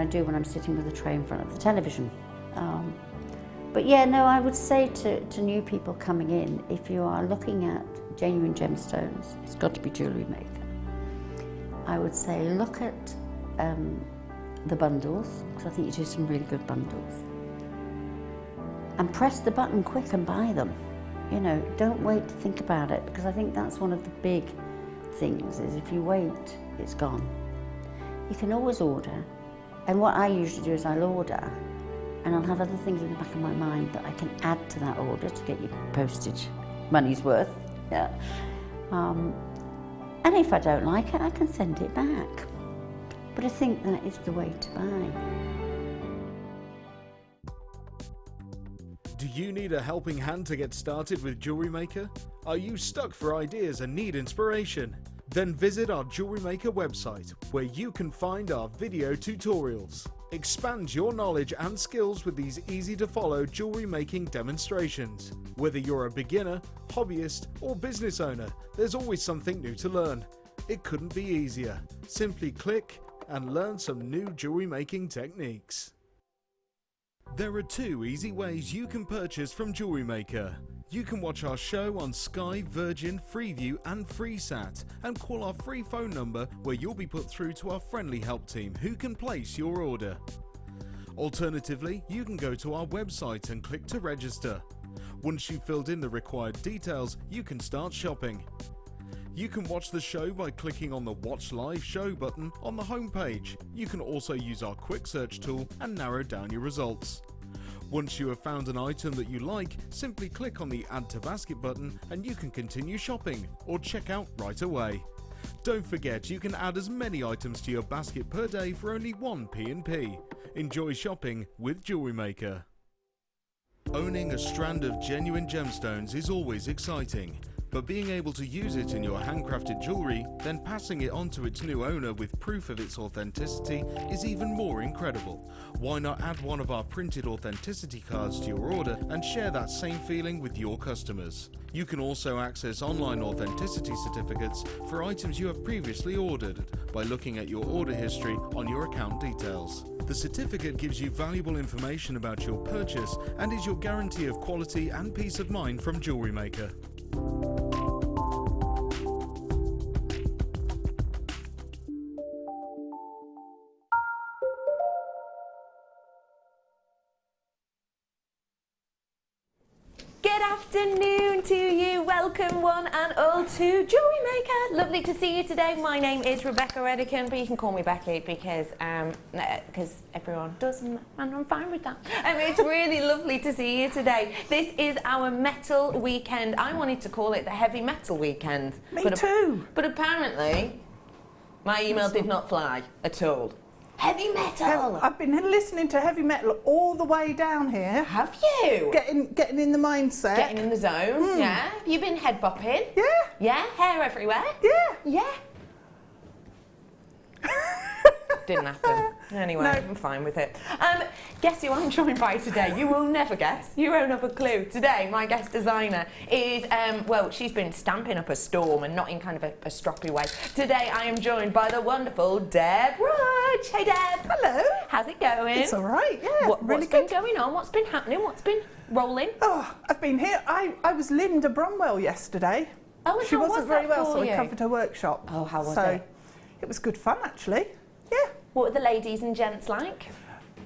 I do when I'm sitting with a tray in front of the television. But yeah, no, I would say to new people coming in, if you are looking at genuine gemstones, it's got to be Jewellery Maker. I would say look at the bundles, because I think you do some really good bundles. And press the button quick and buy them. You know, don't wait to think about it, because I think that's one of the big things, is if you wait, it's gone. You can always order, and what I usually do is I'll order, and I'll have other things in the back of my mind that I can add to that order to get your postage money's worth. Yeah. And if I don't like it, I can send it back. But I think that is the way to buy. Do you need a helping hand to get started with Jewellery Maker? Are you stuck for ideas and need inspiration? Then visit our Jewellery Maker website, where you can find our video tutorials. Expand your knowledge and skills with these easy-to-follow jewellery making demonstrations. Whether you're a beginner, hobbyist, or business owner, there's always something new to learn. It couldn't be easier. Simply click and learn some new jewellery making techniques. There are 2 easy ways you can purchase from Jewellery Maker. You can watch our show on Sky, Virgin, Freeview and FreeSat, and call our free phone number where you'll be put through to our friendly help team who can place your order. Alternatively, you can go to our website and click to register. Once you've filled in the required details, you can start shopping. You can watch the show by clicking on the Watch Live Show button on the homepage. You can also use our quick search tool and narrow down your results. Once you have found an item that you like, simply click on the Add to Basket button and you can continue shopping or check out right away. Don't forget, you can add as many items to your basket per day for only 1 P&P. Enjoy shopping with Jewellery Maker. Owning a strand of genuine gemstones is always exciting, but being able to use it in your handcrafted jewellery, then passing it on to its new owner with proof of its authenticity is even more incredible. Why not add one of our printed authenticity cards to your order and share that same feeling with your customers? You can also access online authenticity certificates for items you have previously ordered by looking at your order history on your account details. The certificate gives you valuable information about your purchase and is your guarantee of quality and peace of mind from Jewellery Maker. Good afternoon to you. Welcome one and all to Jewellery Maker. Lovely to see you today. My name is Rebecca Redican, but you can call me Becky because everyone does, and I'm fine with that. It's really lovely to see you today. This is our metal weekend. I wanted to call it the heavy metal weekend. Me too. But apparently, my email did not fly at all. Heavy metal! I've been listening to heavy metal all the way down here. Have you? Getting in the mindset. Getting in the zone, yeah. You been head bopping? Yeah. Yeah, hair everywhere? Yeah. Yeah. Didn't happen. Anyway, No. I'm fine with it. Guess who I'm joined by today? You will never guess. You won't have a clue. Today, my guest designer is, well, she's been stamping up a storm and not in kind of a stroppy way. Today, I am joined by the wonderful Deb Rudge. Hey, Deb. Hello. How's it going? It's all right, yeah. What's been going on? What's been happening? What's been rolling? Oh, I've been here. I was Linda Bromwell yesterday. Oh, and she how wasn't was very that well, for so you? I covered her workshop. Oh, how was so it? It was good fun, actually. Yeah. What were the ladies and gents like?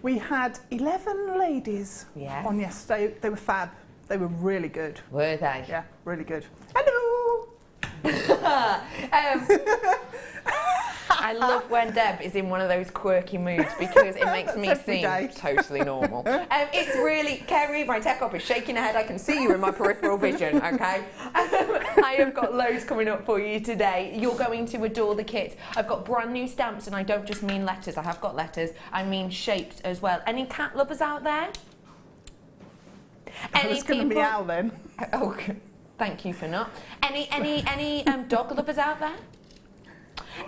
We had 11 ladies Yes. on yesterday. They were fab. They were really good. Were they? Yeah, really good. Hello. I love when Deb is in one of those quirky moods because it makes me Every seem day. totally normal. It's really, Kerry, my tech op is shaking her head. I can see you in my peripheral vision, okay? I have got loads coming up for you today. You're going to adore the kit. I've got brand new stamps, and I don't just mean letters. I have got letters. I mean shapes as well. Any cat lovers out there? I was going to meow then. Oh, thank you for not. Any dog lovers out there?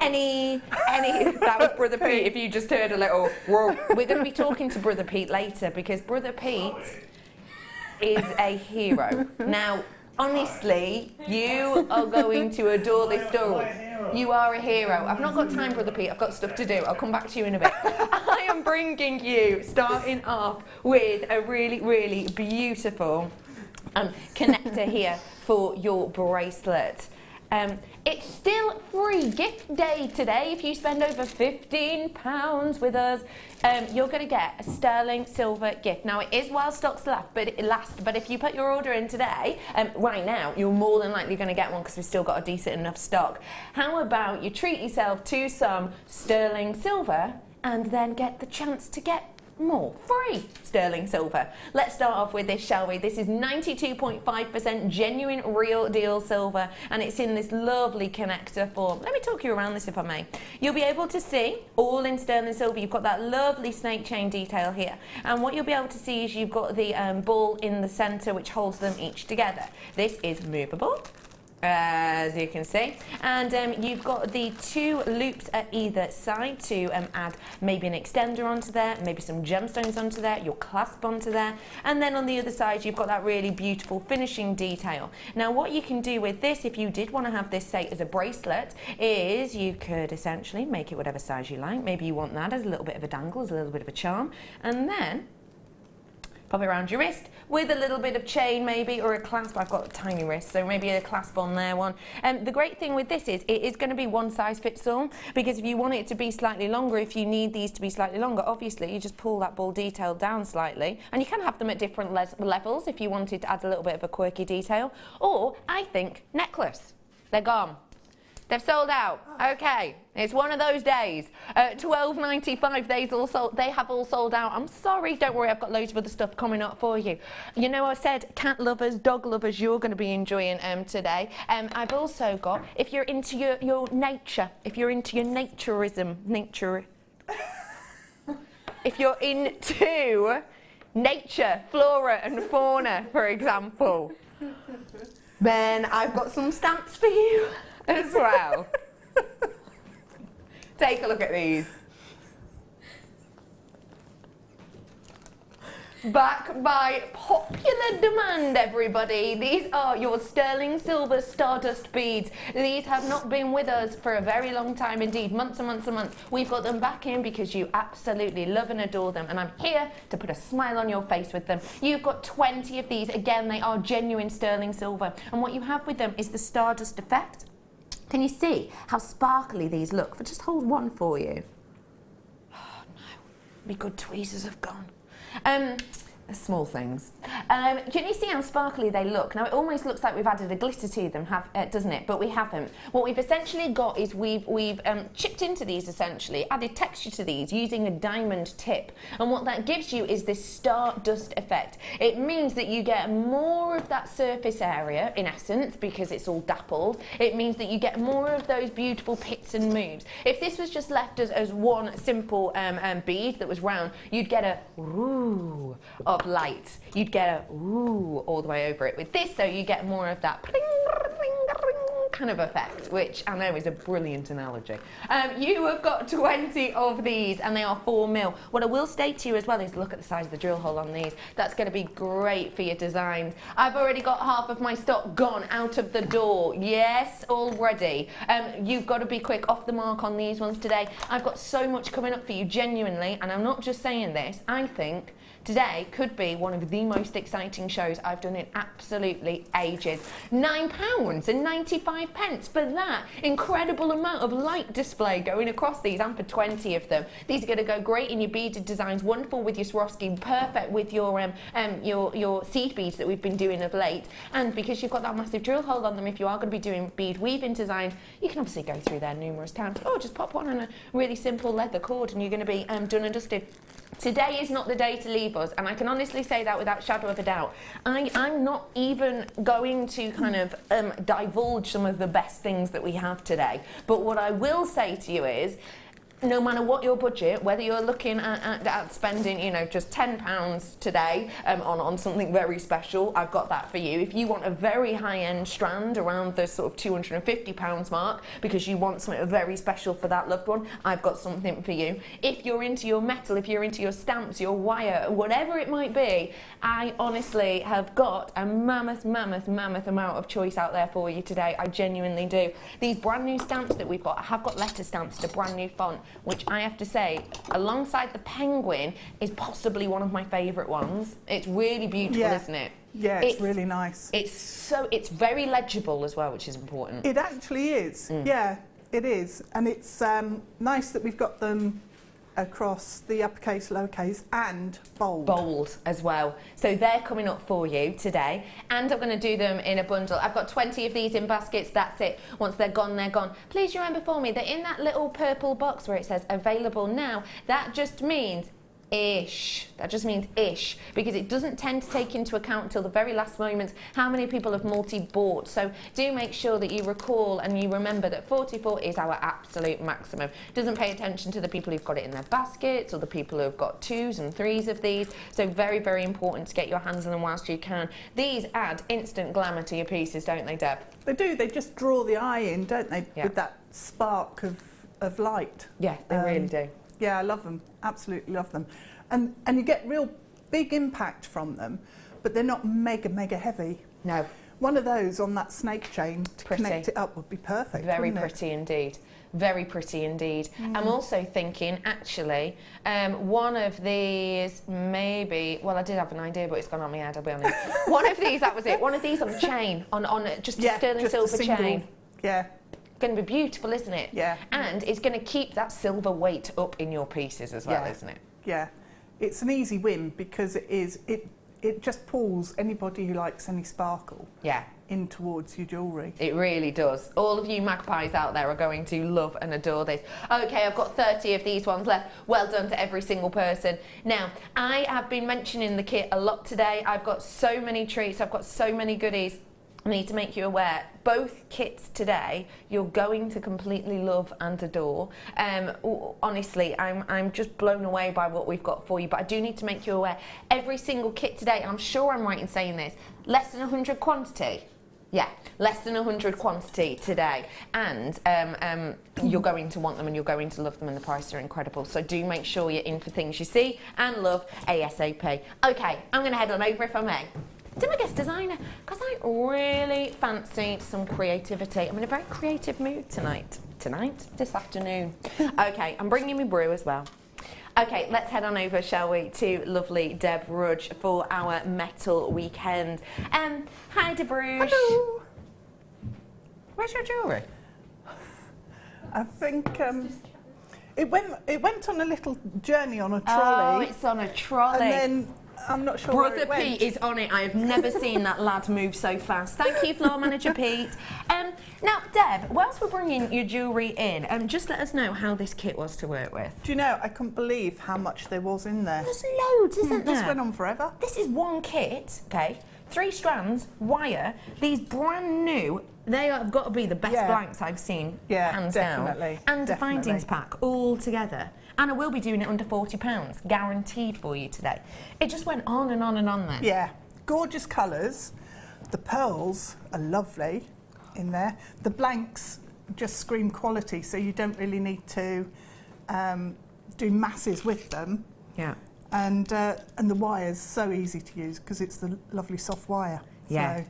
Any, that was Brother Pete, if you just heard a little, whoa. We're going to be talking to Brother Pete later because Brother Pete is a hero. Now, honestly, you are going to adore this story. You are a hero. I've not got time, Brother Pete. I've got stuff to do. I'll come back to you in a bit. I am bringing you, starting off with a really, really beautiful connector here for your bracelet. It's still free gift day today. If you spend over £15 with us, you're going to get a sterling silver gift. Now, it is while stocks last, but if you put your order in today, right now, you're more than likely going to get one because we've still got a decent enough stock. How about you treat yourself to some sterling silver and then get the chance to get more free sterling silver. Let's start off with this, shall we? This is 92.5% genuine real deal silver, and it's in this lovely connector form. Let me talk you around this if I may. You'll be able to see all in sterling silver. You've got that lovely snake chain detail here, and what you'll be able to see is you've got the ball in the center which holds them each together. This is movable, as you can see, and you've got the two loops at either side to add maybe an extender onto there, maybe some gemstones onto there, your clasp onto there, and then on the other side you've got that really beautiful finishing detail. Now, what you can do with this, if you did want to have this, say, as a bracelet, is you could essentially make it whatever size you like. Maybe you want that as a little bit of a dangle, as a little bit of a charm, and then pop it around your wrist with a little bit of chain maybe, or a clasp. I've got a tiny wrist, so maybe a clasp on there one. The great thing with this is it is going to be one size fits all, because if you want it to be slightly longer, if you need these to be slightly longer, obviously you just pull that ball detail down slightly, and you can have them at different levels if you wanted to add a little bit of a quirky detail. Or, I think, necklace. They're gone. They've sold out. Okay, it's one of those days. $12.95. They have all sold out. I'm sorry. Don't worry. I've got loads of other stuff coming up for you. You know, I said cat lovers, dog lovers. You're going to be enjoying today. I've also got, if you're into your nature, if you're into your naturism, if you're into nature, flora and fauna, for example, then I've got some stamps for you as well. Take a look at these. Back by popular demand, everybody. These are your sterling silver stardust beads. These have not been with us for a very long time indeed, months and months and months. We've got them back in because you absolutely love and adore them, and I'm here to put a smile on your face with them. You've got 20 of these. Again, they are genuine sterling silver, and what you have with them is the stardust effect. Can you see how sparkly these look? If I just hold one for you. Oh no, my good tweezers have gone. Small things. Can you see how sparkly they look? Now, it almost looks like we've added a glitter to them, doesn't it? But we haven't. What we've essentially got is we've chipped into these, essentially, added texture to these using a diamond tip. And what that gives you is this stardust effect. It means that you get more of that surface area, in essence, because it's all dappled. It means that you get more of those beautiful pits and moves. If this was just left as one simple bead that was round, you'd get a ooh of light. You'd get a ooh all the way over it. With this, though, you get more of that pling, pling, pling kind of effect, which I know is a brilliant analogy. You have got 20 of these, and they are 4mm. What I will state to you as well is look at the size of the drill hole on these. That's going to be great for your designs. I've already got half of my stock gone out of the door. Yes, already. You've got to be quick, off the mark on these ones today. I've got so much coming up for you, genuinely, and I'm not just saying this. I think today could be one of the most exciting shows I've done in absolutely ages. £9.95 for that incredible amount of light display going across these, and for 20 of them. These are going to go great in your beaded designs, wonderful with your Swarovski, perfect with your seed beads that we've been doing of late. And because you've got that massive drill hole on them, if you are going to be doing bead weaving designs, you can obviously go through there numerous times. Oh, just pop one on a really simple leather cord and you're going to be done and dusted. Today is not the day to leave us, and I can honestly say that without a shadow of a doubt. I'm not even going to kind of divulge some of the best things that we have today, but what I will say to you is no matter what your budget, whether you're looking at spending, you know, just £10 today on something very special, I've got that for you. If you want a very high-end strand around the sort of £250 mark because you want something very special for that loved one, I've got something for you. If you're into your metal, if you're into your stamps, your wire, whatever it might be, I honestly have got a mammoth amount of choice out there for you today. I genuinely do. These brand new stamps that we've got, I have got letter stamps to brand new font, which I have to say, alongside the penguin, is possibly one of my favourite ones. It's really beautiful, isn't it? Yeah, it's really nice. It's very legible as well, which is important. It actually is. Yeah, it is. And it's nice that we've got them across the uppercase, lowercase and bold. Bold as well. So they're coming up for you today, and I'm going to do them in a bundle. I've got 20 of these in baskets, that's it. Once they're gone, they're gone. Please remember for me that in that little purple box where it says available now, that just means ish. That just means ish, because it doesn't tend to take into account until the very last moments how many people have multi-bought. So do make sure that you recall and you remember that 44 is our absolute maximum. Doesn't pay attention to the people who've got it in their baskets or the people who've got 2s and 3s of these. So very important to get your hands on them whilst you can. These add instant glamour to your pieces, don't they, Deb? They do. They just draw the eye in, don't they? Yeah. With that spark of light. Yeah, they really do. Yeah, I love them. Absolutely love them. And you get real big impact from them, but they're not mega heavy. No. One of those on that snake chain to connect it up would be perfect. Very pretty indeed. Very pretty indeed. I'm also thinking, actually, one of these maybe, well, I did have an idea, but it's gone on my head, I'll be honest. One of these, that was it. One of these on a chain, on just a sterling silver chain. Yeah. Going to be beautiful, isn't it? Yeah. And it's going to keep that silver weight up in your pieces as well, isn't it? Yeah. It's an easy win because it just pulls anybody who likes any sparkle in towards your jewellery. It really does. All of you magpies out there are going to love and adore this. Okay, I've got 30 of these ones left. Well done to every single person. Now, I have been mentioning the kit a lot today. I've got so many treats. I've got so many goodies. I need to make you aware, both kits today you're going to completely love and adore. Honestly, I'm just blown away by what we've got for you, but I do need to make you aware, every single kit today, and I'm sure I'm right in saying this, less than 100 quantity. Yeah, less than 100 quantity today, and you're going to want them and you're going to love them, and the prices are incredible. So do make sure you're in for things you see and love ASAP. Okay, I'm going to head on over if I may to my guest designer, because I really fancy some creativity. I'm in a very creative mood tonight. This afternoon. Okay, I'm bringing me brew as well. Okay, let's head on over, shall we, to lovely Deb Rudge for our metal weekend. Hi, Deb Rudge. Hello. Where's your jewellery? I think it went on a little journey on a trolley. Oh, it's on a trolley. And then I'm not sure Brother where it went. Pete is on it. I have never seen that lad move so fast. Thank you, floor manager Pete. Now, Deb, whilst we're bringing your jewellery in, just let us know how this kit was to work with. Do you know, I couldn't believe how much there was in there. There's loads, isn't there? This went on forever. This is one kit, okay? 3 strands, wire, these brand new. They have got to be the best blanks I've seen, hands definitely, down. And a findings pack all together. And I will be doing it under £40, guaranteed for you today. It just went on and on and on then. Yeah, gorgeous colours. The pearls are lovely in there. The blanks just scream quality, so you don't really need to do masses with them. Yeah. And the wire's so easy to use because it's the lovely soft wire. Yeah. So,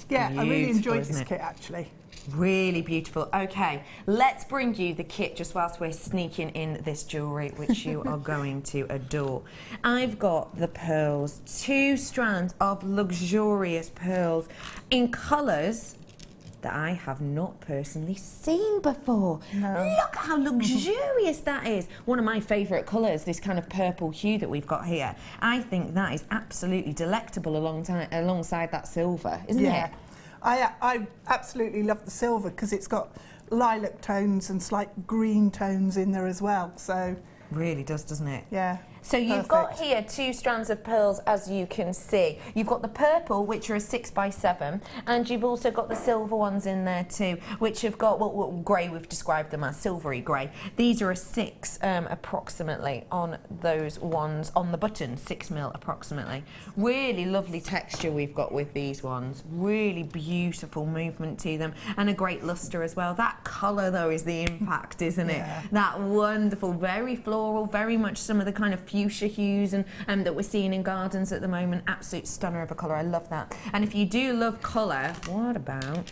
yeah, I really enjoyed this isn't it? kit actually. Really beautiful. Okay, let's bring you the kit just whilst we're sneaking in this jewellery, which you are going to adore. I've got the pearls, 2 strands of luxurious pearls in colours that I have not personally seen before. No. Look how luxurious that is. One of my favourite colours, this kind of purple hue that we've got here. I think that is absolutely delectable alongside that silver, isn't it? I absolutely love the silver because it's got lilac tones and slight green tones in there as well. So really does, doesn't it? yeah. So you've got Perfect. here 2 strands of pearls, as you can see. You've got the purple, which are a 6x7, and you've also got the silver ones in there too, which have got what grey we've described them as, silvery grey. These are a 6 approximately on those ones on the button, 6mm approximately. Really lovely texture we've got with these ones. Really beautiful movement to them, and a great lustre as well. That colour though is the impact, isn't it? Yeah. That wonderful, very floral, very much some of the kind of fuchsia hues and that we're seeing in gardens at the moment. Absolute stunner of a colour. I love that. And if you do love colour, what about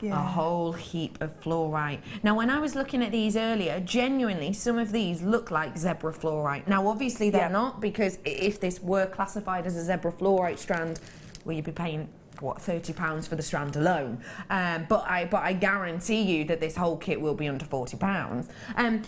a whole heap of fluorite? Now, when I was looking at these earlier, genuinely, some of these look like zebra fluorite. Now, obviously, they're not, because if this were classified as a zebra fluorite strand, well, you'd be paying what, £30 for the strand alone. But I guarantee you that this whole kit will be under £40.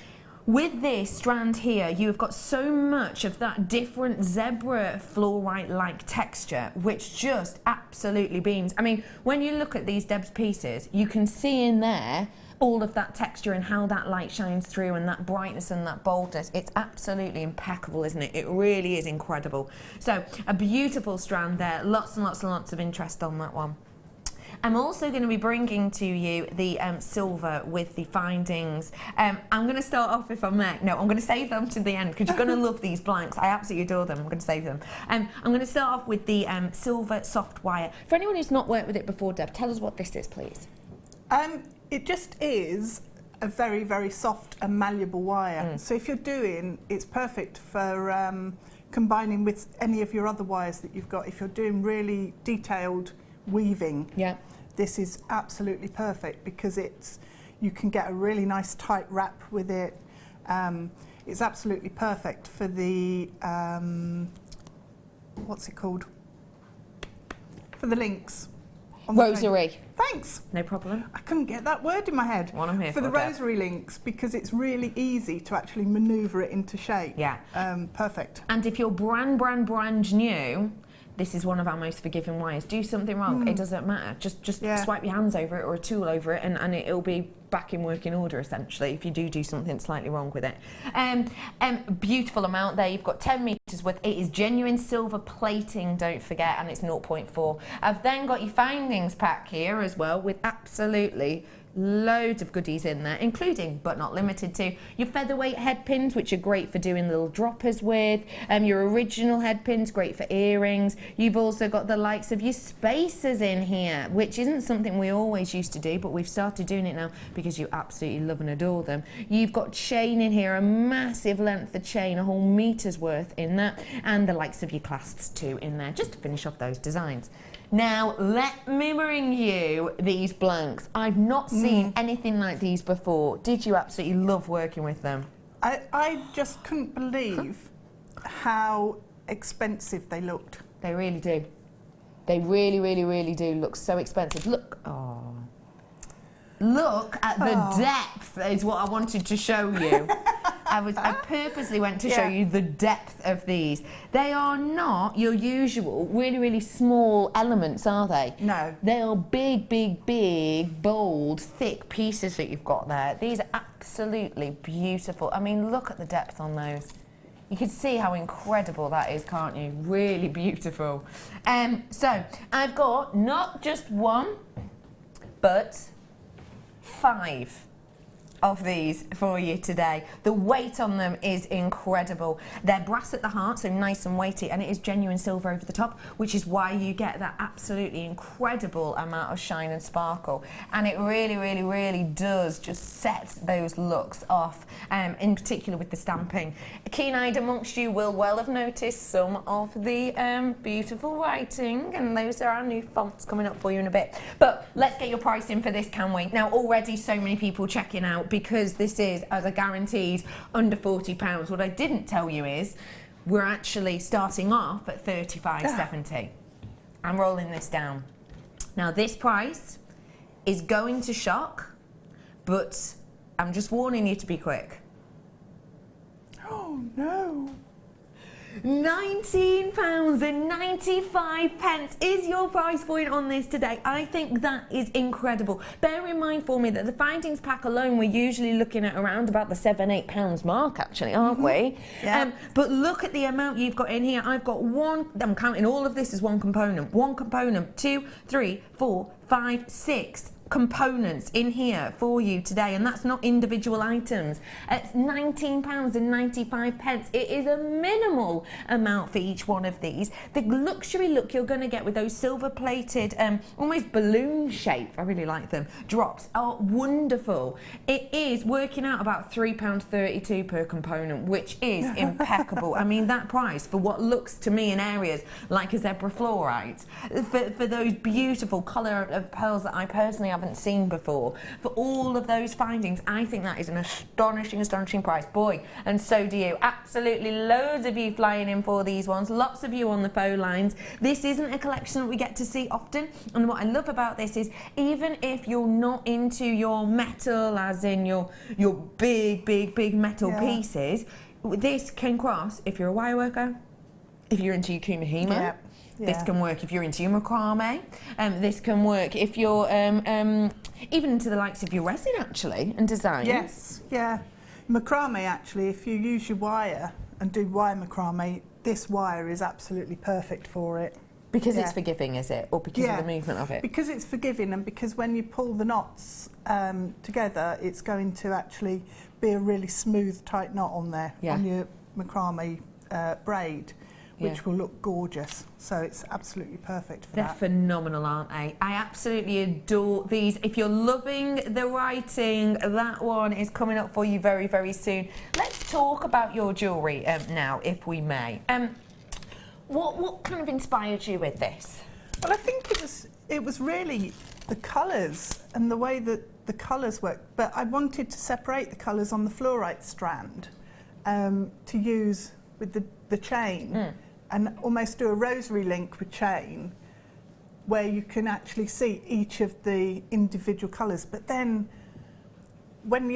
With this strand here, you've got so much of that different zebra fluorite-like texture, which just absolutely beams. I mean, when you look at these Deb's pieces, you can see in there all of that texture and how that light shines through and that brightness and that boldness. It's absolutely impeccable, isn't it? It really is incredible. So, a beautiful strand there. Lots and lots and lots of interest on that one. I'm also going to be bringing to you the silver with the findings. I'm going to start off, if I may. No, I'm going to save them to the end because you're going to love these blanks. I absolutely adore them. I'm going to save them. I'm going to start off with the silver soft wire. For anyone who's not worked with it before, Deb, tell us what this is, please. It just is a very, very soft and malleable wire. So if you're doing, it's perfect for combining with any of your other wires that you've got. If you're doing really detailed weaving, this is absolutely perfect because you can get a really nice tight wrap with it. It's absolutely perfect for the what's it called? For the links. On the Rosary. frame. Thanks. No problem. I couldn't get that word in my head. What I'm here for the rosary links, because it's really easy to actually manoeuvre it into shape. Yeah. Perfect. And if you're brand new, this is one of our most forgiving wires. Do something wrong, it doesn't matter. Just swipe your hands over it or a tool over it and it'll be back in working order, essentially, if you do something slightly wrong with it. Beautiful amount there. You've got 10 metres worth. It is genuine silver plating, don't forget, and it's 0.4. I've then got your findings pack here as well with absolutely loads of goodies in there, including but not limited to your featherweight head pins, which are great for doing little droppers with, your original head pins, great for earrings. You've also got the likes of your spacers in here, which isn't something we always used to do, but we've started doing it now because you absolutely love and adore them. You've got chain in here, a massive length of chain, a whole metre's worth in that, and the likes of your clasps too in there, just to finish off those designs. Now, let me bring you these blanks. I've not seen anything like these before. Did you absolutely love working with them? I just couldn't believe how expensive they looked. They really do. They really, really, really do look so expensive. Look, look at the depth is what I wanted to show you. I purposely went to show you the depth of these. They are not your usual really, really small elements, are they? No. They are big, big, big, bold, thick pieces that you've got there. These are absolutely beautiful. I mean, look at the depth on those. You can see how incredible that is, can't you? Really beautiful. So, I've got not just one, but 5 of these for you today. The weight on them is incredible. They're brass at the heart, so nice and weighty, and it is genuine silver over the top, which is why you get that absolutely incredible amount of shine and sparkle. And it really, really, really does just set those looks off, in particular with the stamping. Keen-eyed amongst you will well have noticed some of the beautiful writing, and those are our new fonts coming up for you in a bit. But let's get your pricing for this, can we? Now, already so many people checking out, because this is, as I guaranteed, under £40. What I didn't tell you is we're actually starting off at $35.70. I'm rolling this down. Now, this price is going to shock, but I'm just warning you to be quick. Oh, no. £19.95 is your price point on this today. I think that is incredible. Bear in mind for me that the findings pack alone, we're usually looking at around about the £7-8 mark, actually, aren't we? Yeah. But look at the amount you've got in here. I've got one, I'm counting all of this as one component. One component, 2, 3, 4, 5, 6 components in here for you today, and that's not individual items. It's £19.95. It is a minimal amount for each one of these. The luxury look you're going to get with those silver plated almost balloon shape, I really like them, drops are wonderful. It is working out about £3.32 per component, which is impeccable. I mean, that price for what looks to me in areas like a zebra fluorite, for those beautiful colour of pearls that I personally haven't seen before, for all of those findings, I think that is an astonishing price. Boy, and so do you. Absolutely loads of you flying in for these ones, lots of you on the phone lines. This isn't a collection that we get to see often, and what I love about this is even if you're not into your metal, as in your big metal pieces, this can cross if you're a wire worker, if you're into your kumahima. This can work if you're into your macrame. This can work if you're even into the likes of your resin, actually, and designs. Yes, yeah. Macrame, actually, if you use your wire and do wire macrame, this wire is absolutely perfect for it. Because it's forgiving, is it? Or because of the movement of it? Because it's forgiving, and because when you pull the knots together, it's going to actually be a really smooth, tight knot on there, on your macrame braid, which will look gorgeous. So it's absolutely perfect for They're that. phenomenal, aren't they? I absolutely adore these. If you're loving the writing, that one is coming up for you very, very soon. Let's talk about your jewellery now, if we may. What kind of inspired you with this? Well, I think it was really the colours and the way that the colours work. But I wanted to separate the colours on the fluorite strand to use with the chain. And almost do a rosary link with chain where you can actually see each of the individual colours. But then when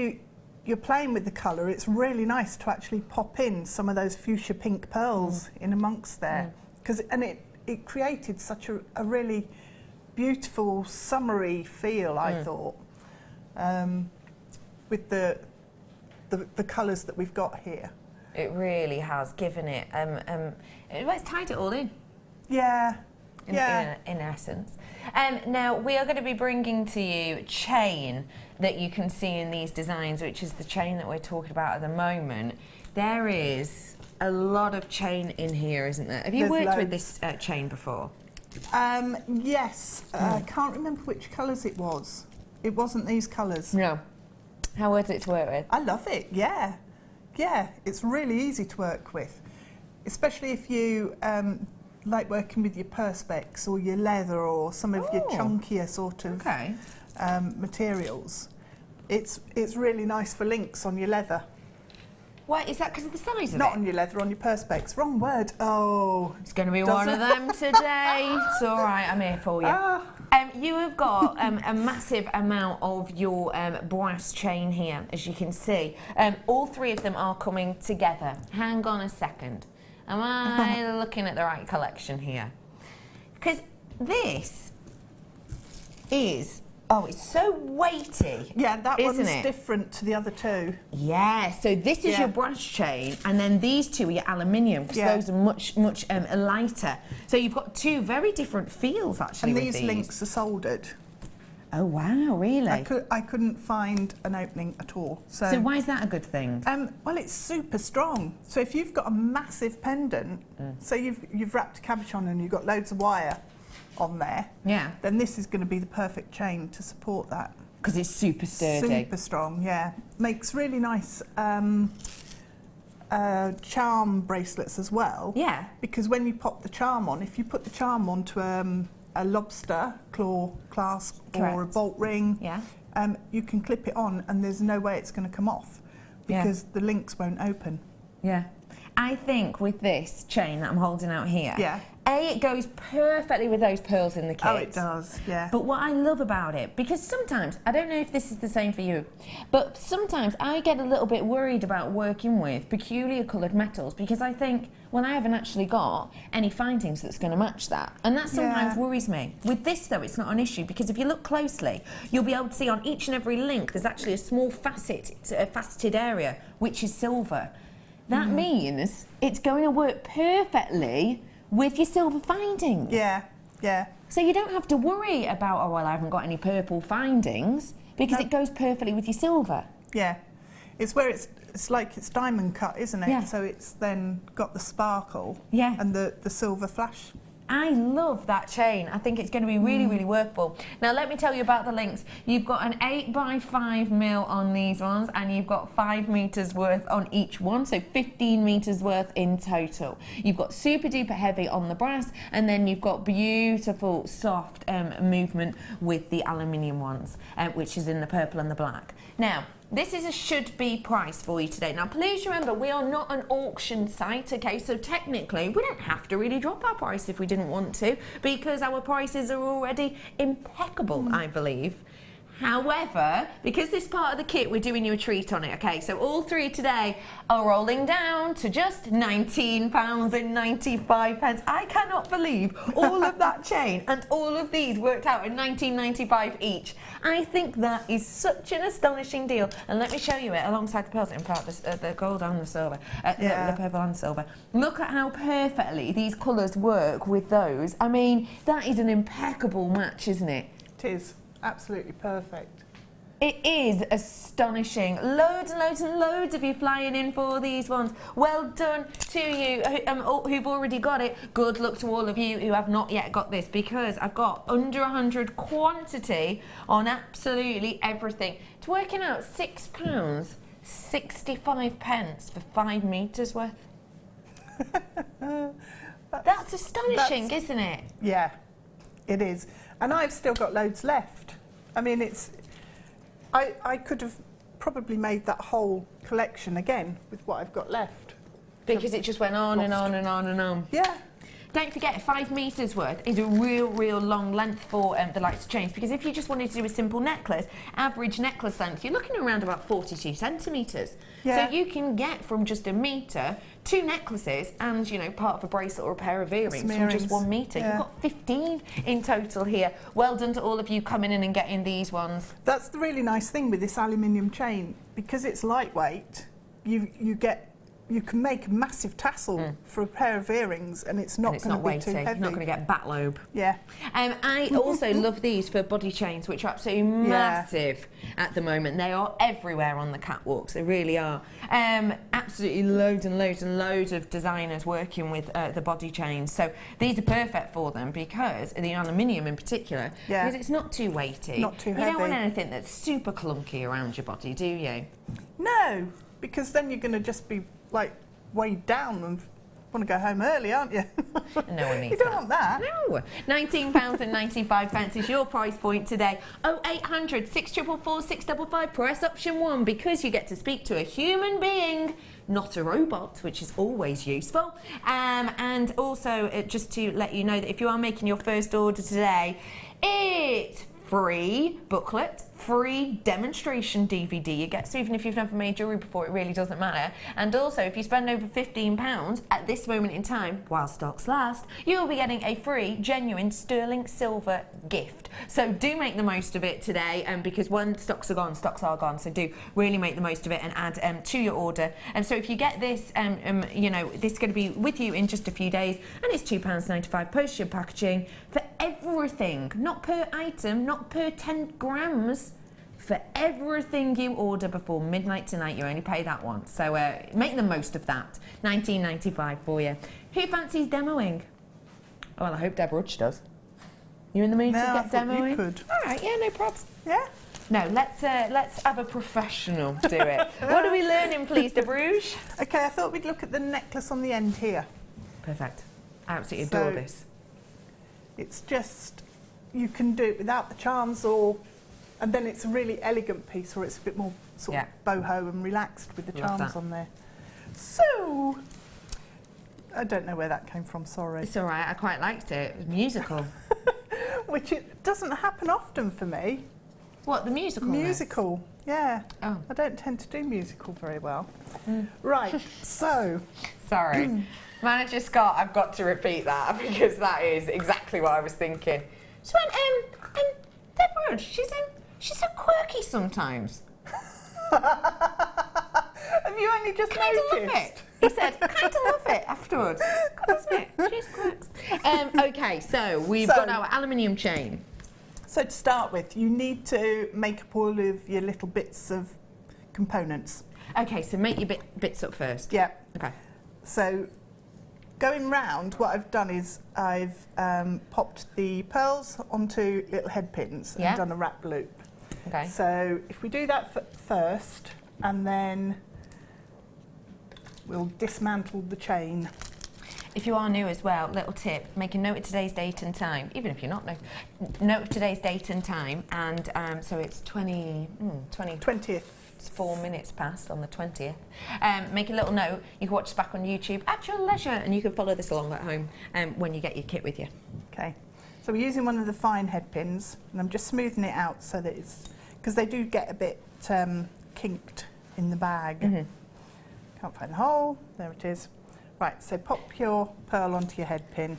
you're playing with the colour, it's really nice to actually pop in some of those fuchsia pink pearls in amongst there. And it created such a really beautiful summery feel, I thought, with the colours that we've got here. It really has given it, it's tied it all in. Yeah. In essence. Now, we are going to be bringing to you chain that you can see in these designs, which is the chain that we're talking about at the moment. There is a lot of chain in here, isn't there? Have you worked with this chain before? Yes. I can't remember which colours it was. It wasn't these colours. No. How was it to work with? I love it, yeah. Yeah, it's really easy to work with, especially if you like working with your perspex or your leather or some of your chunkier sort of materials. It's really nice for links on your leather. What, is that because of the size of it? Not on your leather, on your perspex. Wrong word. Oh. It's going to be one of them today. It's all right, I'm here for you. You have got a massive amount of your brass chain here, as you can see. All three of them are coming together. Hang on a second. Am I looking at the right collection here? Because this is, it's so weighty. Yeah, that isn't one's it? Different to the other two. Yeah, so this is your brass chain, and then these two are your aluminium, because those are much lighter. So you've got two very different feels, actually, and with these links are soldered. Oh, wow, really? I couldn't find an opening at all. So why is that a good thing? Well, it's super strong. So if you've got a massive pendant, so you've wrapped a cabochon and you've got loads of wire on there, then this is going to be the perfect chain to support that. Because it's super sturdy. Super strong, yeah. Makes really nice charm bracelets as well. Yeah. Because when you pop the charm on, if you put the charm onto a lobster claw clasp or a bolt ring, you can clip it on and there's no way it's going to come off because the links won't open. Yeah. I think with this chain that I'm holding out here, It goes perfectly with those pearls in the kit. Oh, it does, yeah. But what I love about it, because sometimes, I don't know if this is the same for you, but sometimes I get a little bit worried about working with peculiar coloured metals because I think, well, I haven't actually got any findings that's going to match that. And that sometimes worries me. With this, though, it's not an issue because if you look closely, you'll be able to see on each and every link there's actually a small faceted area, which is silver. That means it's going to work perfectly with your silver findings. Yeah, yeah. So you don't have to worry about, oh, well, I haven't got any purple findings because it goes perfectly with your silver. Yeah. It's where it's like it's diamond cut, isn't it? Yeah. So it's then got the sparkle Yeah. and the silver flash. I love that chain. I think it's going to be really, really workable. Now, let me tell you about the links. You've got an 8x5mm on these ones, and you've got 5 meters worth on each one, so 15 meters worth in total. You've got super duper heavy on the brass, and then you've got beautiful, soft movement with the aluminium ones, which is in the purple and the black. Now, this is a should-be price for you today. Now, please remember, we are not an auction site, okay? So technically, we don't have to really drop our price if we didn't want to, because our prices are already impeccable, I believe. However, because this part of the kit, we're doing you a treat on it, okay? So all three today are rolling down to just £19.95. I cannot believe all of that chain and all of these worked out at £19.95 each. I think that is such an astonishing deal. And let me show you it alongside the pearls. In fact, the gold and the silver, the purple and silver. Look at how perfectly these colours work with those. I mean, that is an impeccable match, isn't it? It is. Absolutely perfect. It is astonishing. Loads and loads and loads of you flying in for these ones. Well done to you who've already got it. Good luck to all of you who have not yet got this, because I've got under 100 quantity on absolutely everything. It's working out £6.65 for 5 meters worth. That's astonishing, isn't it? Yeah, it is. And I've still got loads left. I mean, I could have probably made that whole collection again with what I've got left. Because it just went on and on and on and on. Yeah. Don't forget, 5 meters worth is a real long length for the lights to change, because if you just wanted to do a simple necklace, average necklace length, you're looking around about 42 centimetres. Yeah. So you can get from just a metre 2 necklaces and, you know, part of a bracelet or a pair of earrings from just 1 metre. Yeah. You've got 15 in total here. Well done to all of you coming in and getting these ones. That's the really nice thing with this aluminium chain. Because it's lightweight, you can make a massive tassel for a pair of earrings, and it's not going to be too heavy. You're not going to get bat lobe. Yeah. I also love these for body chains, which are absolutely massive at the moment. They are everywhere on the catwalks. They really are. Absolutely loads and loads and loads of designers working with the body chains. So these are perfect for them, because the aluminium in particular, because it's not too weighty. Not too heavy. You don't want anything that's super clunky around your body, do you? No, because then you're going to just be like weighed down and want to go home early, aren't you? No one needs You don't want that. No. £19.95 is your price point today. 0800 644 655, press option 1, because you get to speak to a human being, not a robot, which is always useful. And also, just to let you know that if you are making your first order today, it's free booklet, free demonstration DVD you get, so even if you've never made jewellery before, it really doesn't matter. And also, if you spend over £15 at this moment in time, while stocks last, you'll be getting a free, genuine sterling silver gift. So do make the most of it today, because when stocks are gone, stocks are gone. So do really make the most of it and add to your order. And so if you get this, you know, this is going to be with you in just a few days, and it's £2.95 postage packaging for everything, not per item, not per 10 grams. For everything you order before midnight tonight, you only pay that once. So make the most of that. £19.95 for you. Who fancies demoing? Oh, well, I hope Deb Rudge does. You in the mood to get demoing? You could. All right, yeah, no probs. Yeah. No, let's have a professional do it. What are we learning, please, Deb Rudge? Okay, I thought we'd look at the necklace on the end here. Perfect. I absolutely adore this. It's just, you can do it without the charms, and then it's a really elegant piece, or it's a bit more sort of boho and relaxed with the charms on there. So, I don't know where that came from, sorry. It's all right, I quite liked it. It was musical. Which it doesn't happen often for me. What, the musical? Musical, yeah. Oh. I don't tend to do musical very well. Right, so. Sorry. Manager Scott, I've got to repeat that because that is exactly what I was thinking. She went, Deborah, she's so quirky sometimes. Have you only just Kind of noticed? love it. He said, kind of love it afterwards. Good, isn't it? She's quirks. Okay, so we've got our aluminium chain. So to start with, you need to make up all of your little bits of components. Okay, so make your bits up first. Yeah. Okay. So going round, what I've done is I've popped the pearls onto little head pins and done a wrap loop. Okay. So if we do that first, and then we'll dismantle the chain. If you are new as well, little tip, make a note of today's date and time, even if you're not new. Note of today's date and time, and so it's 20th. It's 4 minutes past on the 20th. Make a little note. You can watch this back on YouTube at your leisure, and you can follow this along at home when you get your kit with you. Okay. So we're using one of the fine head pins, and I'm just smoothing it out so that it's, because they do get a bit kinked in the bag. Can't find the hole. There it is. Right, so pop your pearl onto your head pin,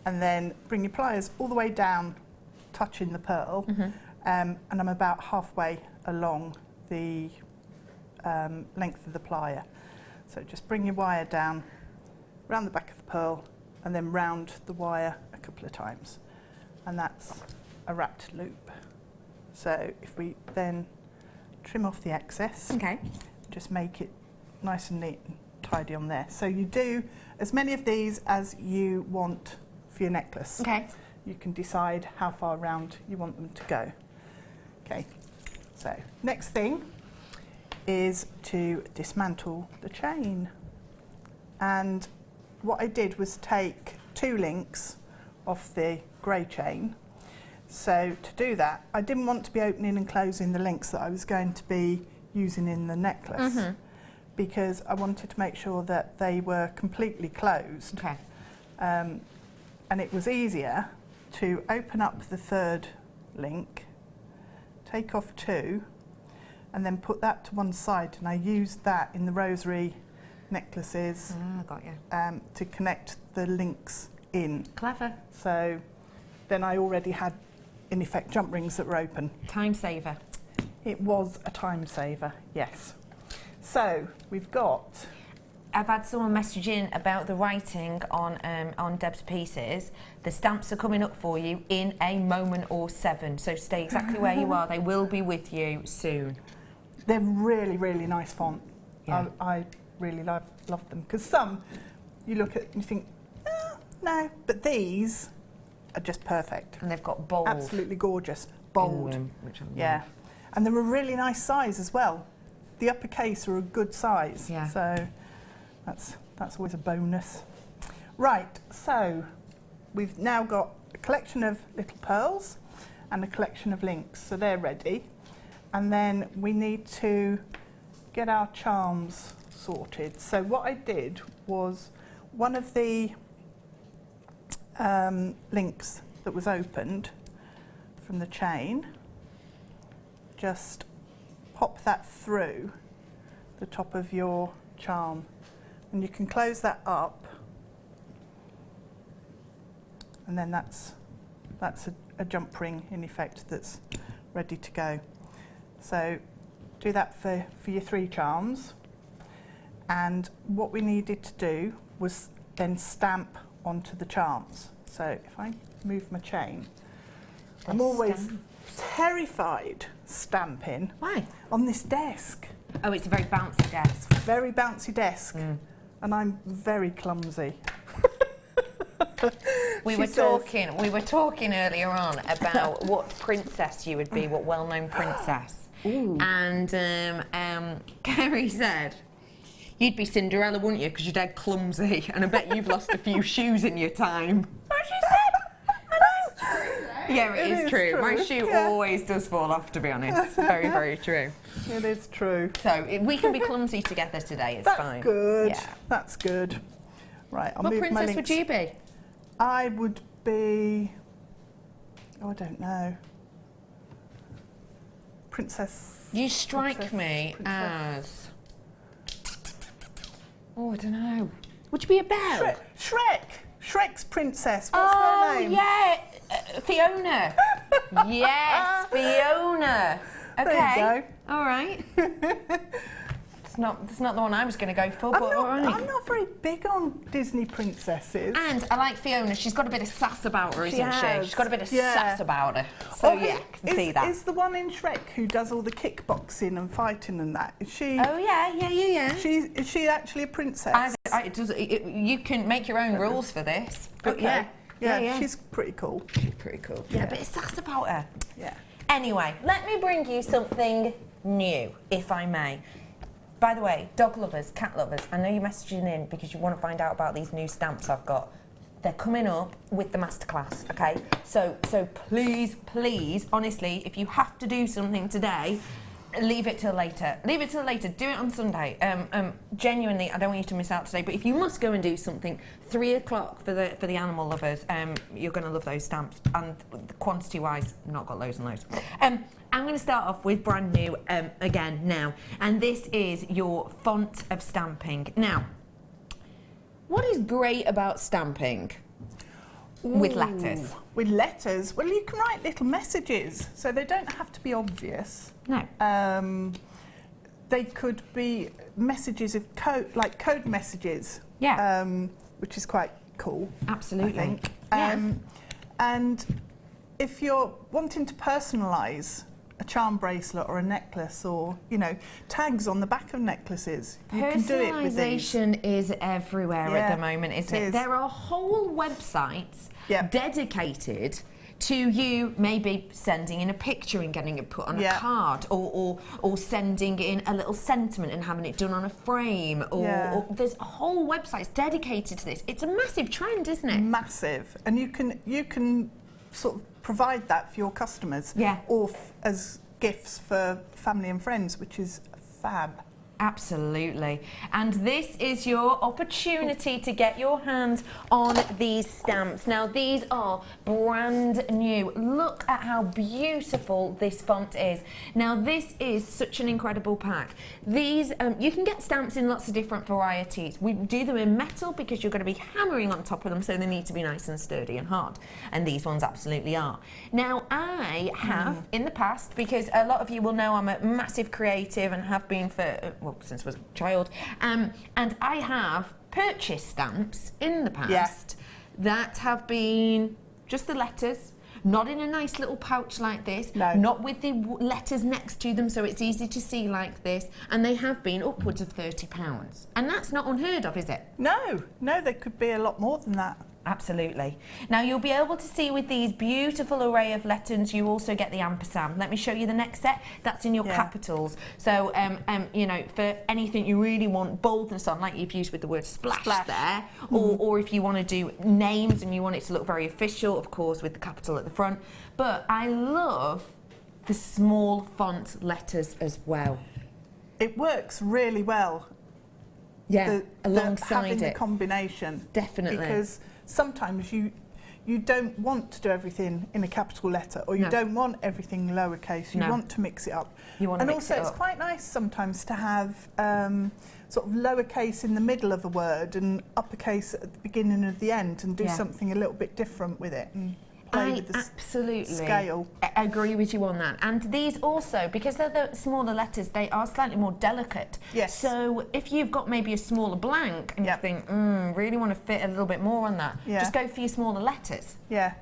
and then bring your pliers all the way down, touching the pearl, and I'm about halfway along the length of the plier. So just bring your wire down, round the back of the pearl, and then round the wire a couple of times. And that's a wrapped loop. So if we then trim off the excess, just make it nice and neat and tidy on there. So you do as many of these as you want for your necklace. Okay. You can decide how far round you want them to go. Okay, so next thing is to dismantle the chain. And what I did was take 2 links off the grey chain. So to do that, I didn't want to be opening and closing the links that I was going to be using in the necklace, because I wanted to make sure that they were completely closed. Okay. And it was easier to open up the 3rd link, take off 2, and then put that to one side. And I used that in the rosary necklaces Got you. to connect the links in. Clever. So then I already had, in effect, jump rings that were open. Time saver. It was a time saver, yes. So we've got... I've had someone message in about the writing on Deb's pieces. The stamps are coming up for you in a moment or 7, so stay exactly where you are. They will be with you soon. They're really, really nice font. Yeah. I really love them, because some you look at and you think, no, but these are just perfect. And they've got bold. Absolutely gorgeous. Bold. Which I love. Yeah. And they're a really nice size as well. The uppercase are a good size. Yeah. So that's always a bonus. Right, so we've now got a collection of little pearls and a collection of links, so they're ready. And then we need to get our charms sorted. So what I did was one of the links that was opened from the chain, just pop that through the top of your charm, and you can close that up, and then that's a jump ring in effect that's ready to go. So do that for your 3 charms, and what we needed to do was then stamp onto the charms. So if I move my chain, I'm always terrified stamping. Why? On this desk. Oh, it's a very bouncy desk. Very bouncy desk, and I'm very clumsy. We were talking earlier on about what princess you would be, what well-known princess. Ooh. And Kerry said, you'd be Cinderella, wouldn't you? Because you're dead clumsy, and I bet you've lost a few shoes in your time. What she said? I know. Yeah, it is true. My shoe always does fall off, to be honest. Very, very true. It is true. So we can be clumsy together today. It's That's fine. good. Yeah. That's good. Right, I'll What move my princess links. would you be? I would be, oh, I don't know. Princess. You strike Princess- me princess. as... Oh, I don't know. Would you be a belle? Shrek's princess. What's her name? Yeah, Fiona. Yes, Fiona. Okay. There you go. All right. It's not the one I was going to go for, but all right. I'm not very big on Disney princesses. And I like Fiona. She's got a bit of sass about her, isn't she? has. She's got a bit of Yeah. sass about her. So Oh, yeah, I can see that. Is the one in Shrek who does all the kickboxing and fighting and that? Is she? Oh yeah. Is she actually a princess? You can make your own rules for this. But Okay. yeah. She's pretty cool. She's pretty cool. Yeah, a bit of sass about her. Yeah. Anyway, let me bring you something new, if I may. By the way, dog lovers, cat lovers, I know you're messaging in because you want to find out about these new stamps I've got. They're coming up with the masterclass, okay? So please, honestly, if you have to do something today, leave it till later. Leave it till later. Do it on Sunday. Genuinely, I don't want you to miss out today. But if you must go and do something, 3 o'clock for the animal lovers, you're going to love those stamps. And quantity-wise, not got loads and loads. I'm going to start off with brand new again now, and this is your font of stamping. Now, what is great about stamping with letters? With letters, well, you can write little messages, so they don't have to be obvious. No. They could be messages of code, like code messages. Yeah. Which is quite cool. Absolutely. I think. Yeah. And if you're wanting to personalise a charm bracelet or a necklace, or tags on the back of necklaces, you can do it with these. Personalisation is everywhere at the moment, isn't it? is. There are whole websites Yeah. dedicated to you maybe sending in a picture and getting it put on a card, or sending in a little sentiment and having it done on a frame, or there's whole websites dedicated to this. It's a massive trend, isn't it? Massive, and you can sort of provide that for your customers, or as gifts for family and friends, which is fab. Absolutely. And this is your opportunity to get your hands on these stamps. Now, these are brand new. Look at how beautiful this font is. Now, this is such an incredible pack. These, you can get stamps in lots of different varieties. We do them in metal because you're going to be hammering on top of them, so they need to be nice and sturdy and hard. And these ones absolutely are. Now, I have, in the past, because a lot of you will know I'm a massive creative and have been for, since I was a child, and I have purchased stamps in the past that have been just the letters, not in a nice little pouch like this, not with the letters next to them so it's easy to see like this, and they have been upwards of £30. And that's not unheard of, is it? No, they could be a lot more than that. Absolutely. Now you'll be able to see with these beautiful array of letters, you also get the ampersand. Let me show you the next set. That's in your capitals. So, for anything you really want boldness on, like you've used with the word splash. there, or if you want to do names and you want it to look very official, of course, with the capital at the front. But I love the small font letters as well. It works really well. Alongside having it. the combination. Definitely. Because sometimes you don't want to do everything in a capital letter, or you don't want everything lowercase. You want to mix it up. And also, it's quite nice sometimes to have sort of lowercase in the middle of a word and uppercase at the beginning and the end, and do something a little bit different with it. And play with the absolutely scale. I agree with you on that. And these also, because they're the smaller letters, they are slightly more delicate. Yes. So if you've got maybe a smaller blank and you think, really want to fit a little bit more on that, just go for your smaller letters. Yeah.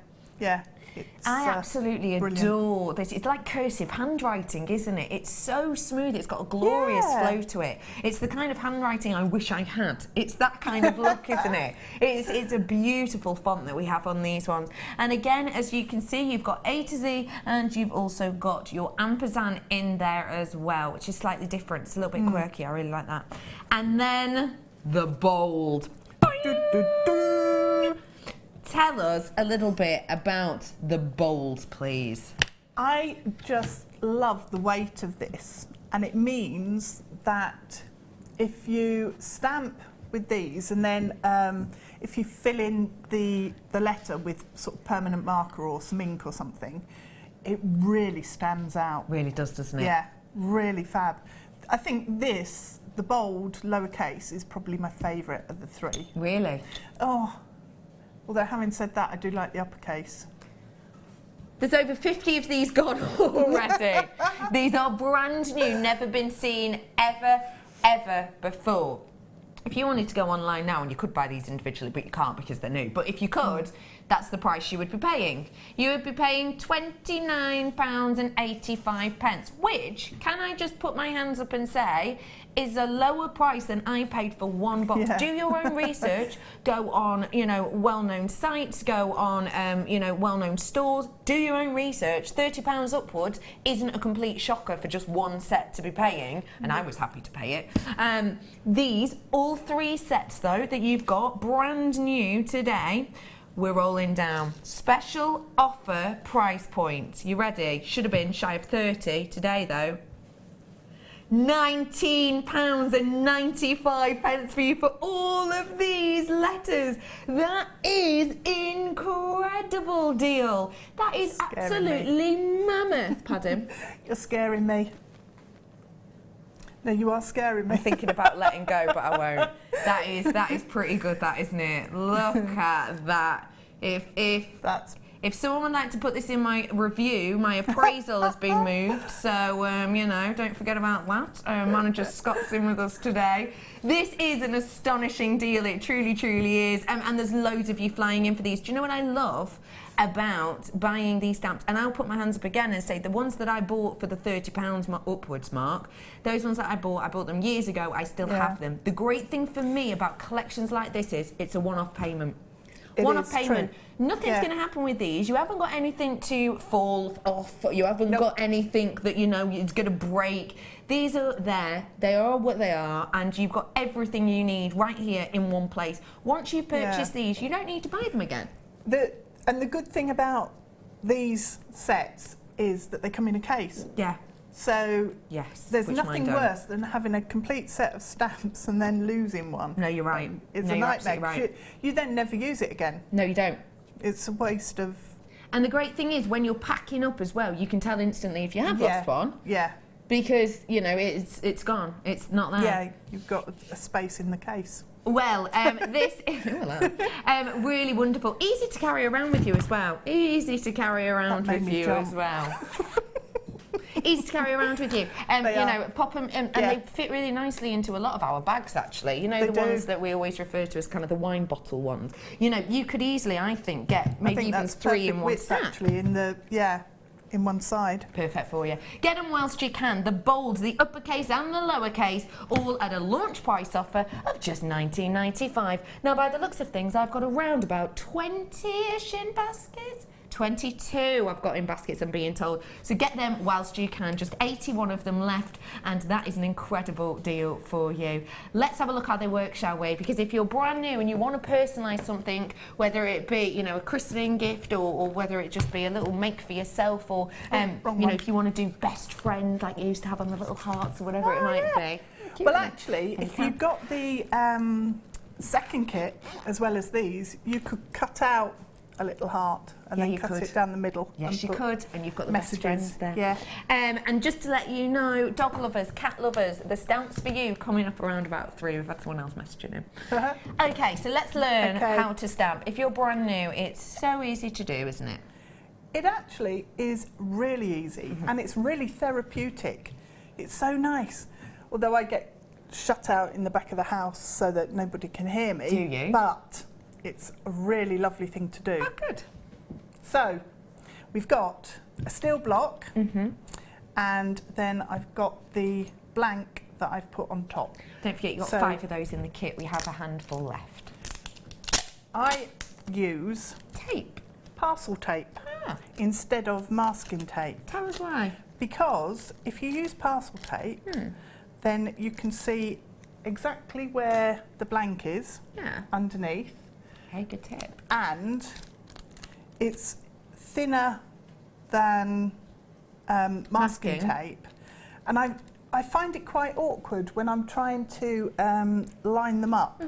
I absolutely adore this. It's like cursive handwriting, isn't it? It's so smooth. It's got a glorious flow to it. It's the kind of handwriting I wish I had. It's that kind of look, isn't it? It's a beautiful font that we have on these ones. And again, as you can see, you've got A to Z, and you've also got your ampersand in there as well, which is slightly different. It's a little bit quirky. I really like that. And then the bold. Tell us a little bit about the bold, please. I just love the weight of this, and it means that if you stamp with these, and then if you fill in the letter with sort of permanent marker or some ink or something, it really stands out. Really does, doesn't it? Yeah, really fab. I think this, the bold lowercase, is probably my favourite of the three. Really? Oh, although having said that, I do like the uppercase. There's over 50 of these gone already. These are brand new, never been seen ever before. If you wanted to go online now, and you could buy these individually, but you can't because they're new, but if you could, that's the price you would be paying. You would be paying £29.85, which, can I just put my hands up and say, is a lower price than I paid for one box. Yeah. Do your own research, go on, you know, well-known sites, go on, you know, well-known stores, do your own research. £30 upwards isn't a complete shocker for just one set to be paying, and I was happy to pay it. These, all three sets though, that you've got, brand new today, we're rolling down. Special offer price point. You ready? Should have been shy of 30 today though. £19.95 for you for all of these letters. That is incredible deal. That is absolutely mammoth. Pardon? You're scaring me. No, you are scaring me. I'm thinking about letting go, but I won't. That is pretty good, that, isn't it? Look at that. If someone would like to put this in my review, my appraisal has been moved, so, you know, don't forget about that. Manager Scott's in with us today. This is an astonishing deal, it truly, truly is, and there's loads of you flying in for these. Do you know what I love about buying these stamps? And I'll put my hands up again and say the ones that I bought for the £30 upwards mark, those ones that I bought them years ago, I still have them. The great thing for me about collections like this is it's a one-off payment. One-off payment. True. Nothing's going to happen with these. You haven't got anything to fall off. You haven't got anything that, you know, is going to break. These are there. They are what they are, and you've got everything you need right here in one place. Once you've purchased these, you don't need to buy them again. And the good thing about these sets is that they come in a case. Yeah. So yes, there's nothing worse than having a complete set of stamps and then losing one. No, you're right. It's no, a nightmare. Right. You then never use it again. No, you don't. It's a waste of... And the great thing is, when you're packing up as well, you can tell instantly if you have lost one. Yeah. Because, you know, it's gone. It's not there. Yeah, you've got a space in the case. Well, this is really wonderful. Easy to carry around with you as well. Easy to carry around with you as well. Easy to carry around with you. You know, pop them, and they fit really nicely into a lot of our bags, actually. You know, the ones that we always refer to as kind of the wine bottle ones. You know, you could easily, I think, get maybe even 3 in one stack. Actually, in the in one side. Perfect for you. Get them whilst you can. The bold, the uppercase and the lowercase, all at a launch price offer of just £19.95. Now, by the looks of things, I've got around about 20-ish in baskets. 22 I've got in baskets, I'm being told. So get them whilst you can. Just 81 of them left, and that is an incredible deal for you. Let's have a look how they work, shall we? Because if you're brand new and you want to personalise something, whether it be, you know, a christening gift or whether it just be a little make for yourself, or you know, if you want to do best friend like you used to have on the little hearts or whatever it might be. Well, actually, if you've got the second kit as well as these, you could cut out a little heart and then cut it down the middle. Yes, you could, and you've got the messages. Best friends there. Yeah. And just to let you know, dog lovers, cat lovers, the stamps for you coming up around about 3. We've had someone else messaging in. Okay, so let's learn how to stamp. If you're brand new, it's so easy to do, isn't it? It actually is really easy, and it's really therapeutic. It's so nice. Although I get shut out in the back of the house so that nobody can hear me. Do you? But it's a really lovely thing to do. Oh, good. So, we've got a steel block, and then I've got the blank that I've put on top. Don't forget, you've got 5 of those in the kit. We have a handful left. I use tape, parcel tape, instead of masking tape. Tell us why. Because if you use parcel tape, then you can see exactly where the blank is underneath. Okay, good tip. And it's thinner than masking tape. And I find it quite awkward when I'm trying to line them up.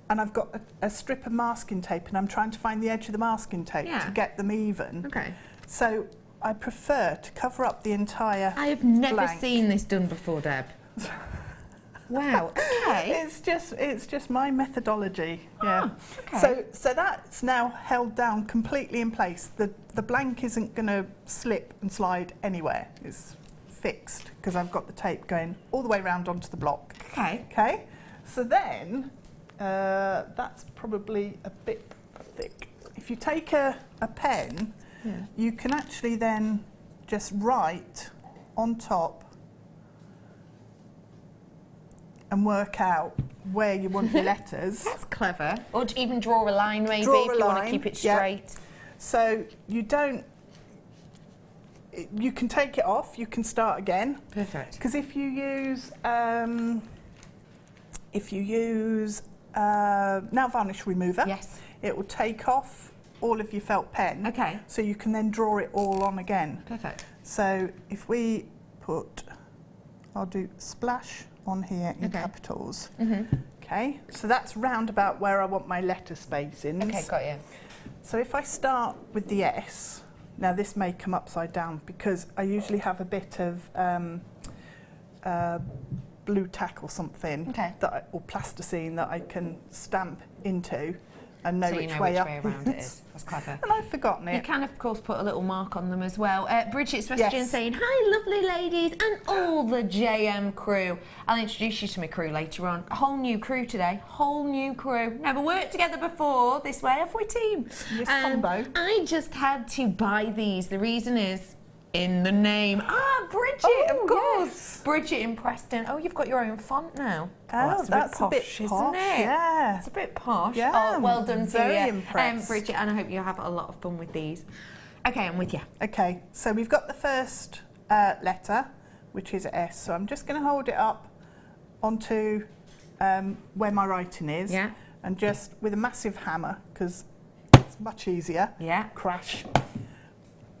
And I've got a strip of masking tape and I'm trying to find the edge of the masking tape to get them even. Okay. So I prefer to cover up the entire I have never blank. seen this done before, Deb. Wow, okay. It's just my methodology. Ah, okay. So that's now held down completely in place. The blank isn't going to slip and slide anywhere. It's fixed because I've got the tape going all the way around onto the block. Okay. Okay. So then that's probably a bit thick. If you take a pen, you can actually then just write on top and work out where you want your letters. That's clever. Or even draw a line, maybe, Draw if a you want to line, keep it straight. So you don't. You can take it off. You can start again. Perfect. Because if you use nail varnish remover, it will take off all of your felt pen. Okay. So you can then draw it all on again. Perfect. So if we put, I'll do splash on here in capitals. Okay. So that's round about where I want my letter spacings. Okay, got you. So if I start with the S, now this may come upside down because I usually have a bit of blue tack or something, or plasticine that I can stamp into and know, so which, you know way which up way around it is. That's clever. And I've forgotten it. You can, of course, put a little mark on them as well. Bridget's messaging Yes. saying, hi, lovely ladies and all the JM crew. I'll introduce you to my crew later on. A whole new crew today. Whole new crew. Never worked together before this way, have we, team? This combo. I just had to buy these. The reason is in the name. Ah, Bridget, of course. Yes. Bridget in Preston. Oh, you've got your own font now. Oh, that's a bit posh, isn't it? Yeah. It's a bit posh. Yeah, Oh, well done to very you, impressed. Bridget, and I hope you have a lot of fun with these. Okay, I'm with you. Okay, so we've got the first letter, which is S. So I'm just going to hold it up onto where my writing is. Yeah. And just with a massive hammer, because it's much easier. Yeah. Crash.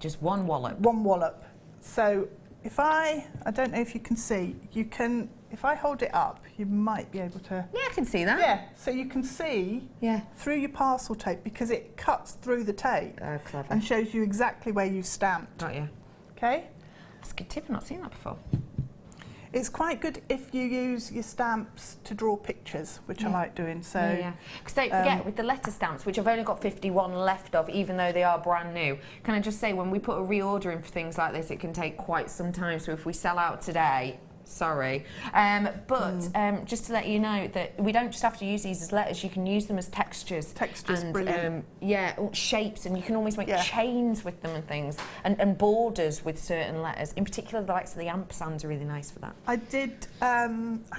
Just one wallop. One wallop. So if I don't know if you can see, you can, if I hold it up, you might be able to. Yeah, I can see that. Yeah, so you can see through your parcel tape because it cuts through the tape Clever. and shows you exactly where you stamped. Got you. Okay? That's a good tip, I've not seen that before. It's quite good if you use your stamps to draw pictures, which I like doing. So Because don't forget, with the letter stamps, which I've only got 51 left of, even though they are brand new, can I just say, when we put a reorder in for things like this, it can take quite some time. So if we sell out today, sorry. Just to let you know that we don't just have to use these as letters, you can use them as textures. Textures, and, brilliant. Shapes, and you can almost make chains with them and things, and borders with certain letters. In particular, the likes of the ampersands are really nice for that. I did, I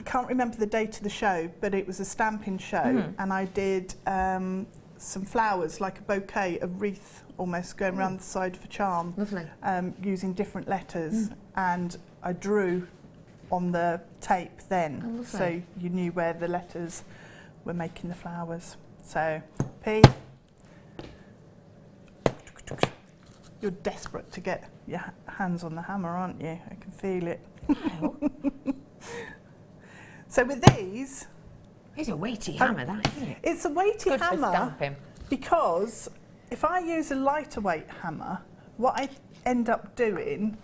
can't remember the date of the show, but it was a stamping show, and I did some flowers, like a bouquet, a wreath almost going around the side of a charm. Lovely. Using different letters, and I drew on the tape then, so you knew where the letters were making the flowers. So, P. You're desperate to get your hands on the hammer, aren't you? I can feel it. So with these... It's a weighty hammer, that, isn't it? It's a weighty Good hammer for stamping. because if I use a lighter weight hammer, what I end up doing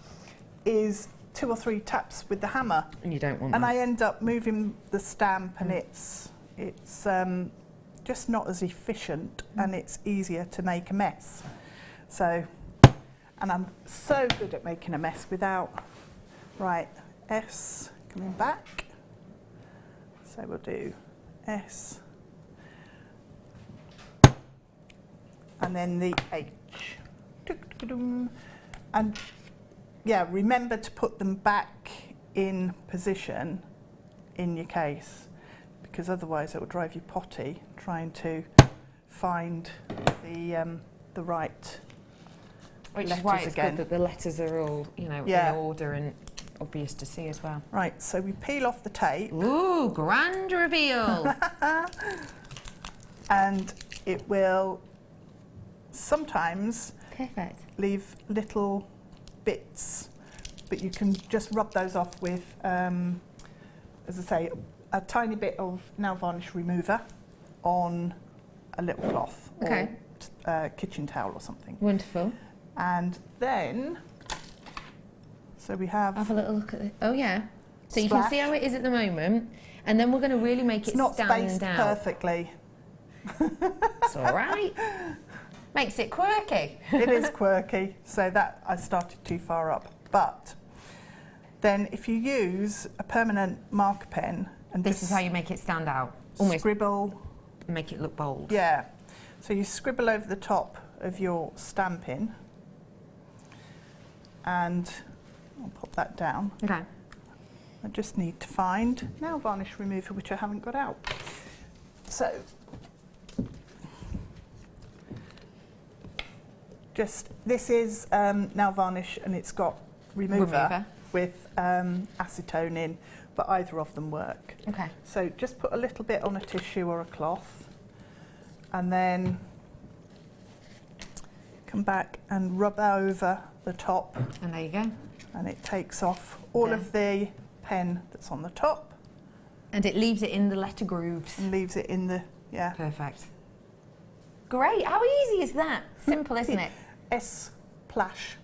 is 2 or 3 taps with the hammer. And you don't want and that. I end up moving the stamp and it's just not as efficient and it's easier to make a mess. So, and I'm so good at making a mess without, right, S coming back. So we'll do S. And then the H. And yeah, remember to put them back in position in your case, because otherwise it will drive you potty trying to find the right Which letters is why it's again. good that the letters are all, you know, in order and obvious to see as well. Right, so we peel off the tape. Ooh, grand reveal! And it will sometimes Perfect. leave little bits but you can just rub those off with, as I say, a tiny bit of nail varnish remover on a little cloth or kitchen towel or something. Wonderful. And then, so we have... Have a little look at it. Oh yeah. So you Splash. can see how it is at the moment, and then we're going to really make it It's not stand spaced out. perfectly. It's all right. Makes it quirky. It is quirky, so that I started too far up. But then if you use a permanent marker pen and This is how you make it stand out. Almost scribble, make it look bold. yeah. So you scribble over the top of your stamping, and I'll pop that down. Okay. I just need to find nail varnish remover, which I haven't got out. So just, this is nail varnish, and it's got remover. With acetone in, but either of them work. Okay. So just put a little bit on a tissue or a cloth, and then come back and rub over the top, And there you go. and it takes off all of the pen that's on the top And it leaves it in the letter grooves. and leaves it in the, yeah. Perfect. Great. How easy is that? Simple, isn't it? S-plash.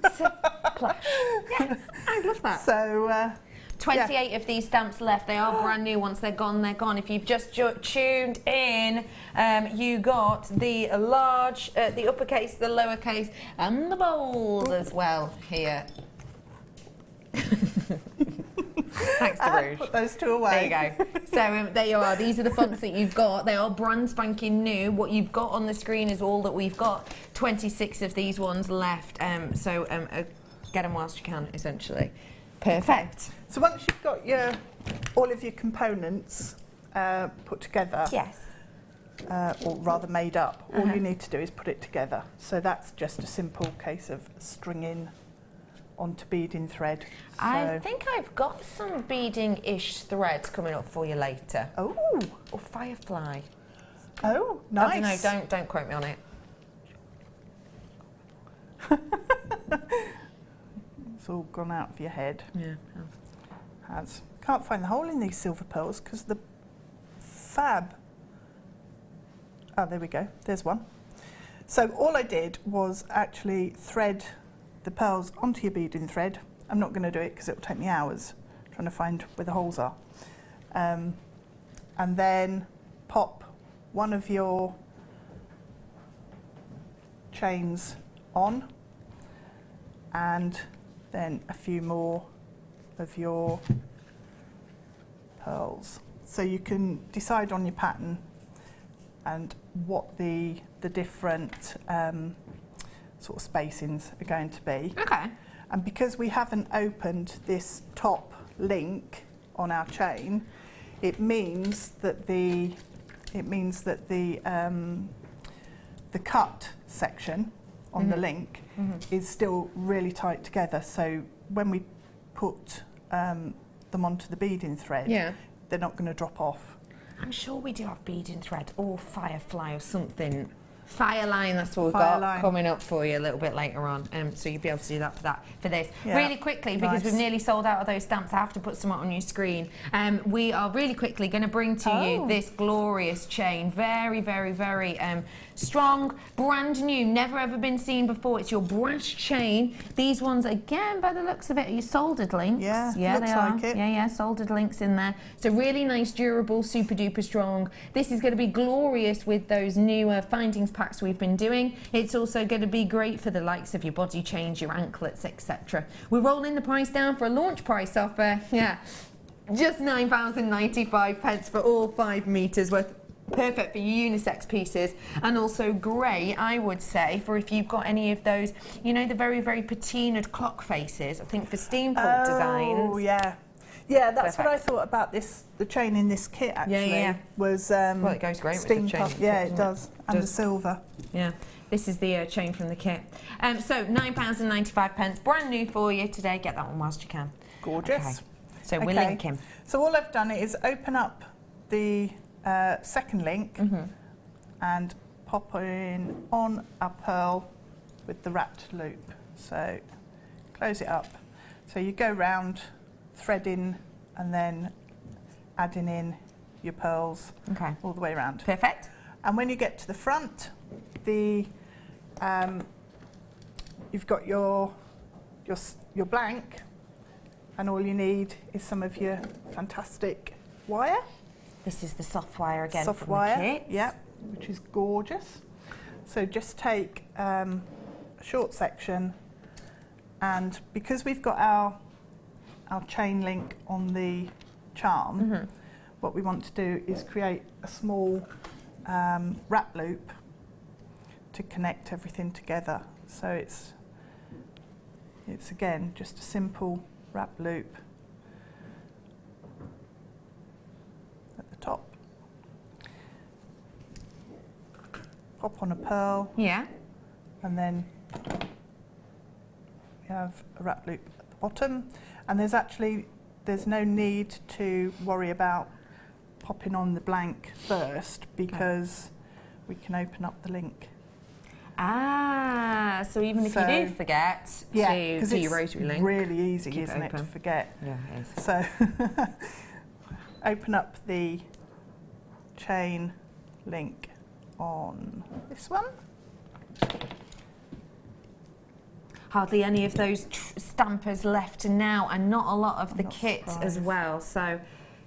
Splash. Yeah, I love that. So 28 of these stamps left. They are brand new. Once they're gone, they're gone. If you've just tuned in, you got the large, the uppercase, the lowercase, and the bold as well here. Thanks to Rudge. put those two away. There you go. So there you are. These are the fonts that you've got. They are brand spanking new. What you've got on the screen is all that we've got. 26 of these ones left. So get them whilst you can, essentially. Perfect. So once you've got all of your components put together, Yes. or rather made up, all you need to do is put it together. So that's just a simple case of stringing onto beading thread. I think I've got some beading-ish threads coming up for you later. Oh, Or firefly. oh, I nice. don't know. Don't quote me on it. It's all gone out of your head. Yeah. Has. Can't find the hole in these silver pearls because the fab. Oh, there we go. There's one. So all I did was actually thread the pearls onto your beading thread. I'm not going to do it because it will take me hours trying to find where the holes are. And then pop one of your chains on, and then a few more of your pearls. So you can decide on your pattern and what the different sort of spacings are going to be. Okay. And because we haven't opened this top link on our chain, it means that the cut section on the link is still really tight together. So when we put them onto the beading thread, they're not going to drop off. I'm sure we do have beading thread or firefly or something. Fireline, that's what we've Fireline. got coming up for you a little bit later on. So you'll be able to do that for this. Yeah. Really quickly, because Nice. we've nearly sold out of those stamps, I have to put some on your screen. We are really quickly going to bring to you this glorious chain. Very, very, very strong, brand new, never ever been seen before. It's your brass chain. These ones, again, by the looks of it, are your soldered links. Yeah, yeah, looks they are. like it. Yeah, soldered links in there. So really nice, durable, super duper strong. This is going to be glorious with those newer findings packs we've been doing. It's also going to be great for the likes of your body chains, your anklets, etc. We're rolling the price down for a launch price offer. Yeah, just £9.95 for all 5 metres worth. Perfect for your unisex pieces, and also great, I would say, for if you've got any of those, you know, the very, very patinaed clock faces. I think for steampunk designs. Oh, yeah. Yeah, that's what I Perfect. thought about this, the chain in this kit actually. Yeah. Was Well, it goes great with the steam chain, puff. Yeah, it doesn't it? does. And the silver. Yeah, this is the chain from the kit. So £9.95, brand new for you today. Get that one whilst you can. Gorgeous. Okay. So we're Okay. linking. So all I've done is open up the second link and pop in on a pearl with the wrapped loop. So close it up. So you go round, threading, and then adding in your pearls all the way around. Perfect. And when you get to the front, you've got your blank, and all you need is some of your fantastic wire. This is the soft wire again. Soft from wire, the kit. yeah, which is gorgeous. So just take a short section, and because we've got our chain link on the charm, what we want to do is create a small wrap loop to connect everything together. So it's again just a simple wrap loop at the top. Pop on a pearl. Yeah. And then we have a wrap loop at the bottom. And there's no need to worry about popping on the blank first, because we can open up the link. Ah, so even if you do forget to do your rotary link, really easy, isn't it, to forget? Yeah, it is. So open up the chain link on this one. Hardly any of those stampers left now, and not a lot of the kit as well. So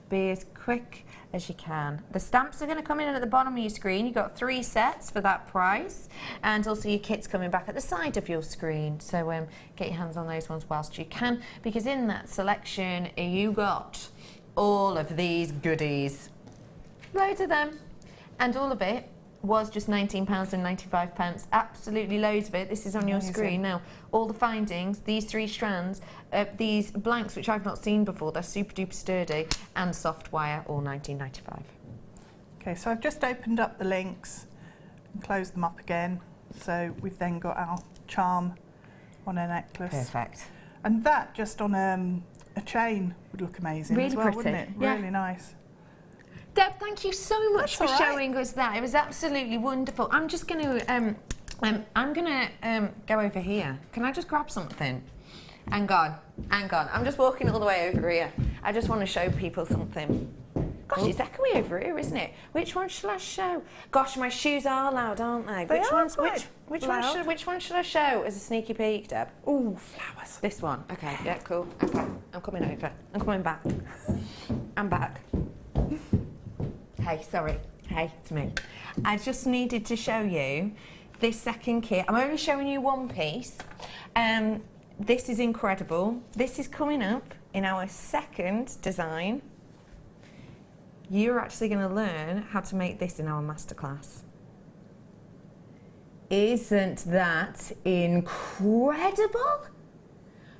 be as quick as you can. The stamps are going to come in at the bottom of your screen. You've got 3 sets for that price, and also your kit's coming back at the side of your screen. So get your hands on those ones whilst you can, because in that selection you got all of these goodies. Loads of them, and all of it was just £19.95. Absolutely loads of it. This is on your screen now. All the findings, these 3 strands, these blanks, which I've not seen before, they're super duper sturdy, and soft wire, all £19.95. Okay, so I've just opened up the links and closed them up again. So we've then got our charm on a necklace. Perfect. And that just on a chain would look amazing Really as well, pretty. wouldn't it? Yeah. Really nice. Deb, thank you so much That's for all right. showing us that. It was absolutely wonderful. I'm just going to go over here. Can I just grab something? Hang on. I'm just walking all the way over here. I just want to show people something. Gosh, it's echoey over here, isn't it? Which one shall I show? Gosh, my shoes are loud, aren't they? They are quite which one should I show as a sneaky peek, Deb? Oh, flowers. This one. Okay, yeah, cool. Okay, I'm coming over. I'm coming back. I'm back. Hey, sorry. Hey, it's me. I just needed to show you this second kit. I'm only showing you one piece. This is incredible. This is coming up in our second design. You're actually going to learn how to make this in our masterclass. Isn't that incredible?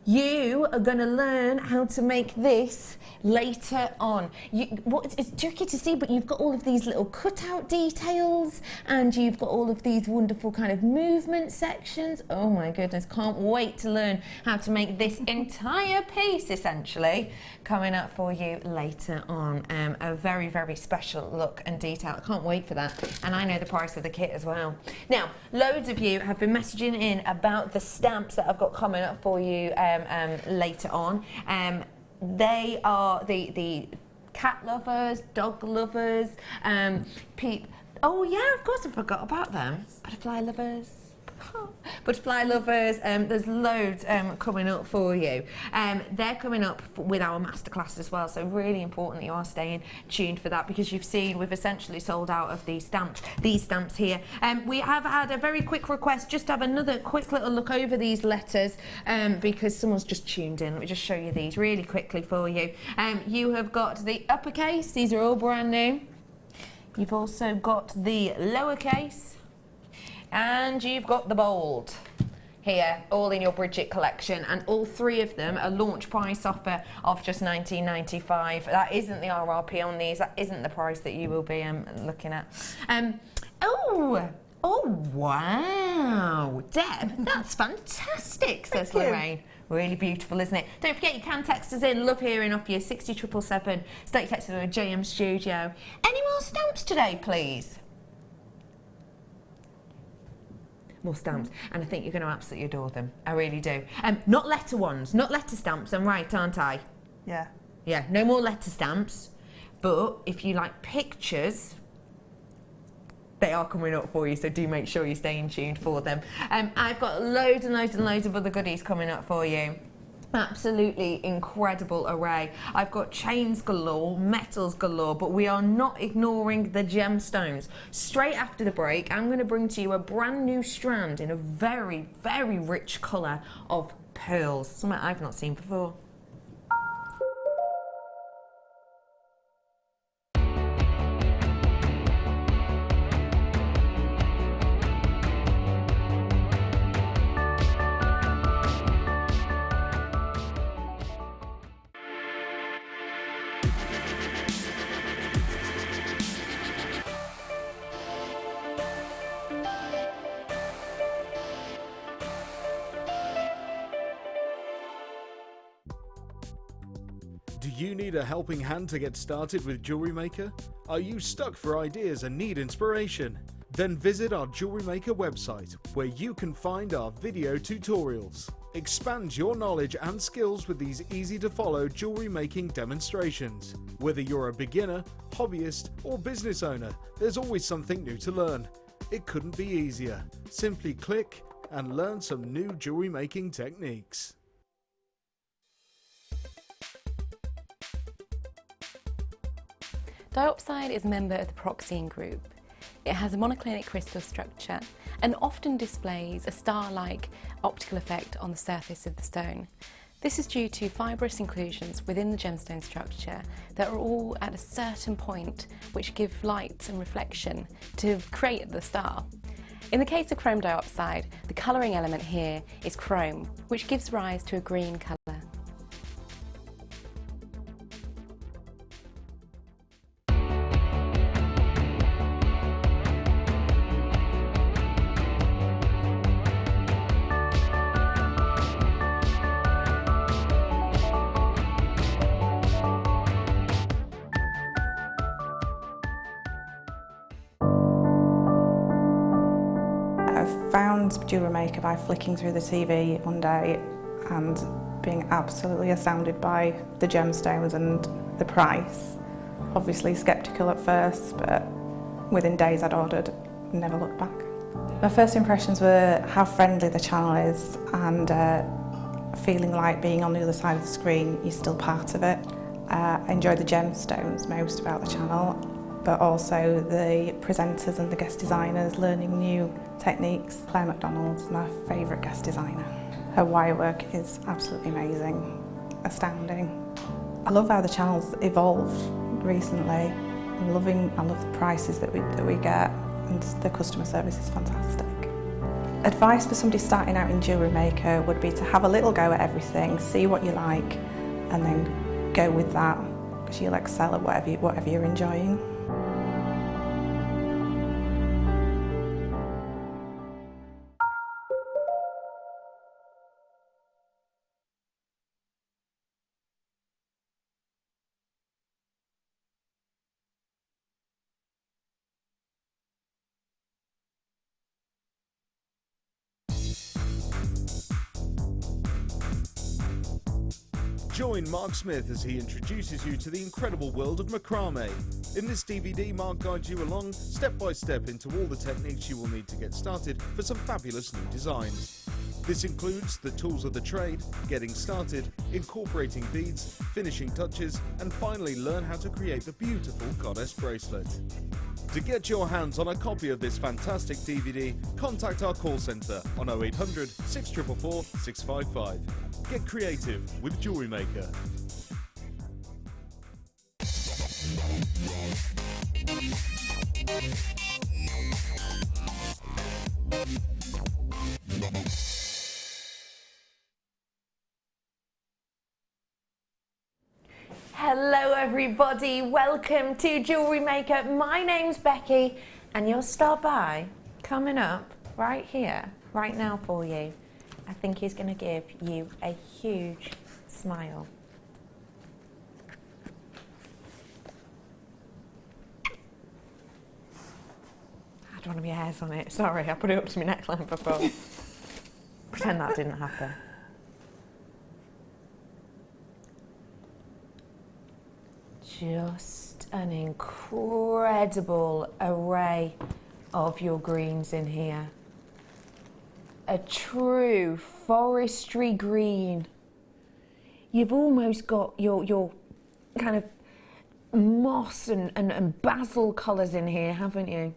You are going to learn how to make this later on. It's tricky to see, but you've got all of these little cutout details, and you've got all of these wonderful kind of movement sections. Oh my goodness, can't wait to learn how to make this entire piece, essentially, coming up for you later on. A very, very special look and detail. I can't wait for that. And I know the price of the kit as well. Now, loads of you have been messaging in about the stamps that I've got coming up for you later on. They are the cat lovers, dog lovers, oh yeah, of course I forgot about them. Butterfly lovers. Butterfly lovers, there's loads coming up for you. They're coming up with our masterclass as well, so really important that you are staying tuned for that, because you've seen we've essentially sold out of these stamps here. We have had a very quick request just to have another quick little look over these letters, because someone's just tuned in. Let me just show you these really quickly for you. You have got the uppercase, these are all brand new. You've also got the lowercase, and you've got the bold here, all in your Bridget collection, and all 3 of them a launch price offer of just £19.95. That isn't the RRP on these, that isn't the price that you will be looking at. Oh wow, Deb, that's fantastic, says Lorraine. Really beautiful, isn't it? Don't forget you can text us in. Love hearing off you. 60777. Stay texted on a JM Studio. Any more stamps today, please? more stamps, and I think you're going to absolutely adore them. I really do. Not letter ones, not letter stamps, I'm right, aren't I? Yeah. Yeah, no more letter stamps, but if you like pictures, they are coming up for you, so do make sure you're staying tuned for them. I've got loads and loads and loads of other goodies coming up for you. Absolutely incredible array. I've got chains galore, metals galore, but we are not ignoring the gemstones. Straight after the break, I'm going to bring to you a brand new strand in a very, very rich colour of pearls, something I've not seen before. Do you need a helping hand to get started with Jewellery Maker? Are you stuck for ideas and need inspiration? Then visit our Jewellery Maker website, where you can find our video tutorials. Expand your knowledge and skills with these easy-to-follow jewellery making demonstrations. Whether you're a beginner, hobbyist, or business owner, there's always something new to learn. It couldn't be easier. Simply click and learn some new jewellery making techniques. Diopside is a member of the pyroxene group. It has a monoclinic crystal structure and often displays a star-like optical effect on the surface of the stone. This is due to fibrous inclusions within the gemstone structure that are all at a certain point which give light and reflection to create the star. In the case of chrome diopside, the colouring element here is chrome, which gives rise to a green colour. I found Jewellery Maker by flicking through the TV one day and being absolutely astounded by the gemstones and the price. Obviously sceptical at first, but within days I'd ordered and never looked back. My first impressions were how friendly the channel is and feeling like being on the other side of the screen, you're still part of it. I enjoy the gemstones most about the channel, but also the presenters and the guest designers learning new techniques. Claire McDonald's my favourite guest designer. Her wire work is absolutely amazing, astounding. I love how the channel's evolved recently. I love the prices that we get, and the customer service is fantastic. Advice for somebody starting out in Jewellery Maker would be to have a little go at everything, see what you like, and then go with that, because you'll excel at whatever you're enjoying. Join Mark Smith as he introduces you to the incredible world of macrame. In this DVD, Mark guides you along step by step into all the techniques you will need to get started for some fabulous new designs. This includes the tools of the trade, getting started, incorporating beads, finishing touches, and finally learn how to create the beautiful goddess bracelet. To get your hands on a copy of this fantastic DVD, contact our call centre on 0800 644 655. Get creative with Jewellery Maker. Hello everybody, welcome to Jewellery Maker. My name's Becky and your star by coming up right here, right now for you, I think is going to give you a huge smile. snapped one of your hairs on it. Sorry, I put it up to my neckline before. Pretend that didn't happen. Just an incredible array of your greens in here. A true forestry green. You've almost got your kind of moss and basil colours in here, haven't you?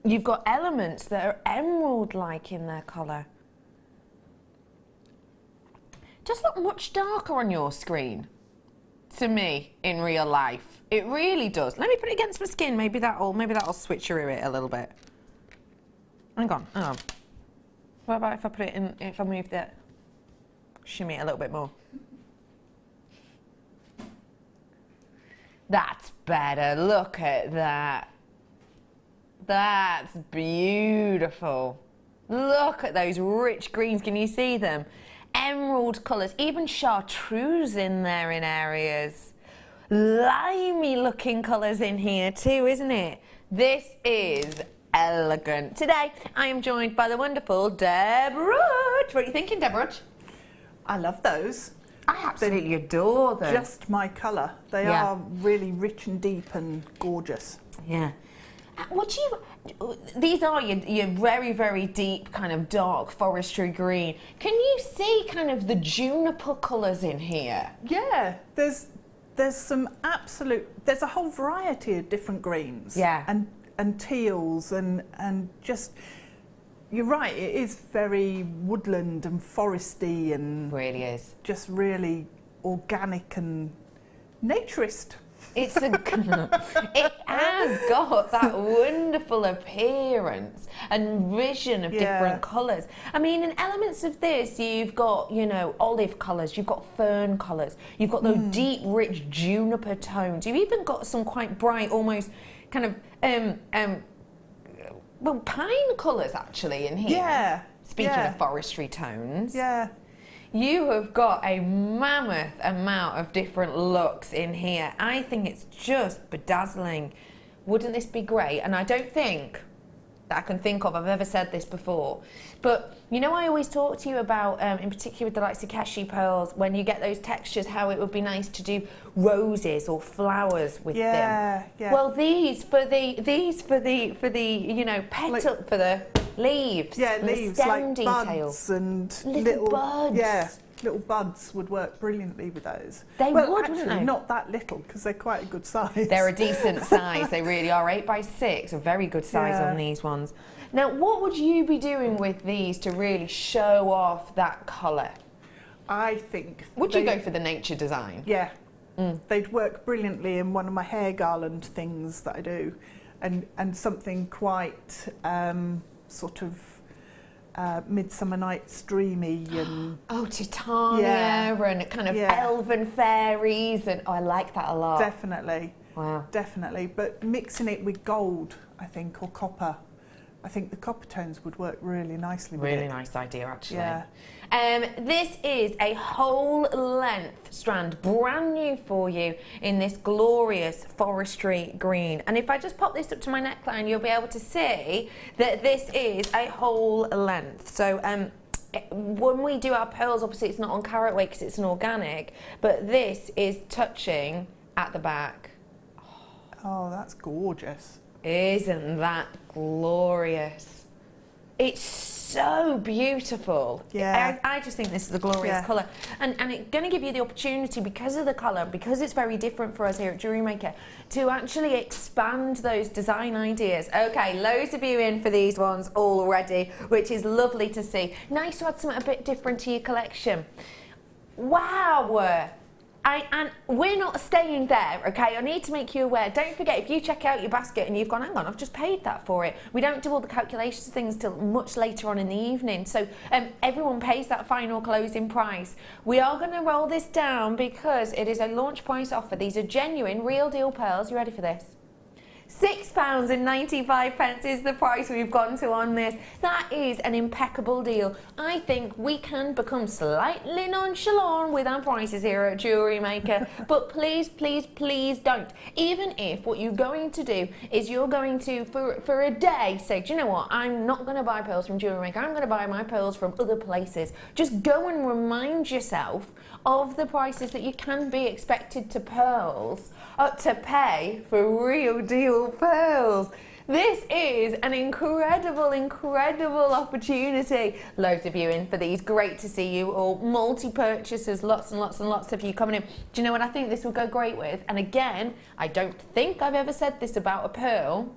You've got elements that are emerald-like in their colour. Just look much darker on your screen, to me, in real life. It really does. Let me put it against my skin. Maybe that'll switcheroo it a little bit. Hang on. Oh. What about if I put it in? If I move that, shimmy it a little bit more. That's better. Look at that. That's beautiful. Look at those rich greens. Can you see them? Emerald colours, even chartreuse in there in areas. Limey looking colours in here too, isn't it? This is elegant. Today I am joined by the wonderful Deb Rudge. What are you thinking, Deb Rudge? I love those. I absolutely adore them. Just my colour. They are really rich and deep and gorgeous. Yeah. These are your very, very deep kind of dark forestry green. Can you see kind of the juniper colours in here? Yeah, there's some there's a whole variety of different greens. Yeah. And teals and just, you're right, it is very woodland and foresty and Really is. just really organic and naturist. It has got that wonderful appearance and vision of different colours. I mean, in elements of this, you've got, you know, olive colours, you've got fern colours, you've got those deep, rich juniper tones. You've even got some quite bright, almost kind of, well, pine colours actually in here. Yeah. Speaking of forestry tones. Yeah. You have got a mammoth amount of different looks in here. I think it's just bedazzling. Wouldn't this be great? And I don't think that I can think of I've ever said this before. But, you know, I always talk to you about, in particular with the likes of cashew pearls, when you get those textures, how it would be nice to do roses or flowers with them. Yeah. Well, these for the you know, petal, for the leaves. Yeah, and leaves, the stem like detail. buds and Little buds. Yeah, little buds would work brilliantly with those. They well, would, actually, wouldn't they? not that little, because they're quite a good size. They're a decent size. They really are. 8 by 6, a very good size on these ones. Now, what would you be doing with these to really show off that colour? I think. Would you go for the nature design? Yeah. They'd work brilliantly in one of my hair garland things that I do, and something quite sort of Midsummer Night's Dreamy and Titania and kind of elven fairies, and I like that a lot. Definitely. Wow. Definitely, but mixing it with gold, I think, or copper. I think the copper tones would work really nicely with it. Really nice idea, actually. Yeah. This is a whole length strand, brand new for you in this glorious forestry green. And if I just pop this up to my neckline, you'll be able to see that this is a whole length. So when we do our pearls, obviously it's not on carat weight because it's an organic, but this is touching at the back. Oh, that's gorgeous. Isn't that glorious? It's so beautiful. Yeah. I just think this is a glorious colour. And it's going to give you the opportunity, because of the colour, because it's very different for us here at Jewellery Maker, to actually expand those design ideas. Okay, loads of you in for these ones already, which is lovely to see. Nice to add something a bit different to your collection. Wow! And we're not staying there, okay? I need to make you aware. Don't forget, if you check out your basket and you've gone, hang on, I've just paid that for it. We don't do all the calculations things till much later on in the evening. So everyone pays that final closing price. We are going to roll this down because it is a launch price offer. These are genuine, real deal pearls. You ready for this? £6.95 is the price we've gone to on this. That is an impeccable deal. I think we can become slightly nonchalant with our prices here at Jewellery Maker, but please, please, please don't. Even if what you're going to do is you're going to, for a day, say, do you know what, I'm not going to buy pearls from Jewellery Maker, I'm going to buy my pearls from other places. Just go and remind yourself of the prices that you can be expected to pay for real deal pearls. This is an incredible, incredible opportunity. Loads of you in for these. Great to see you all. Multi-purchasers, lots and lots and lots of you coming in. Do you know what I think this will go great with? And again, I don't think I've ever said this about a pearl.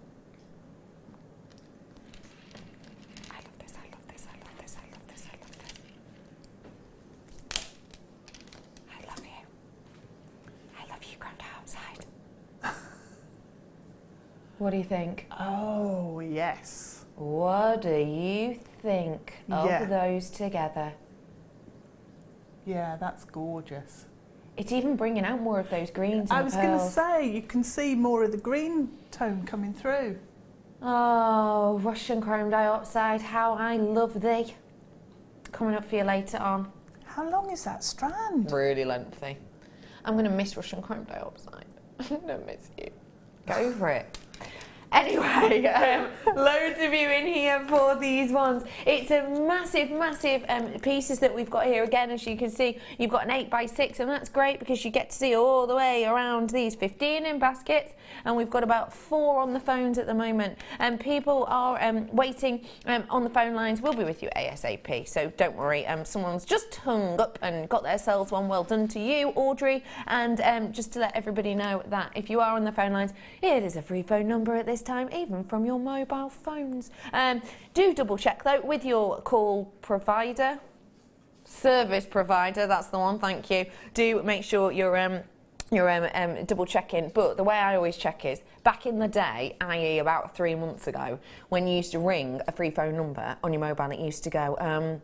I love this, I love this, I love this, I love this, I love this. I love you. I love you, Grandad outside. What do you think? Oh, yes. What do you think of those together? Yeah, that's gorgeous. It's even bringing out more of those greens and I was going to say, you can see more of the green tone coming through. Oh, Russian chrome dioxide, how I love thee. Coming up for you later on. How long is that strand? Really lengthy. I'm going to miss Russian chrome dioxide. I'm going to miss you. Go for it. Anyway, loads of you in here for these ones. It's a massive, massive pieces that we've got here. Again, as you can see, you've got an 8x6, and that's great because you get to see all the way around these 15 in baskets, and we've got about 4 on the phones at the moment. And people are waiting on the phone lines. We'll be with you ASAP, so don't worry. Someone's just hung up and got themselves one. Well done to you, Audrey. And just to let everybody know that if you are on the phone lines, it is a free phone number at this time, even from your mobile phones. Do double check though with your call provider, service provider, that's the one, thank you. Do make sure you're double checking. But the way I always check is, back in the day, i.e. about 3 months ago, when you used to ring a free phone number on your mobile, it used to go,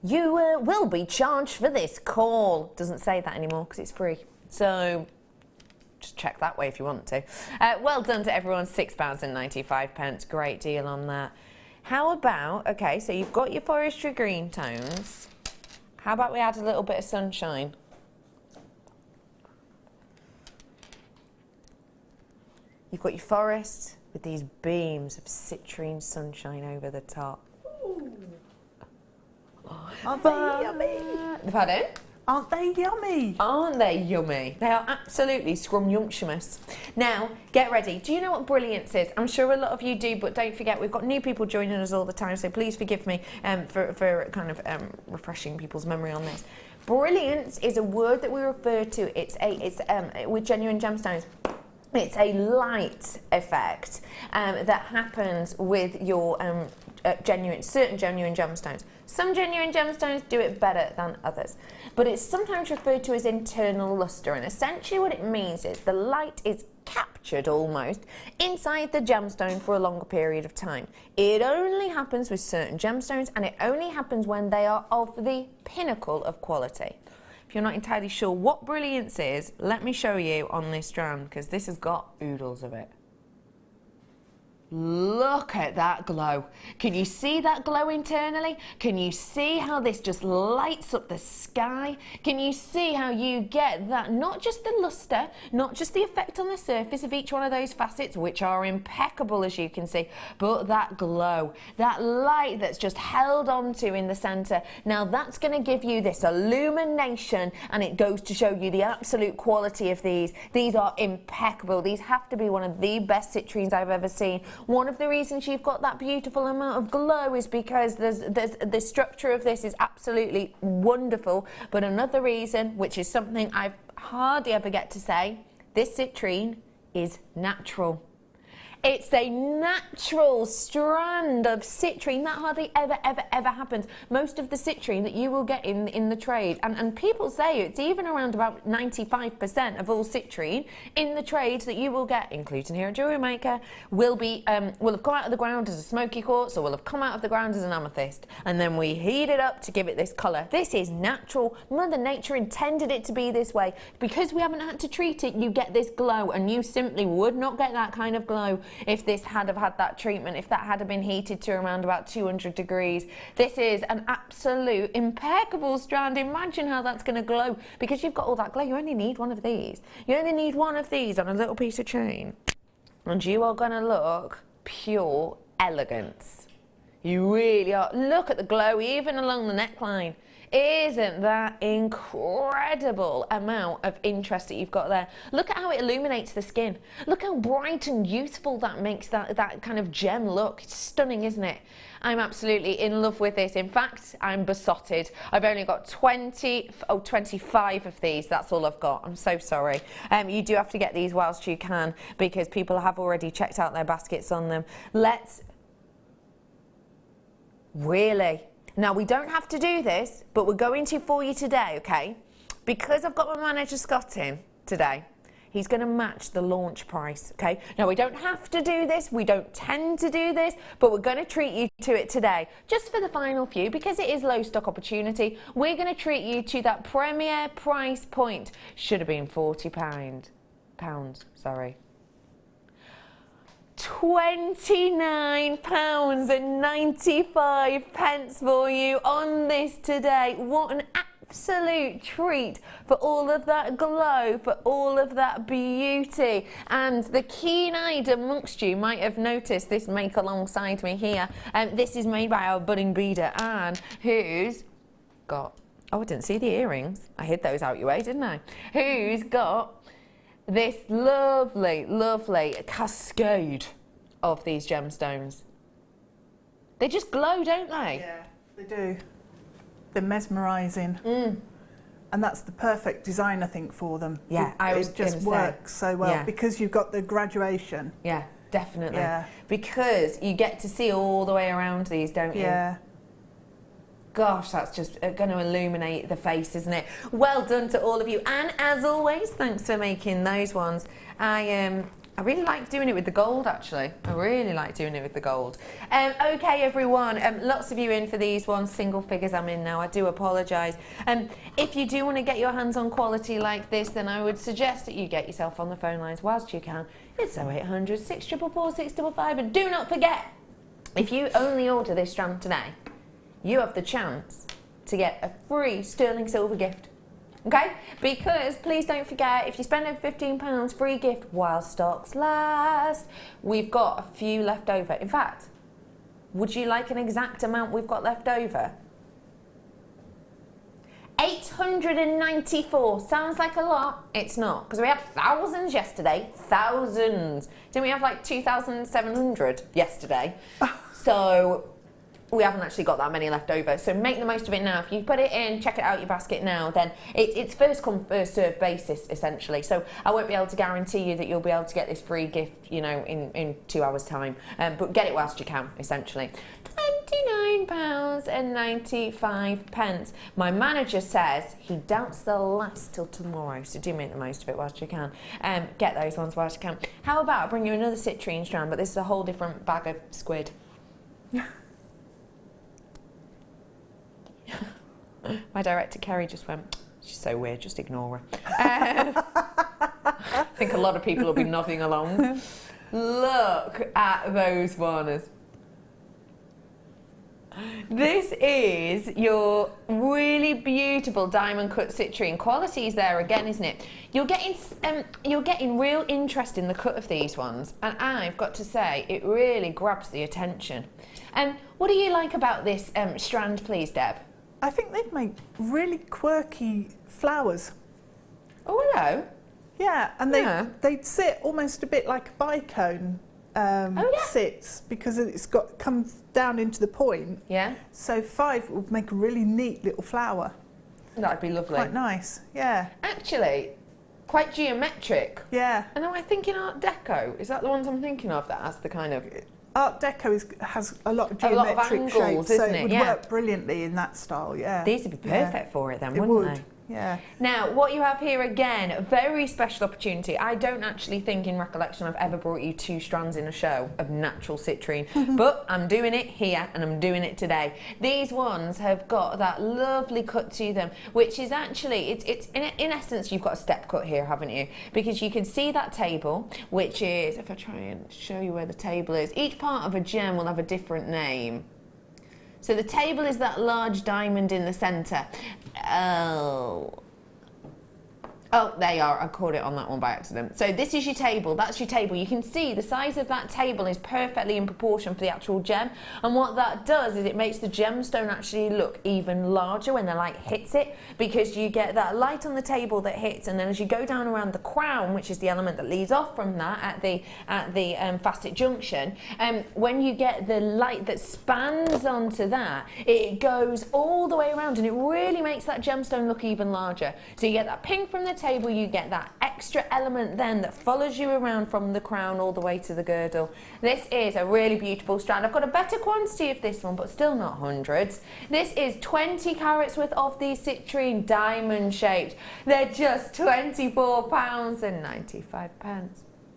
you will be charged for this call. Doesn't say that anymore because it's free. So just check that way if you want to. Well done to everyone, £6.95. Great deal on that. How about, okay, so you've got your forestry green tones. How about we add a little bit of sunshine? You've got your forest with these beams of citrine sunshine over the top. Aren't they yummy? Pardon? Aren't they yummy? Aren't they yummy? They are absolutely scrumdiddlyumptious. Now, get ready. Do you know what brilliance is? I'm sure a lot of you do, but don't forget, we've got new people joining us all the time, so please forgive me for kind of refreshing people's memory on this. Brilliance is a word that we refer to. It's with genuine gemstones. It's a light effect that happens with your certain genuine gemstones. Some genuine gemstones do it better than others, but it's sometimes referred to as internal luster, and essentially what it means is the light is captured almost inside the gemstone for a longer period of time. It only happens with certain gemstones, and it only happens when they are of the pinnacle of quality. If you're not entirely sure what brilliance is, let me show you on this strand, because this has got oodles of it. Look at that glow. Can you see that glow internally? Can you see how this just lights up the sky? Can you see how you get that, not just the luster, not just the effect on the surface of each one of those facets, which are impeccable as you can see, but that glow, that light that's just held onto in the center. Now that's going to give you this illumination, and it goes to show you the absolute quality of these. These are impeccable. These have to be one of the best citrines I've ever seen. One of the reasons you've got that beautiful amount of glow is because the structure of this is absolutely wonderful. But another reason, which is something I hardly ever get to say, this citrine is natural. It's a natural strand of citrine. That hardly ever happens. Most of the citrine that you will get in the trade, and people say it's even around about 95% of all citrine in the trade that you will get, including here at Jewellery Maker, will have come out of the ground as a smoky quartz, or will have come out of the ground as an amethyst, and then we heat it up to give it this colour. This is natural. Mother Nature intended it to be this way. Because we haven't had to treat it, you get this glow, and you simply would not get that kind of glow if this had had that treatment, if that had been heated to around about 200 degrees. This is an absolute impeccable strand. Imagine how that's going to glow. Because you've got all that glow, you only need one of these. You only need one of these on a little piece of chain, and you are going to look pure elegance. You really are. Look at the glow even along the neckline. Isn't that incredible amount of interest that you've got there? Look at how it illuminates the skin. Look how bright and youthful that makes that kind of gem look. It's stunning, isn't it? I'm absolutely in love with this. In fact, I'm besotted. I've only got 25 of these. That's all I've got. I'm so sorry. You do have to get these whilst you can, because people have already checked out their baskets on them. Really? Now, we don't have to do this, but we're going to for you today, okay? Because I've got my manager Scott in today, he's going to match the launch price, okay? Now, we don't have to do this, we don't tend to do this, but we're going to treat you to it today, just for the final few, because it is low stock opportunity. We're going to treat you to that premier price point. Should have been £40, sorry. £29.95 for you on this today. What an absolute treat for all of that glow, for all of that beauty. And the keen-eyed amongst you might have noticed this make alongside me here. This is made by our budding beader Anne, who's got, oh, I didn't see the earrings. I hid those out your way, didn't I? Who's got this lovely, lovely cascade of these gemstones. They just glow, don't they? Yeah, they do. They're mesmerising. And that's the perfect design, I think, for them. Yeah, it just works so well because you've got the graduation. Yeah, definitely. Yeah. Because you get to see all the way around these, don't you? Yeah. Gosh, that's just going to illuminate the face, isn't it? Well done to all of you. And as always, thanks for making those ones. I really like doing it with the gold, actually. I really like doing it with the gold. Okay, everyone. Lots of you in for these ones. Single figures I'm in now. I do apologise. If you do want to get your hands on quality like this, then I would suggest that you get yourself on the phone lines whilst you can. It's 0800 644 655. And do not forget, if you only order this strand today, you have the chance to get a free sterling silver gift. Okay? Because please don't forget, if you spend over £15, free gift while stocks last. We've got a few left over. In fact, would you like an exact amount we've got left over? 894. Sounds like a lot. It's not, because we had thousands yesterday. Thousands. Didn't we have like 2,700 yesterday? So we haven't actually got that many left over, so make the most of it now. If you put it in, check it out your basket now, then it's first come, first served basis, essentially. So I won't be able to guarantee you that you'll be able to get this free gift, you know, in 2 hours' time. But get it whilst you can, essentially. £29.95. My manager says he doubts they'll last till tomorrow, so do make the most of it whilst you can. Get those ones whilst you can. How about I bring you another citrine strand, but this is a whole different bag of squid. My director Kerry just went, she's so weird, just ignore her. I think a lot of people will be nodding along. Look at those ones. This is your really beautiful diamond cut citrine. Quality's there again, isn't it? You're getting real interest in the cut of these ones, and I've got to say it really grabs the attention. What do you like about this strand, please, Deb? I think they'd make really quirky flowers. Oh, hello. Yeah, and they'd sit almost a bit like a bicone sits, because it's comes down into the point. Yeah. So 5 would make a really neat little flower. That'd be lovely. Quite nice, yeah. Actually, quite geometric. Yeah. And am I thinking Art Deco? Is that the ones I'm thinking of that has the kind of... Art Deco has a lot of A lot of geometric angles, shapes, so isn't it it? would Yeah. work brilliantly in that style, yeah. These would be perfect for it then, It wouldn't would. they? Yeah. Now, what you have here again, a very special opportunity. I don't actually think in recollection I've ever brought you 2 strands in a show of natural citrine, but I'm doing it here and I'm doing it today. These ones have got that lovely cut to them, which is actually, it's in essence, you've got a step cut here, haven't you? Because you can see that table, which is, if I try and show you where the table is, each part of a gem will have a different name. So the table is that large diamond in the centre. Oh, there you are. I caught it on that one by accident. So this is your table. That's your table. You can see the size of that table is perfectly in proportion for the actual gem. And what that does is it makes the gemstone actually look even larger when the light hits it, because you get that light on the table that hits, and then as you go down around the crown, which is the element that leads off from that at the facet junction, when you get the light that spans onto that, it goes all the way around and it really makes that gemstone look even larger. So you get that pink from the table, you get that extra element then that follows you around from the crown all the way to the girdle. This is a really beautiful strand. I've got a better quantity of this one, but still not hundreds. This is 20 carats worth of these citrine, diamond shaped. They're just £24.95.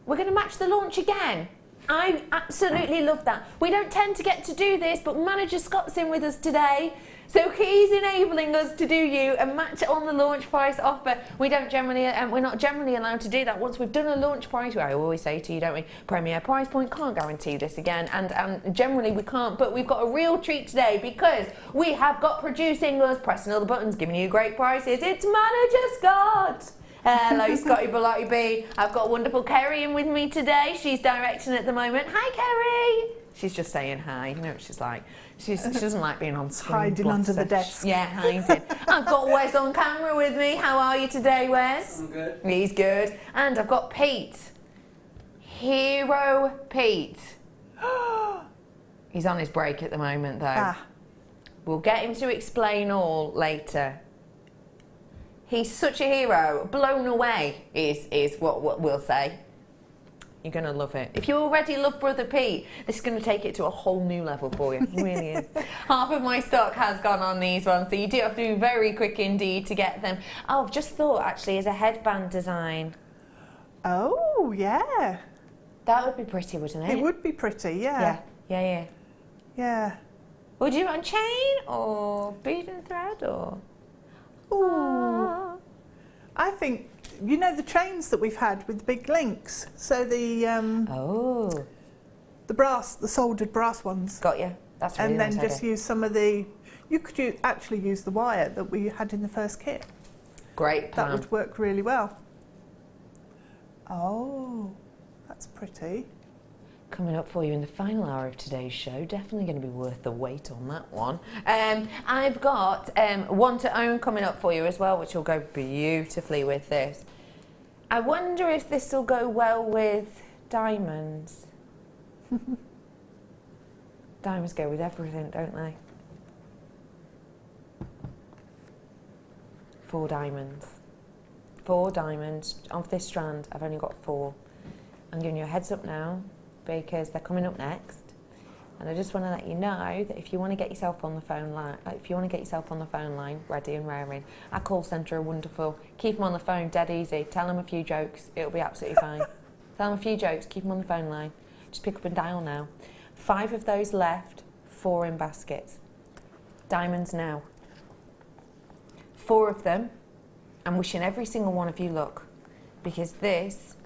We're going to match the launch again. I absolutely love that. We don't tend to get to do this, but Manager Scott's in with us today. So he's enabling us to do you a match on the launch price offer. We don't generally, we're not generally allowed to do that. Once we've done a launch price, I always say to you, don't we, Premier price point, can't guarantee this again, and generally we can't, but we've got a real treat today because we have got producing us, pressing all the buttons, giving you great prices. It's Manager Scott. Hello, Scotty Bellotti B. I've got wonderful Kerry in with me today. She's directing at the moment. Hi, Kerry. She's just saying hi. You know what she's like. She doesn't like being on screen. Hiding under the desk. Yeah, hiding. I've got Wes on camera with me. How are you today, Wes? I'm good. He's good. And I've got Pete. Hero Pete. He's on his break at the moment, though. We'll get him to explain all later. He's such a hero. Blown away is what we'll say. You're going to love it. If you already love Brother Pete, this is going to take it to a whole new level for you. It really is. Half of my stock has gone on these ones, so you do have to be very quick indeed to get them. Oh, I've just thought, actually, as a headband design. Oh, yeah. That would be pretty, wouldn't it? It would be pretty, yeah. Yeah. Yeah. Would you want chain or bead and thread or? Ooh. I think, you know, the chains that we've had with the big links. So the the soldered brass ones. Got you. That's really and then nice just idea. use some of the. You could actually use the wire that we had in the first kit. Great plan. That would work really well. Oh, that's pretty. Coming up for you in the final hour of today's show, definitely going to be worth the wait on that one. I've got one to own coming up for you as well, which will go beautifully with this. I wonder if this will go well with diamonds. Diamonds go with everything, don't they? 4 diamonds. 4 diamonds of this strand. I've only got 4. I'm giving you a heads up now, because they're coming up next, and I just want to let you know that if you want to get yourself on the phone line, ready and raring, our call centre are wonderful. Keep them on the phone, dead easy. Tell them a few jokes, it'll be absolutely fine. Tell them a few jokes, keep them on the phone line. Just pick up and dial now. 5 of those left, 4 in baskets. Diamonds now. 4 of them. I'm wishing every single one of you luck, because this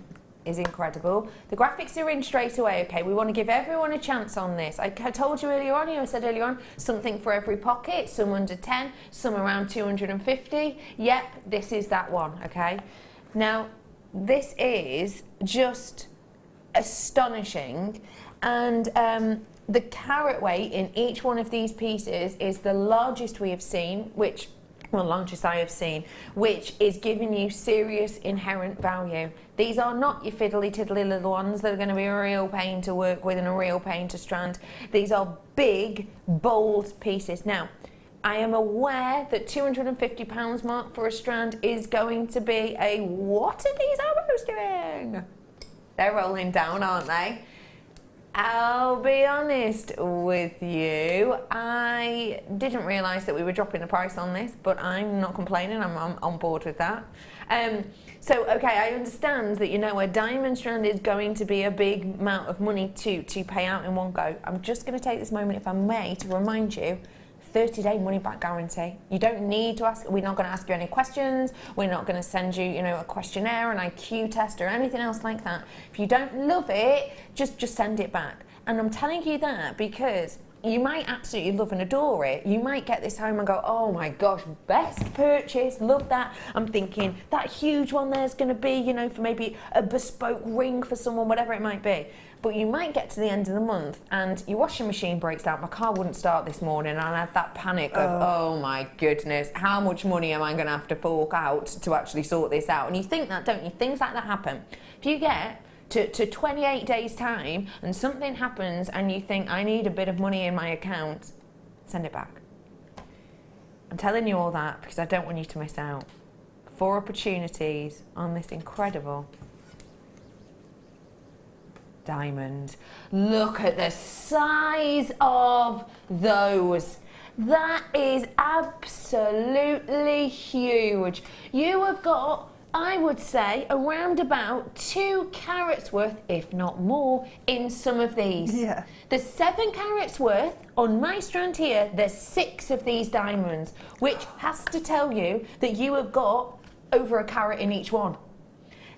is incredible. The graphics are in straight away, okay? We want to give everyone a chance on this. I told you earlier on, I said earlier on, something for every pocket, some under 10, some around 250. Yep, this is that one, okay? Now, this is just astonishing, and the carat weight in each one of these pieces is the largest we have seen, largest I have seen, which is giving you serious inherent value. These are not your fiddly tiddly little ones that are going to be a real pain to work with and a real pain to strand. These are big, bold pieces. Now, I am aware that £250 mark for a strand is going to be a, what are these elbows doing? They're rolling down, aren't they? I'll be honest with you, I didn't realise that we were dropping the price on this, but I'm not complaining, I'm on board with that. So, okay, I understand that, you know, a diamond strand is going to be a big amount of money to pay out in one go. I'm just going to take this moment, if I may, to remind you, 30-day money-back guarantee. You don't need to ask, we're not going to ask you any questions, we're not going to send you, you know, a questionnaire, an IQ test or anything else like that. If you don't love it, just send it back. And I'm telling you that because you might absolutely love and adore it. You might get this home and go, oh my gosh, best purchase, love that. I'm thinking that huge one there's going to be, you know, for maybe a bespoke ring for someone, whatever it might be. But you might get to the end of the month and your washing machine breaks down. My car wouldn't start this morning and I had that panic of, oh my goodness, how much money am I going to have to fork out to actually sort this out? And you think that, don't you? Things like that happen. If you get to 28 days time and something happens and you think, I need a bit of money in my account, send it back. I'm telling you all that because I don't want you to miss out. 4 opportunities on this incredible diamond. Look at the size of those. That is absolutely huge. You have got, I would say, around about 2 carats worth, if not more, in some of these. Yeah. There's 7 carats worth on my strand here. There's 6 of these diamonds, which has to tell you that you have got over 1 carat in each one.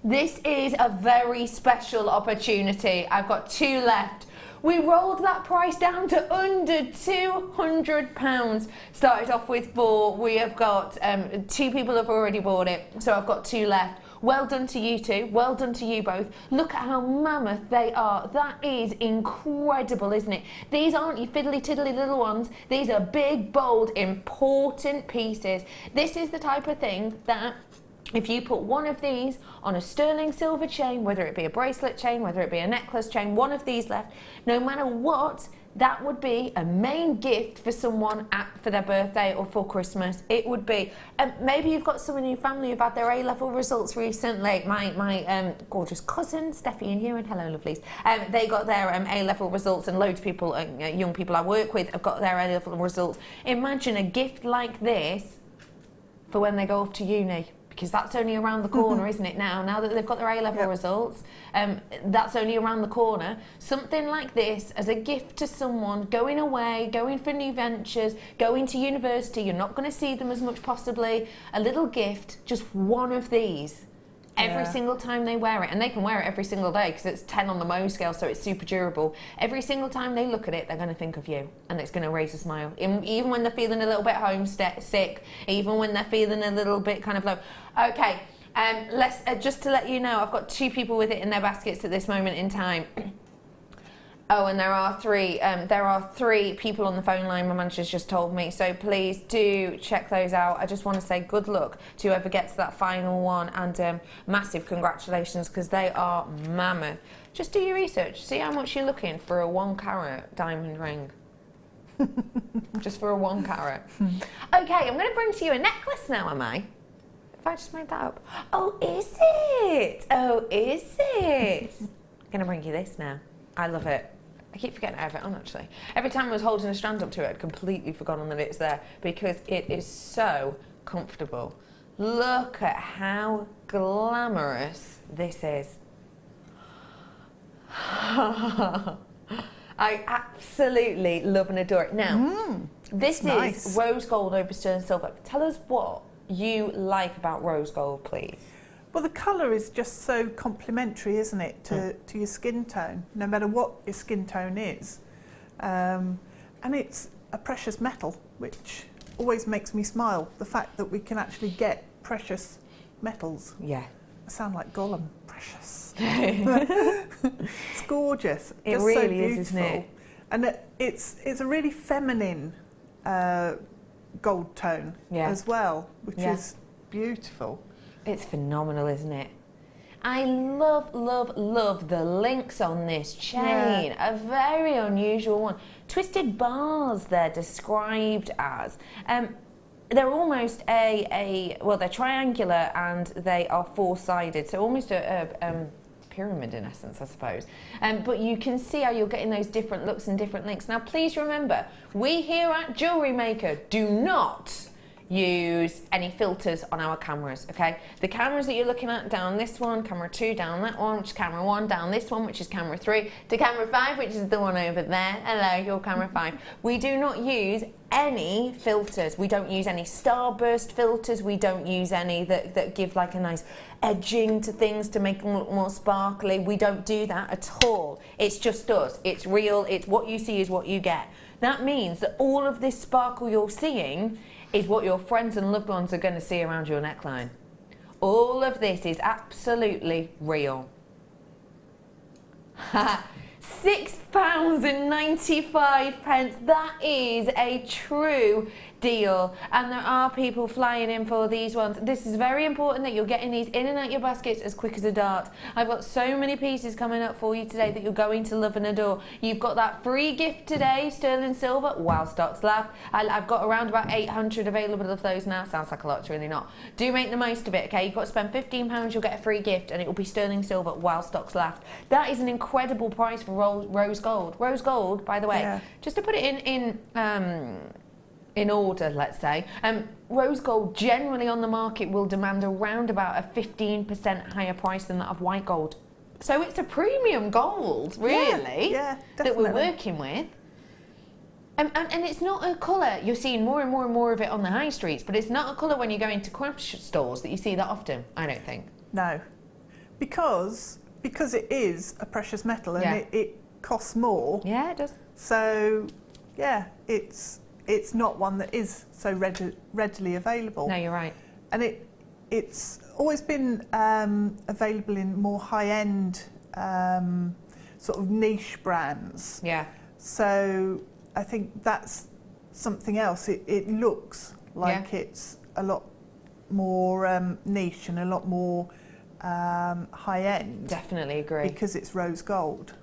This is a very special opportunity. I've got 2 left. We rolled that price down to under £200. Started off with 4. We have got 2 people have already bought it, so I've got 2 left. Well done to you 2. Well done to you both. Look at how mammoth they are. That is incredible, isn't it? These aren't your fiddly tiddly little ones. These are big, bold, important pieces. This is the type of thing that if you put one of these on a sterling silver chain, whether it be a bracelet chain, whether it be a necklace chain, one of these left, no matter what, that would be a main gift for someone for their birthday or for Christmas. It would be. Maybe you've got someone in your family who've had their A-level results recently. My gorgeous cousin, Steffi and Ewan, hello lovelies, they got their A-level results, and loads of people, young people I work with, have got their A-level results. Imagine a gift like this for when they go off to uni. Because that's only around the corner, isn't it, now that they've got their A-level results, that's only around the corner. Something like this as a gift to someone going away, going for new ventures, going to university, you're not going to see them as much possibly, a little gift, just one of these. Every single time they wear it, and they can wear it every single day because it's 10 on the Mohs scale, so it's super durable. Every single time they look at it, they're going to think of you, and it's going to raise a smile. Even when they're feeling a little bit homesick, even when they're feeling a little bit kind of low. Okay, let's just to let you know, I've got 2 people with it in their baskets at this moment in time. Oh, and there are 3 people on the phone line, my manager's just told me, so please do check those out. I just want to say good luck to whoever gets that final one, and massive congratulations because they are mammoth. Just do your research, see how much you're looking for a 1 carat diamond ring. Just for a 1 carat. Okay, I'm going to bring to you a necklace now, am I? Have I just made that up? Oh, is it? Oh, is it? I'm going to bring you this now. I love it. I keep forgetting I have it on, actually. Every time I was holding a strand up to it, I'd completely forgotten that it's there because it is so comfortable. Look at how glamorous this is. I absolutely love and adore it. Now, this is rose gold over sterling silver. Tell us what you like about rose gold, please. Well, the colour is just so complementary, isn't it, to your skin tone, no matter what your skin tone is. And it's a precious metal, which always makes me smile, the fact that we can actually get precious metals. Yeah. I sound like Gollum, precious. It's gorgeous. It just really so beautiful. is, isn't it? And it's a really feminine gold tone as well, which is beautiful. It's phenomenal, isn't it? I love, love, love the links on this chain. A very unusual one. twisted bars they're described as. They're almost well, they're triangular and they are four-sided, so almost a pyramid in essence, I suppose. But you can see how you're getting those different looks and different links. Now, please remember, we here at Jewellery Maker do not use any filters on our cameras, okay? The cameras that you're looking at, down this one, camera 2 down that one, which is camera 1, down this one, which is camera 3, to camera 5, which is the one over there. Hello, your camera 5. We do not use any filters. We don't use any starburst filters. We don't use any that give like a nice edging to things to make them look more sparkly. We don't do that at all. It's just us. It's real. It's what you see is what you get. That means that all of this sparkle you're seeing is what your friends and loved ones are going to see around your neckline. All of this is absolutely real. £6.95. That is a true deal, and there are people flying in for these ones. This is very important that you're getting these in and out your baskets as quick as a dart. I've got so many pieces coming up for you today that you're going to love and adore. You've got that free gift today, sterling silver, while stocks last. I've got around about 800 available of those now. Sounds like a lot, it's really not. Do make the most of it, okay? You've got to spend £15, you'll get a free gift, and it will be sterling silver while stocks last. That is an incredible price for rose gold. Rose gold, by the way, just to put it in order, let's say, rose gold generally on the market will demand around about a 15% higher price than that of white gold. So it's a premium gold, really, that we're working with. And it's not a colour, you're seeing more and more and more of it on the high streets, but it's not a colour when you go into craft stores that you see that often, I don't think. No, because it is a precious metal and it costs more. Yeah, it does. So, yeah, it's not one that is so readily available. No, you're right. And it's always been available in more high-end sort of niche brands. Yeah. So I think that's something else. It looks like it's a lot more niche and a lot more high-end. Definitely agree. Because it's rose gold.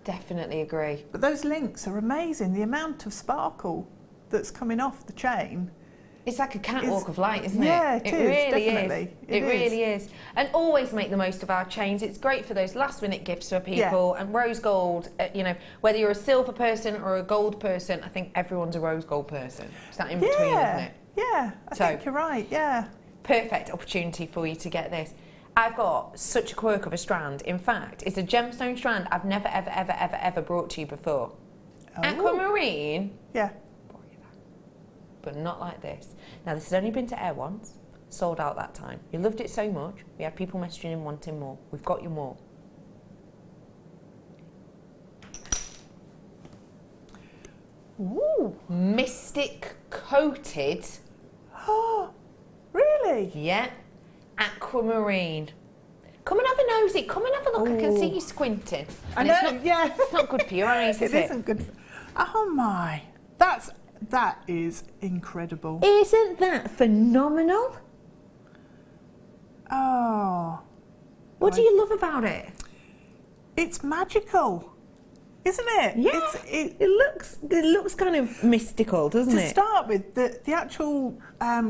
Definitely agree. But those links are amazing. The amount of sparkle that's coming off the chain. It's like a catwalk of light, isn't it? Yeah, it is, really definitely. It really is. And always make the most of our chains. It's great for those last minute gifts for people. And rose gold, you know, whether you're a silver person or a gold person, I think everyone's a rose gold person. It's that in between, isn't it? Yeah, I think you're right, perfect opportunity for you to get this. I've got such a quirk of a strand. In fact, it's a gemstone strand I've never, ever, ever, ever, ever brought to you before. Oh. Aquamarine. Yeah. But not like this. Now, this has only been to air once, sold out that time. You loved it so much, we had people messaging in wanting more. We've got you more. Ooh. Mystic coated. Oh, really? Yeah. Aquamarine. Come and have a nosy. Come and have a look. Ooh. I can see you squinting. And I know, it's not good for your eyes, is it? It isn't good for... Oh, my. That is incredible. Isn't that phenomenal? Oh. What do you love about it? It's magical, isn't it? Yeah. It looks kind of mystical, doesn't it? To start with, the actual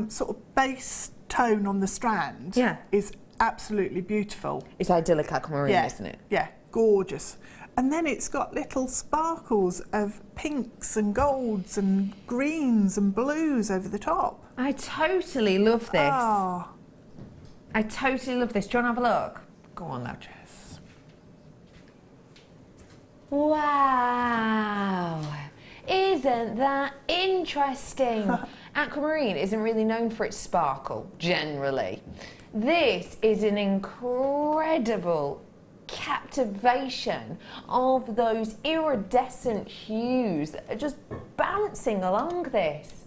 sort of base tone on the strand is absolutely beautiful. It's idyllic aquamarine, isn't it? Yeah, gorgeous. And then it's got little sparkles of pinks and golds and greens and blues over the top. I totally love this. Oh. I totally love this. Do you want to have a look? Go on, now, Jess. Wow. Isn't that interesting? Aquamarine isn't really known for its sparkle, generally. This is an incredible captivation of those iridescent hues that are just bouncing along this.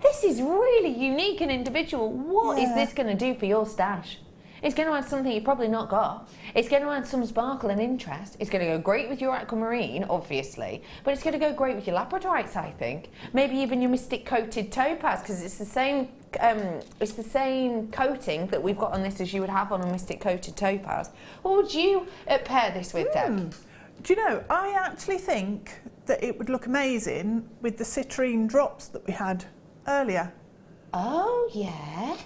This is really unique and individual. What is this going to do for your stash? It's going to add something you've probably not got. It's going to add some sparkle and interest. It's going to go great with your aquamarine, obviously, but it's going to go great with your labradorites, I think. Maybe even your mystic coated topaz, because it's the same coating that we've got on this as you would have on a mystic coated topaz. What would you pair this with, Deb? Do you know, I actually think that it would look amazing with the citrine drops that we had earlier. Oh, yeah.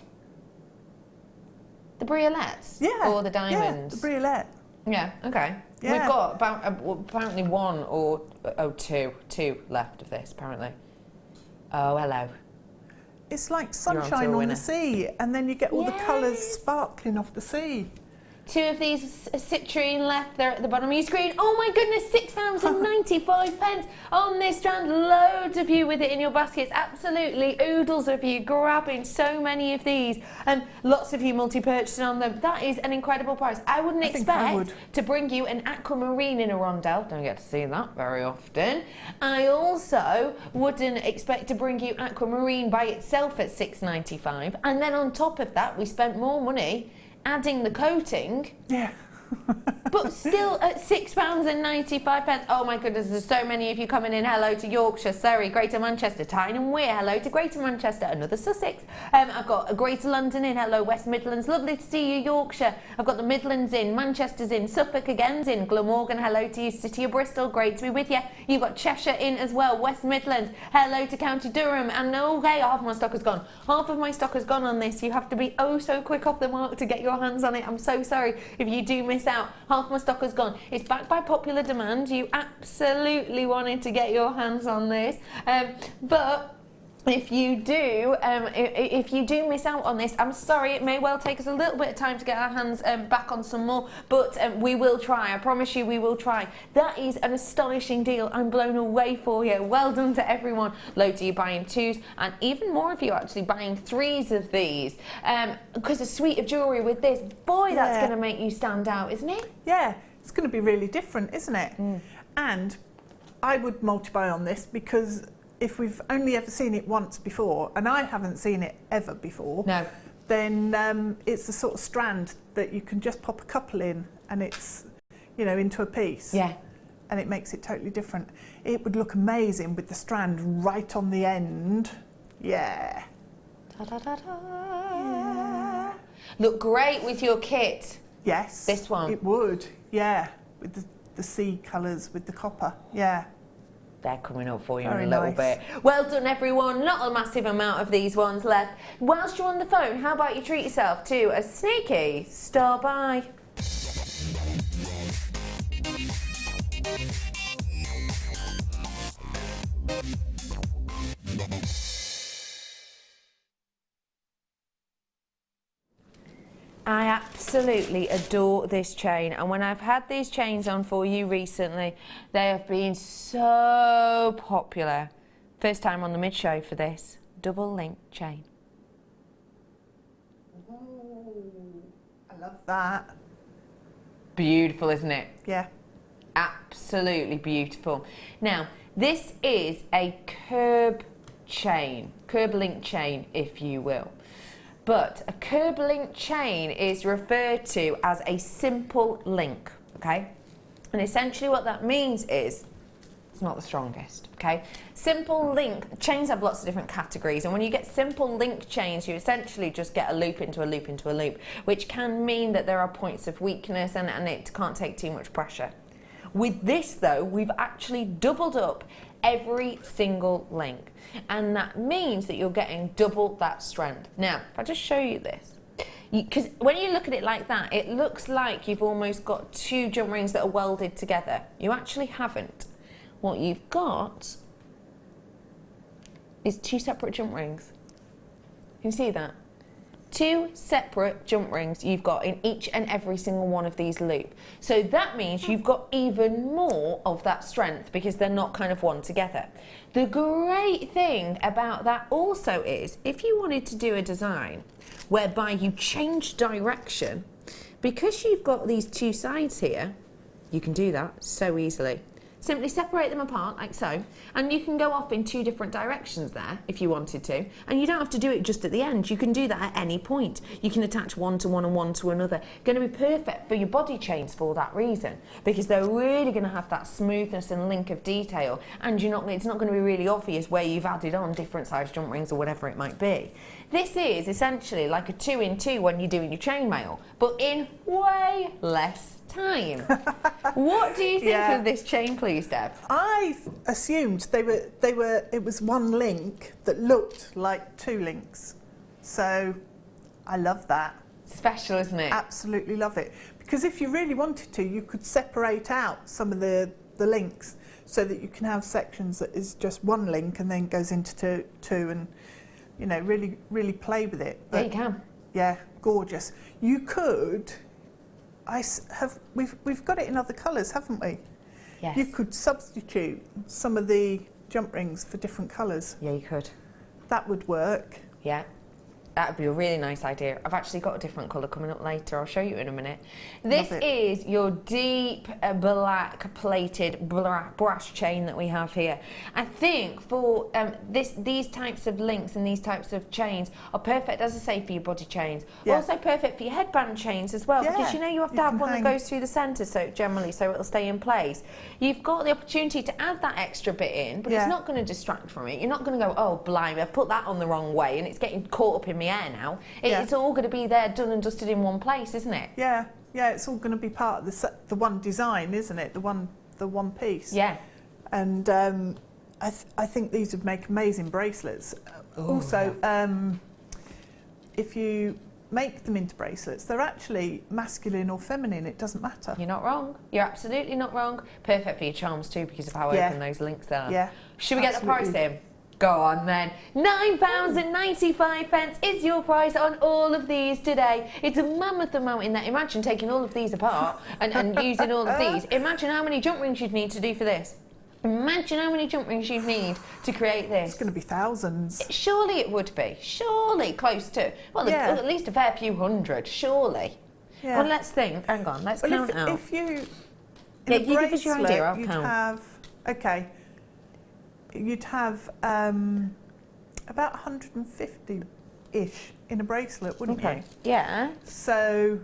The briolets? Yeah. Or the diamonds? Yeah, the briolet. Yeah, okay. Yeah. We've got about, apparently one or, two left of this, apparently. Oh, hello. It's like You're sunshine onto a on winner. the sea, and then you get all the colours Yes. sparkling off the sea. Two of these citrine left there at the bottom of your screen. Oh my goodness, £6.95 on this strand. Loads of you with it in your baskets. Absolutely oodles of you grabbing so many of these. And lots of you multi-purchasing on them. That is an incredible price. I wouldn't expect to bring you an aquamarine in a rondelle. Don't get to see that very often. I also wouldn't expect to bring you aquamarine by itself at £6.95. And then on top of that, we spent more money adding the coating, Yeah. but still at £6.95. Oh my goodness, there's so many of you coming in. Hello to Yorkshire, Surrey, Greater Manchester, Tyne and Wear. Hello to Greater Manchester, another Sussex. I've got a Greater London in. Hello West Midlands, lovely to see you Yorkshire. I've got the Midlands in, Manchester's in, Suffolk again's in, Glamorgan, hello to you, City of Bristol, great to be with you. You've got Cheshire in as well, West Midlands. Hello to County Durham, and okay, half of my stock has gone. Half of my stock has gone on this. You have to be oh so quick off the mark to get your hands on it. I'm so sorry if you do miss out. Half my stock has gone. It's backed by popular demand. You absolutely wanted to get your hands on this, but if you do miss out on this, I'm sorry, it may well take us a little bit of time to get our hands back on some more, but we will try. I promise you we will try. That is an astonishing deal. I'm blown away for you. Well done to everyone. Loads of you buying twos, and even more of you actually buying threes of these, because a suite of jewellery with this, boy, that's going to make you stand out, isn't it? Yeah, it's going to be really different, isn't it? And I would multi-buy on this, because if we've only ever seen it once before, and I haven't seen it ever before, then it's the sort of strand that you can just pop a couple in, and it's, you know, into a piece. Yeah. And it makes it totally different. It would look amazing with the strand right on the end. Yeah. Da, da, da, da. Yeah. Look great with your kit. Yes. This one. It would, yeah. With the sea colours, with the copper, yeah. They're coming up for you Very in a little nice. bit. Well done, everyone. Not a massive amount of these ones left. Whilst you're on the phone, how about you treat yourself to a sneaky star buy? I absolutely adore this chain, and when I've had these chains on for you recently, they have been so popular. First time on the mid-show for this double link chain. Ooh, I love that. Beautiful, isn't it? Yeah. Absolutely beautiful. Now, this is a curb chain, curb link chain, if you will. But a curb link chain is referred to as a simple link, okay? And essentially what that means is it's not the strongest, okay? Simple link, chains have lots of different categories, and when you get simple link chains, you essentially just get a loop into a loop into a loop, which can mean that there are points of weakness and it can't take too much pressure. With this though, we've actually doubled up every single link, and that means that you're getting double that strength. Now, if I just show you this, because when you look at it like that, it looks like you've almost got two jump rings that are welded together. You actually haven't. What you've got is two separate jump rings. Can you see that? Two separate jump rings you've got in each and every single one of these loops. So that means you've got even more of that strength because they're not kind of one together. The great thing about that also is if you wanted to do a design whereby you change direction, because you've got these two sides here, you can do that so easily. Simply separate them apart like so, and you can go off in two different directions there if you wanted to, and you don't have to do it just at the end. You can do that at any point. You can attach one to one and one to another. Going to be perfect for your body chains for that reason, because they're really going to have that smoothness and link of detail, and it's not going to be really obvious where you've added on different size jump rings or whatever it might be. This is essentially like a 2-in-2 when you're doing your chainmail, but in way less time. What do you think of this chain, please, Deb? I assumed it was one link that looked like 2 links. So I love that. Special, isn't it? Absolutely love it. Because if you really wanted to, you could separate out some of the links so that you can have sections that is just one link and then goes into two and, you know, really play with it. But, yeah, you can. Yeah, gorgeous. You could, we've got it in other colours, haven't we? Yes. You could substitute some of the jump rings for different colours. Yeah, you could. That would work. Yeah. That would be a really nice idea. I've actually got a different colour coming up later. I'll show you in a minute. This is your deep black plated brass chain that we have here. I think for these types of links and these types of chains are perfect, as I say, for your body chains. Yeah. Also perfect for your headband chains as well, because you know you have to have one that goes through the centre, so it'll stay in place. You've got the opportunity to add that extra bit in, but it's not going to distract from it. You're not going to go, oh blimey, I've put that on the wrong way and it's getting caught up in my hair now. It's all going to be there, done and dusted in one place, isn't it? Yeah, yeah. It's all going to be part of the one design, isn't it? The one piece. Yeah. And I think these would make amazing bracelets. Also, if you make them into bracelets, they're actually masculine or feminine. It doesn't matter. You're not wrong. You're absolutely not wrong. Perfect for your charms too, because of how open those links are. Yeah. Should we get the price in? Go on then. £9.95 is your price on all of these today. It's a mammoth amount in there. Imagine taking all of these apart and using all of these. Imagine how many jump rings you'd need to do for this. Imagine how many jump rings you'd need to create this. It's going to be thousands. Surely it would be. Surely close to. Well, at least a fair few hundred. Surely. Yeah. Well, let's think. Hang on. Let's count out. If you... you give us your idea. I'll count. You'd have about 150-ish in a bracelet, wouldn't you? Yeah. So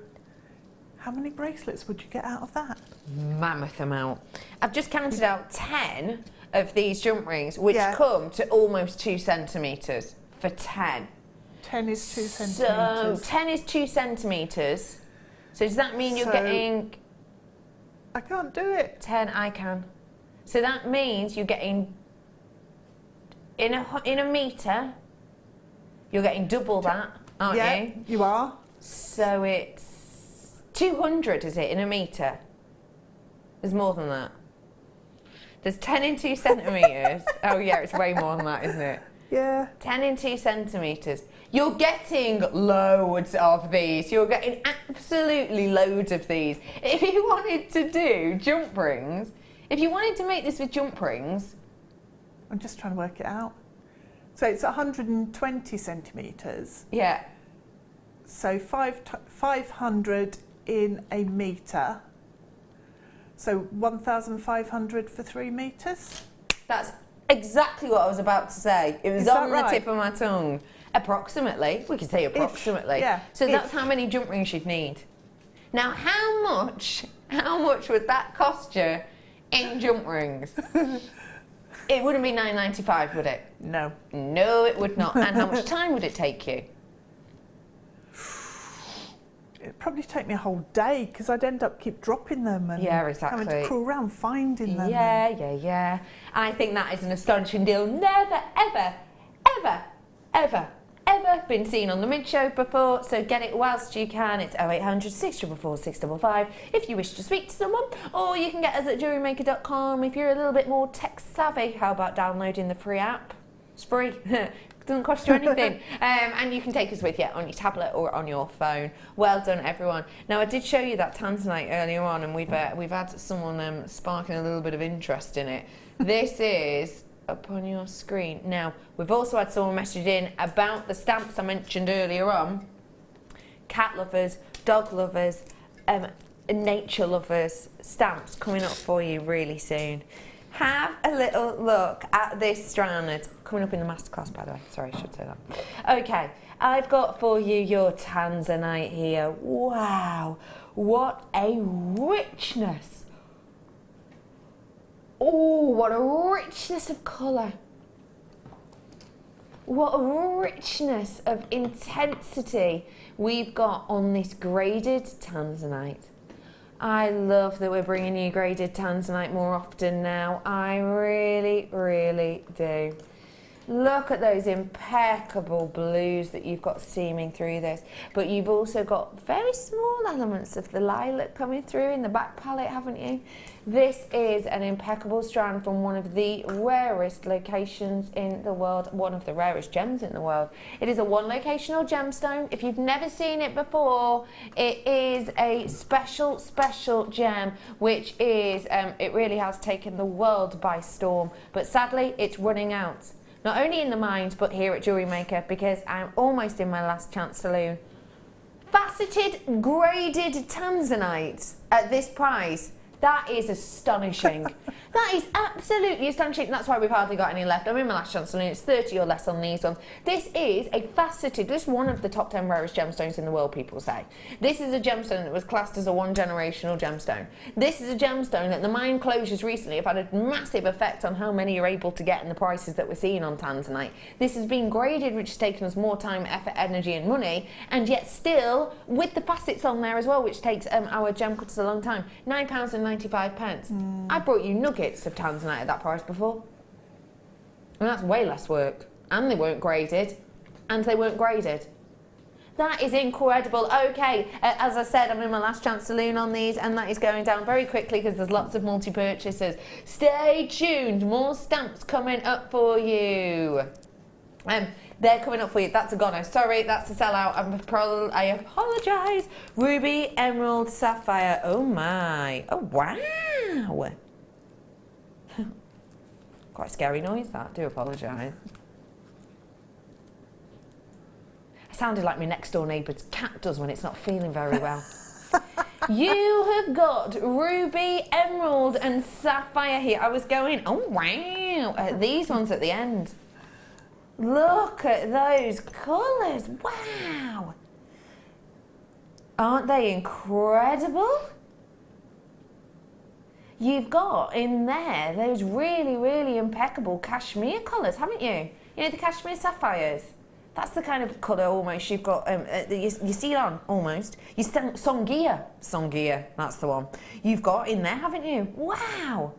how many bracelets would you get out of that? Mammoth amount. I've just counted out 10 of these jump rings, which come to almost 2 centimetres for 10. 10 is 2 centimetres. So 10 is 2 centimetres. So does that mean you're getting... I can't do it. 10, I can. So that means you're getting... In a metre, you're getting double that, aren't you? You are. So it's 200, is it, in a metre? There's more than that. There's 10 in 2 centimetres. Oh yeah, it's way more than that, isn't it? Yeah. 10 in 2 centimetres. You're getting loads of these. You're getting absolutely loads of these. If you wanted to do jump rings, if you wanted to make this with jump rings, I'm just trying to work it out. So it's 120 centimetres. Yeah. So 500 in a metre. So 1,500 for 3 metres. That's exactly what I was about to say. It was on the tip of my tongue. Approximately. We could say approximately. Yeah. So that's how many jump rings you'd need. Now, how much would that cost you in jump rings? It wouldn't be $9.95, would it? No. No, it would not. And how much time would it take you? It'd probably take me a whole day, because I'd end up keep dropping them and having to crawl around finding them. Yeah. I think that is an astonishing deal. Never, ever, ever, ever, ever been seen on the Mid Show before, so get it whilst you can. It's 0800 644 655 if you wish to speak to someone, or you can get us at JewelleryMaker.com if you're a little bit more tech savvy. How about downloading the free app? It's free. Doesn't cost you anything. And you can take us with you on your tablet or on your phone. Well done, everyone. Now, I did show you that tanzanite earlier on, and we've had someone sparking a little bit of interest in it. This is up on your screen. Now, we've also had someone message in about the stamps I mentioned earlier on. Cat lovers, dog lovers, nature lovers, stamps coming up for you really soon. Have a little look at this strand. Coming up in the masterclass, by the way. Sorry, I should say that. Okay, I've got for you your tanzanite here. Wow, what a richness. Oh, what a richness of colour. What a richness of intensity we've got on this graded tanzanite. I love that we're bringing you graded tanzanite more often now. I really, really do. Look at those impeccable blues that you've got seaming through this. But you've also got very small elements of the lilac coming through in the back palette, haven't you? This is an impeccable strand from one of the rarest locations in the world, one of the rarest gems in the world. It is a one locational gemstone. If you've never seen it before, it is a special, special gem, which is, it really has taken the world by storm. But sadly, it's running out. Not only in the mines, but here at Jewellery Maker, because I'm almost in my last chance saloon. Faceted, graded tanzanite at this price. That is astonishing. That is absolutely astonishing. That's why we've hardly got any left. I'm in my last chance saloon. It's 30 or less on these ones. This is a faceted, this is one of the top 10 rarest gemstones in the world, people say. This is a gemstone that was classed as a one-generational gemstone. This is a gemstone that the mine closures recently have had a massive effect on how many you're able to get and the prices that we're seeing on tanzanite. This has been graded, which has taken us more time, effort, energy and money, and yet still, with the facets on there as well, which takes our gem cutters a long time, £9.95. I brought you nuggets of tanzanite at that price before. And that's way less work. And they weren't graded. And they weren't graded. That is incredible. Okay, as I said, I'm in my last chance saloon on these, and that is going down very quickly because there's lots of multi-purchases. Stay tuned. More stamps coming up for you. They're coming up for you. That's a goner. Sorry, that's a sellout. I apologise. Ruby, emerald, sapphire. Oh my. Oh wow. Quite a scary noise that. I do apologise. It sounded like my next door neighbour's cat does when it's not feeling very well. You have got ruby, emerald and sapphire here. I was going, oh wow, at these ones at the end. Look at those colours. Wow. Aren't they incredible? You've got in there those really, really impeccable cashmere colours, haven't you? You know, the cashmere sapphires. That's the kind of colour almost you've got, you see it on, almost. You Songia, that's the one. You've got in there, haven't you? Wow.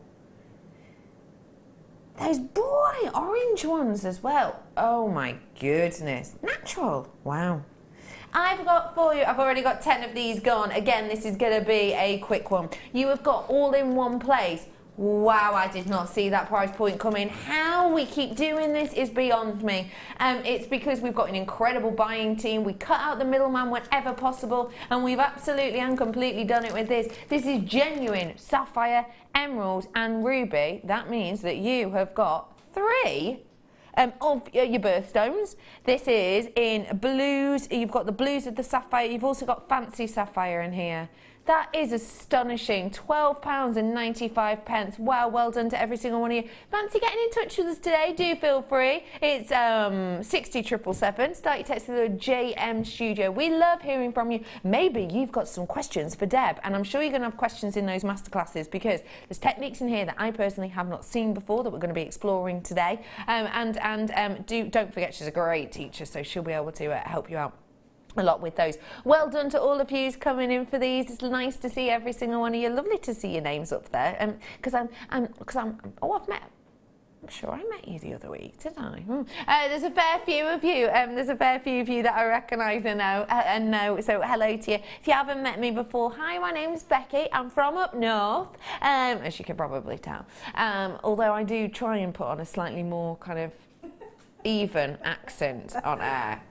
Those bright orange ones as well. Oh my goodness. Natural. Wow. I've got for you, I've already got 10 of these gone. Again, this is going to be a quick one. You have got all in one place. Wow, I did not see that price point coming. How we keep doing this is beyond me. It's because we've got an incredible buying team. We cut out the middleman whenever possible, and we've absolutely and completely done it with this. This is genuine sapphire, emerald and ruby. That means that you have got 3 of your birthstones. This is in blues. You've got the blues of the sapphire. You've also got fancy sapphire in here. That is astonishing. £12.95. Wow, well done to every single one of you. Fancy getting in touch with us today? Do feel free. It's 60777. Start your text to the JM Studio. We love hearing from you. Maybe you've got some questions for Deb, and I'm sure you're going to have questions in those masterclasses because there's techniques in here that I personally have not seen before that we're going to be exploring today. Don't forget, she's a great teacher, so she'll be able to help you out a lot with those. Well done to all of you coming in for these. It's nice to see every single one of you. Lovely to see your names up there. I'm sure I met you the other week, didn't I? There's a fair few of you. That I recognise and know. So hello to you. If you haven't met me before, hi, my name's Becky. I'm from up north, as you can probably tell. Although I do try and put on a slightly more kind of even accent on air.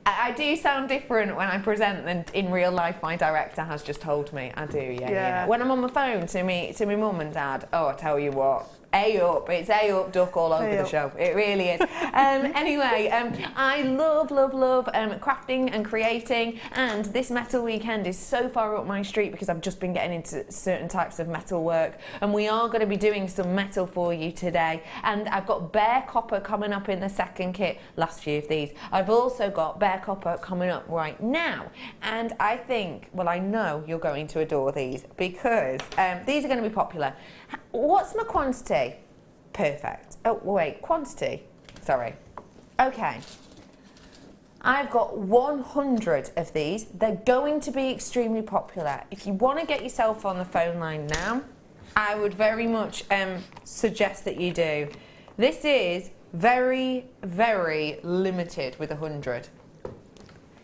I do sound different when I present than in real life. My director has just told me I do. Yeah. You know. When I'm on the phone to me mum and dad, oh, I tell you what, it's A up, duck all over the show. It really is. Anyway, I love crafting and creating, and this metal weekend is so far up my street because I've just been getting into certain types of metal work, and we are going to be doing some metal for you today. And I've got bare copper coming up in the second kit, last few of these. I've also got bare copper coming up right now, and I think, well, I know you're going to adore these because these are going to be popular. What's my quantity? Perfect. Oh, wait, quantity. Sorry. Okay. I've got 100 of these. They're going to be extremely popular. If you want to get yourself on the phone line now, I would very much suggest that you do. This is very, very limited with 100.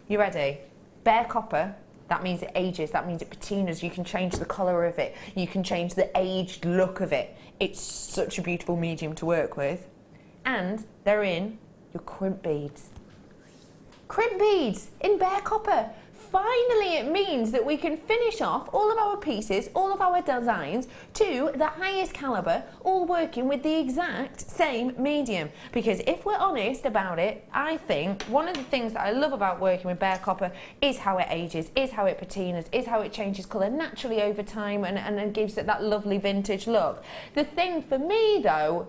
You ready? Bare copper, that means it ages, that means it patinas. You can change the colour of it. You can change the aged look of it. It's such a beautiful medium to work with. And they're in your crimp beads. Crimp beads in bare copper. Finally, it means that we can finish off all of our pieces, all of our designs to the highest calibre, all working with the exact same medium. Because if we're honest about it, I think one of the things that I love about working with bare copper is how it ages, is how it patinas, is how it changes colour naturally over time and gives it that lovely vintage look. The thing for me though,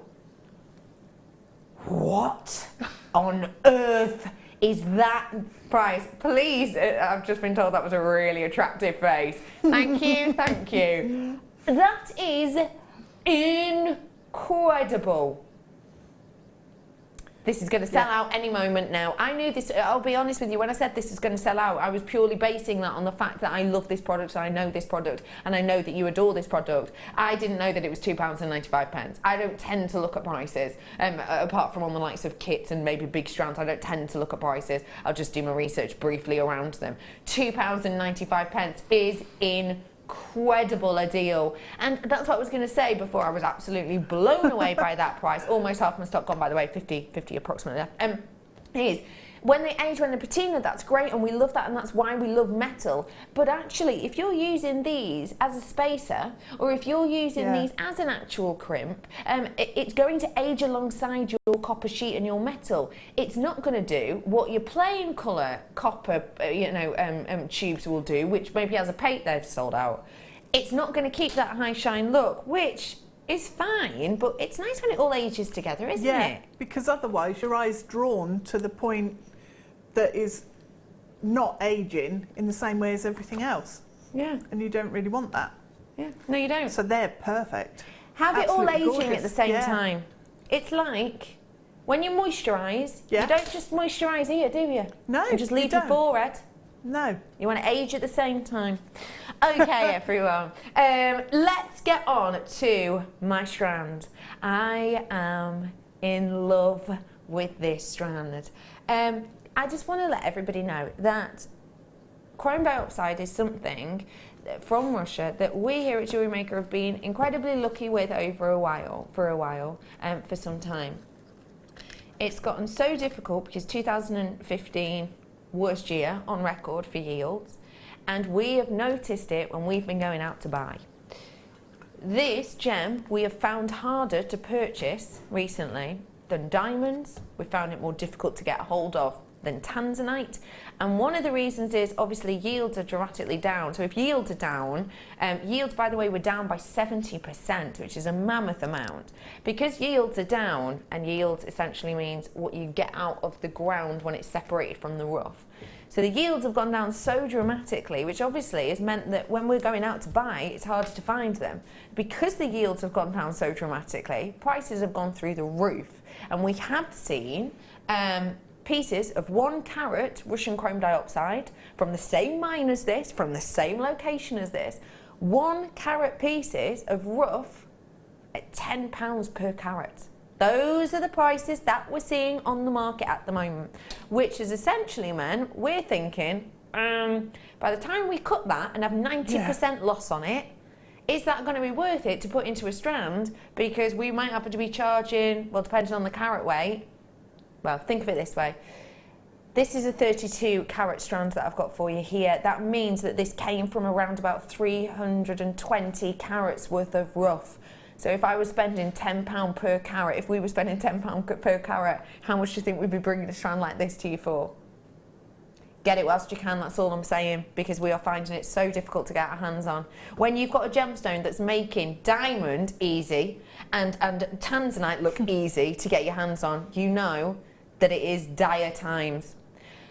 what on earth is that price? Please, I've just been told that was a really attractive face. Thank you, thank you. That is incredible. This is going to sell out any moment now. I knew this, I'll be honest with you, when I said this is going to sell out, I was purely basing that on the fact that I love this product, and I know this product, and I know that you adore this product. I didn't know that it was £2.95. I don't tend to look at prices, apart from on the likes of kits and maybe big strands. I don't tend to look at prices. I'll just do my research briefly around them. £2.95 is incredible a deal, and that's what I was going to say before I was absolutely blown away by that price. Almost half my stock gone, by the way, 50 approximately left. Is when they age, when they patina, that's great, and we love that, and that's why we love metal. But actually, if you're using these as a spacer, or if you're using these as an actual crimp, it's going to age alongside your copper sheet and your metal. It's not going to do what your plain colour copper, tubes will do, which maybe has a paint they've sold out. It's not going to keep that high shine look, which is fine, but it's nice when it all ages together, isn't it? Yeah, because otherwise your eye's drawn to the point that is not aging in the same way as everything else. Yeah. And you don't really want that. Yeah. No, you don't. So they're perfect. Have it all Absolutely aging gorgeous. at the same time. It's like when you moisturise, you don't just moisturise here, do you? No, you just leave you your forehead. No. You want to age at the same time. Okay, everyone. Let's get on to my strand. I am in love with this strand. I just want to let everybody know that chrome dioxide is something from Russia that we here at Jewellery Maker have been incredibly lucky with for some time. It's gotten so difficult because 2015 worst year on record for yields, and we have noticed it when we've been going out to buy. This gem we have found harder to purchase recently than diamonds. We found it more difficult to get a hold of than tanzanite, and one of the reasons is obviously yields are dramatically down. So if yields are down, yields, by the way, were down by 70%, which is a mammoth amount. Because yields are down, and yields essentially means what you get out of the ground when it's separated from the rough. So the yields have gone down so dramatically, which obviously has meant that when we're going out to buy, it's harder to find them. Because the yields have gone down so dramatically, prices have gone through the roof, and we have seen pieces of 1 carat Russian chrome dioxide from the same mine as this, from the same location as this, 1 carat pieces of rough at £10 per carat. Those are the prices that we're seeing on the market at the moment, which is essentially meant we're thinking, by the time we cut that and have 90% loss on it, is that going to be worth it to put into a strand? Because we might have to be charging, well, depending on the carat weight. Well, think of it this way. This is a 32 carat strand that I've got for you here. That means that this came from around about 320 carats worth of rough. So if I was spending £10 per carat, if we were spending £10 per carat, how much do you think we'd be bringing a strand like this to you for? Get it whilst you can, that's all I'm saying, because we are finding it so difficult to get our hands on. When you've got a gemstone that's making diamond easy and tanzanite look easy to get your hands on, you know that it is dire times.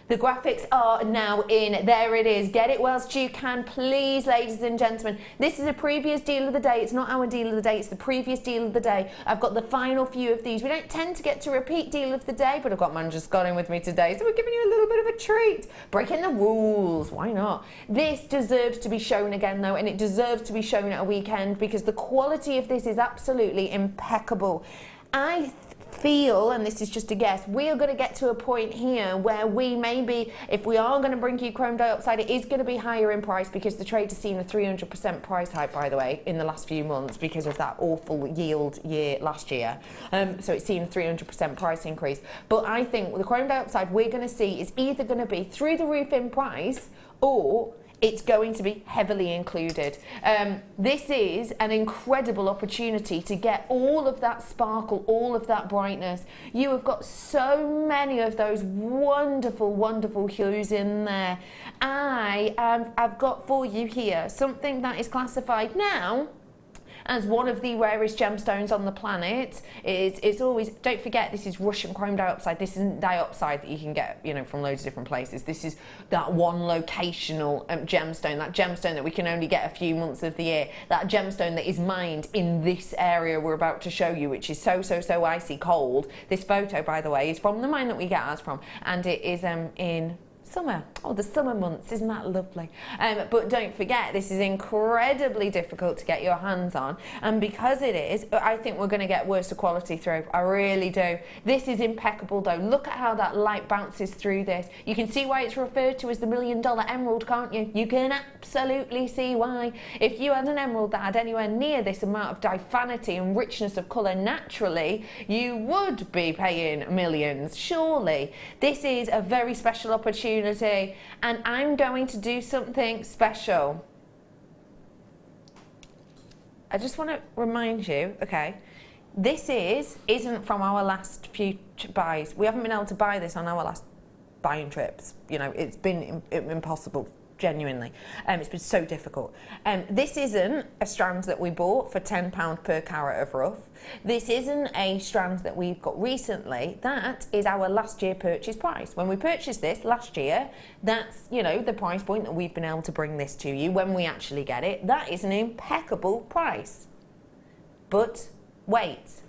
The graphics are now in. There it is. Get it whilst you can, please, ladies and gentlemen. This is a previous deal of the day. It's not our deal of the day. It's the previous deal of the day. I've got the final few of these. We don't tend to get to repeat deal of the day, but I've got Manager Scott in with me today, so we're giving you a little bit of a treat. Breaking the rules. Why not? This deserves to be shown again, though, and it deserves to be shown at a weekend because the quality of this is absolutely impeccable. I feel, and this is just a guess, we are going to get to a point here where we maybe, if we are going to bring you chrome dioxide, it is going to be higher in price because the trade has seen a 300% price hike, by the way, in the last few months because of that awful yield year last year. So it's seen a 300% price increase. But I think the chrome dioxide we're going to see is either going to be through the roof in price or it's going to be heavily included. This is an incredible opportunity to get all of that sparkle, all of that brightness. You have got so many of those wonderful, wonderful hues in there. I've got for you here something that is classified now as one of the rarest gemstones on the planet. It's always, don't forget, this is Russian chrome dioxide. This isn't diopside that you can get, you know, from loads of different places. This is that one locational gemstone, that gemstone that we can only get a few months of the year, that gemstone that is mined in this area we're about to show you, which is so icy cold. This photo, by the way, is from the mine that we get ours from, and it is in summer. Oh, the summer months, isn't that lovely? But don't forget, this is incredibly difficult to get your hands on, and because it is, I think we're going to get worse quality through. I really do. This is impeccable though. Look at how that light bounces through this. You can see why it's referred to as the $1 million emerald, can't you? You can absolutely see why. If you had an emerald that had anywhere near this amount of diaphanity and richness of colour naturally, you would be paying millions, surely. This is a very special opportunity, and I'm going to do something special. I just want to remind you, okay, this isn't from our last few buys. We haven't been able to buy this on our last buying trips. You know, it's been impossible, genuinely. It's been so difficult. This isn't a strand that we bought for £10 per carat of rough. This isn't a strand that we've got recently. That is our last year purchase price. When we purchased this last year, that's, you know, the price point that we've been able to bring this to you when we actually get it. That is an impeccable price. But wait,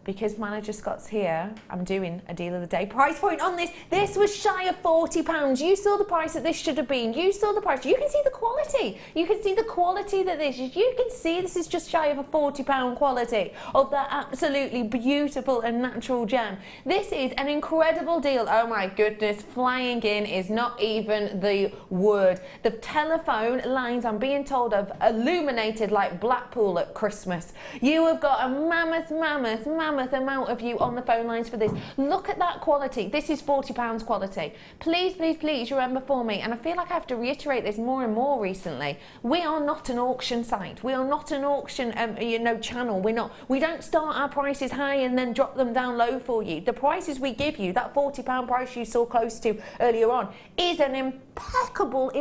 because Manager Scott's here, I'm doing a deal of the day price point on this. This was shy of £40. You saw the price that this should have been. You saw the price. You can see the quality. You can see the quality that this is. You can see this is just shy of a £40 quality of that absolutely beautiful and natural gem. This is an incredible deal. Oh my goodness, flying in is not even the word. The telephone lines, I'm being told, of illuminated like Blackpool at Christmas. You have got a mammoth amount of you on the phone lines for this. Look at that quality. This is £40 quality. Please, please, please remember for me, and I feel like I have to reiterate this more and more recently, we are not an auction site. We are not an auction channel. We don't start our prices high and then drop them down low for you. The prices we give you, that £40 price you saw close to earlier on, is an impeccable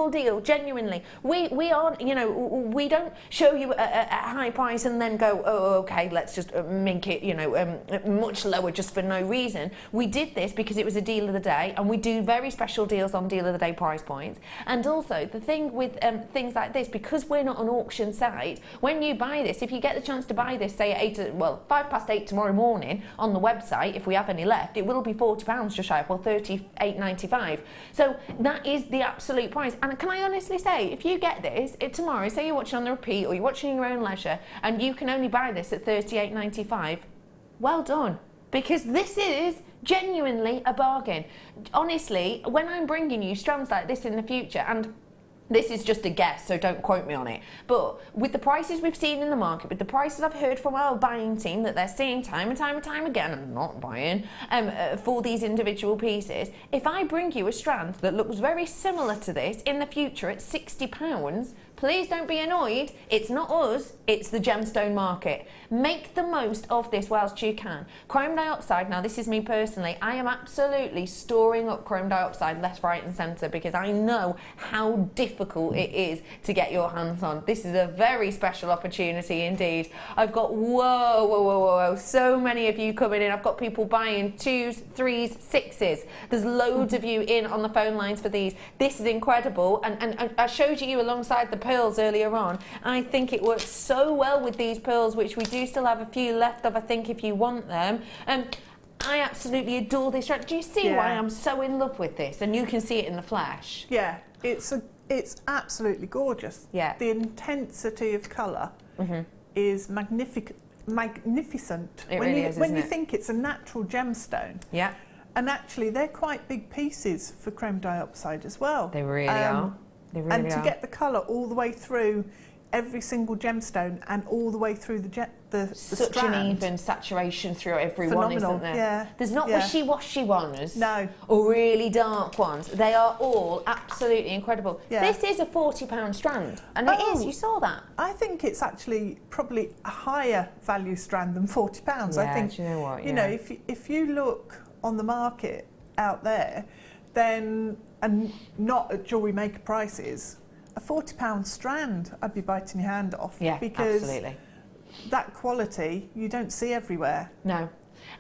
deal, genuinely. We aren't, you know, we don't show you a high price and then go, oh, okay, let's just make it, you know, much lower just for no reason. We did this because it was a deal of the day, and we do very special deals on deal of the day price points. And also the thing with things like this, because we're not an auction site, when you buy this, if you get the chance to buy this, say at 8 tomorrow morning on the website, if we have any left, it will be £40 just shy of, well, £38.95. So that is the absolute price. And can I honestly say, if you get this tomorrow, say you're watching on the repeat or you're watching in your own leisure, and you can only buy this at £38.95, well done, because this is genuinely a bargain. Honestly, when I'm bringing you strands like this in the future, and this is just a guess, so don't quote me on it, but with the prices we've seen in the market, with the prices I've heard from our buying team that they're seeing time and time again, and not buying, for these individual pieces, if I bring you a strand that looks very similar to this in the future at £60 please don't be annoyed. It's not us, it's the gemstone market. Make the most of this whilst you can. Chrome dioxide, now this is me personally, I am absolutely storing up chrome dioxide left, right and centre because I know how difficult it is to get your hands on. This is a very special opportunity indeed. I've got, whoa, so many of you coming in. I've got people buying 2s, 3s, 6s. There's loads of you in on the phone lines for these. This is incredible, and I showed you alongside the pearls earlier on. I think it works so well with these pearls, which we do still have a few left of, I think, if you want them. I absolutely adore this. Do you see why I'm so in love with this? And you can see it in the flesh. Yeah, it's absolutely gorgeous. Yeah. The intensity of colour is magnificent. It really is, when you isn't it? think it's a natural gemstone. Yeah. And actually, they're quite big pieces for chrome dioxide as well. They really are. They really and to are. get the colour all the way through every single gemstone and all the way through the Such strand. an even saturation through every one, Phenomenal, isn't there? yeah. There's not wishy-washy ones. No. Or really dark ones. They are all absolutely incredible. Yeah. This is a £40 strand. And it is, you saw that. I think it's actually probably a higher value strand than £40. Yeah, I think, do you know what? You know, if you look on the market out there, then, and not at Jewellery Maker prices, a £40 strand, I'd be biting your hand off. Yeah, because absolutely. that quality you don't see everywhere. No.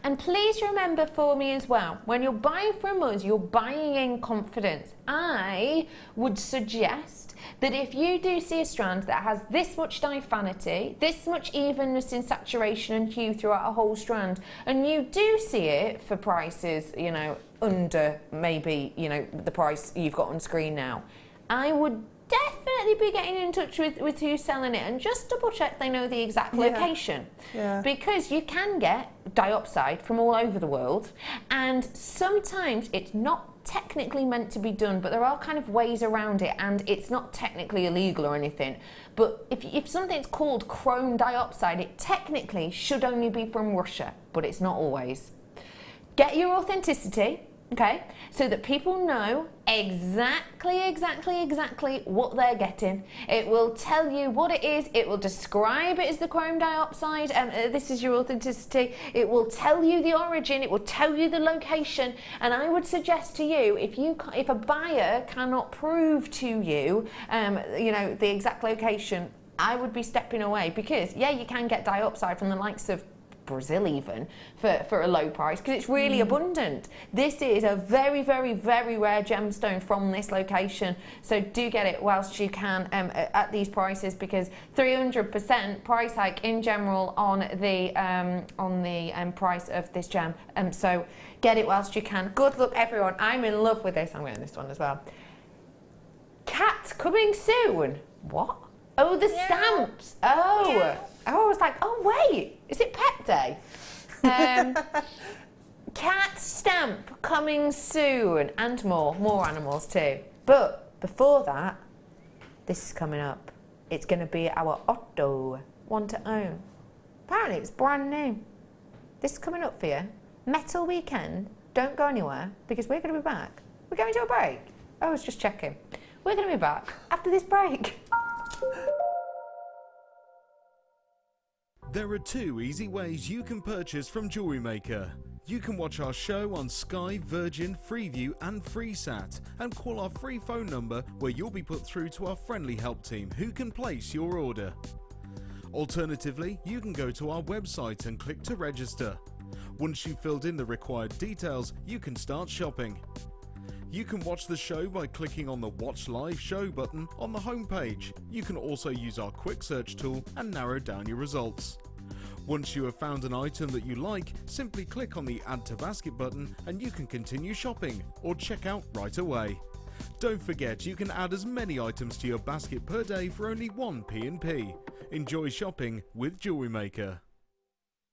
And please remember for me as well, when you're buying from us, you're buying in confidence. I would suggest that if you do see a strand that has this much diaphanity, this much evenness in saturation and hue throughout a whole strand, and you do see it for prices, you know, under maybe, you know, the price you've got on screen now, I would definitely be getting in touch with who's selling it and just double check they know the exact location. Yeah. Because you can get diopside from all over the world, and sometimes it's not technically meant to be done, but there are kind of ways around it, and it's not technically illegal or anything. But if something's called chrome diopside, it technically should only be from Russia, but it's not always. Get your authenticity, okay, so that people know exactly what they're getting. It will tell you what it is, it will describe it as the chrome dioxide, and this is your authenticity. It will tell you the origin, it will tell you the location, and I would suggest to you, if a buyer cannot prove to you, you know, the exact location, I would be stepping away, because yeah, you can get diopside from the likes of Brazil even for a low price, because it's really abundant. This is a very rare gemstone from this location, so do get it whilst you can at these prices, because 300% price hike in general on the price of this gem, so get it whilst you can. Good luck everyone. I'm in love with this. I'm getting this one as well. Cat coming soon. What? Oh, the stamps. Oh. Yeah. Oh, I was like, oh wait, is it Pet Day? Cat stamp coming soon, and more animals too. But before that, this is coming up. It's going to be our Otto one to own. Apparently it's brand new. This is coming up for you. Metal Weekend. Don't go anywhere, because we're going to be back. We're going to a break. I was just checking. We're going to be back after this break. There are 2 easy ways you can purchase from Jewellery Maker. You can watch our show on Sky, Virgin, Freeview and FreeSat, and call our free phone number where you'll be put through to our friendly help team who can place your order. Alternatively, you can go to our website and click to register. Once you've filled in the required details, you can start shopping. You can watch the show by clicking on the Watch Live Show button on the homepage. You can also use our quick search tool and narrow down your results. Once you have found an item that you like, simply click on the Add to Basket button and you can continue shopping or check out right away. Don't forget, you can add as many items to your basket per day for only 1 P&P. Enjoy shopping with Jewellery Maker.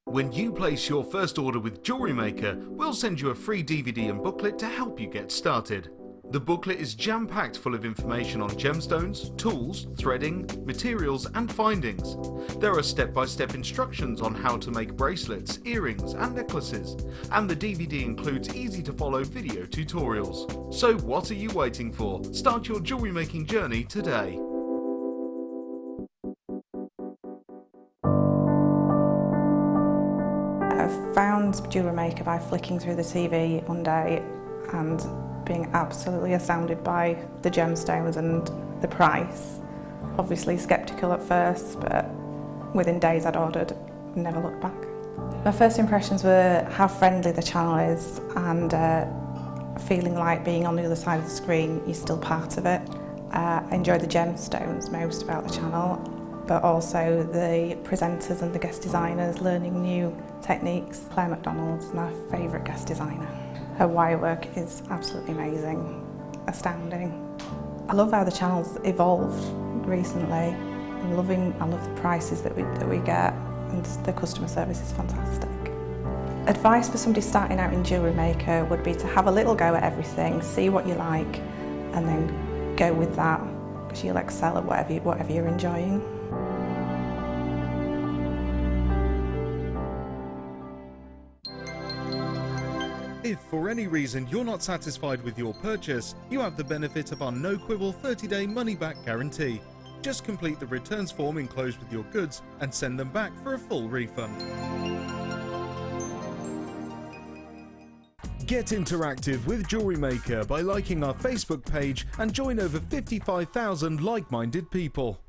When you place your first order with Jewellery Maker, we'll send you a free DVD and booklet to help you get started. The booklet is jam-packed full of information on gemstones, tools, threading, materials and findings. There are step-by-step instructions on how to make bracelets, earrings and necklaces, and the DVD includes easy-to-follow video tutorials. So what are you waiting for? Start your jewellery making journey today. found Jewellery Maker by flicking through the TV one day and being absolutely astounded by the gemstones and the price. Obviously sceptical at first, but within days I'd ordered, never looked back. My first impressions were how friendly the channel is and feeling like being on the other side of the screen, you're still part of it. I enjoy the gemstones most about the channel, but also the presenters and the guest designers learning new techniques. Claire McDonald's my favourite guest designer. Her wire work is absolutely amazing, astounding. I love how the channel's evolved recently. I love the prices that we get, and the customer service is fantastic. Advice for somebody starting out in Jewellery Maker would be to have a little go at everything, see what you like, and then go with that, because you'll excel at whatever you're enjoying. If for any reason you're not satisfied with your purchase, you have the benefit of our no-quibble 30-day money-back guarantee. Just complete the returns form enclosed with your goods and send them back for a full refund. Get interactive with Jewellery Maker by liking our Facebook page and join over 55,000 like-minded people.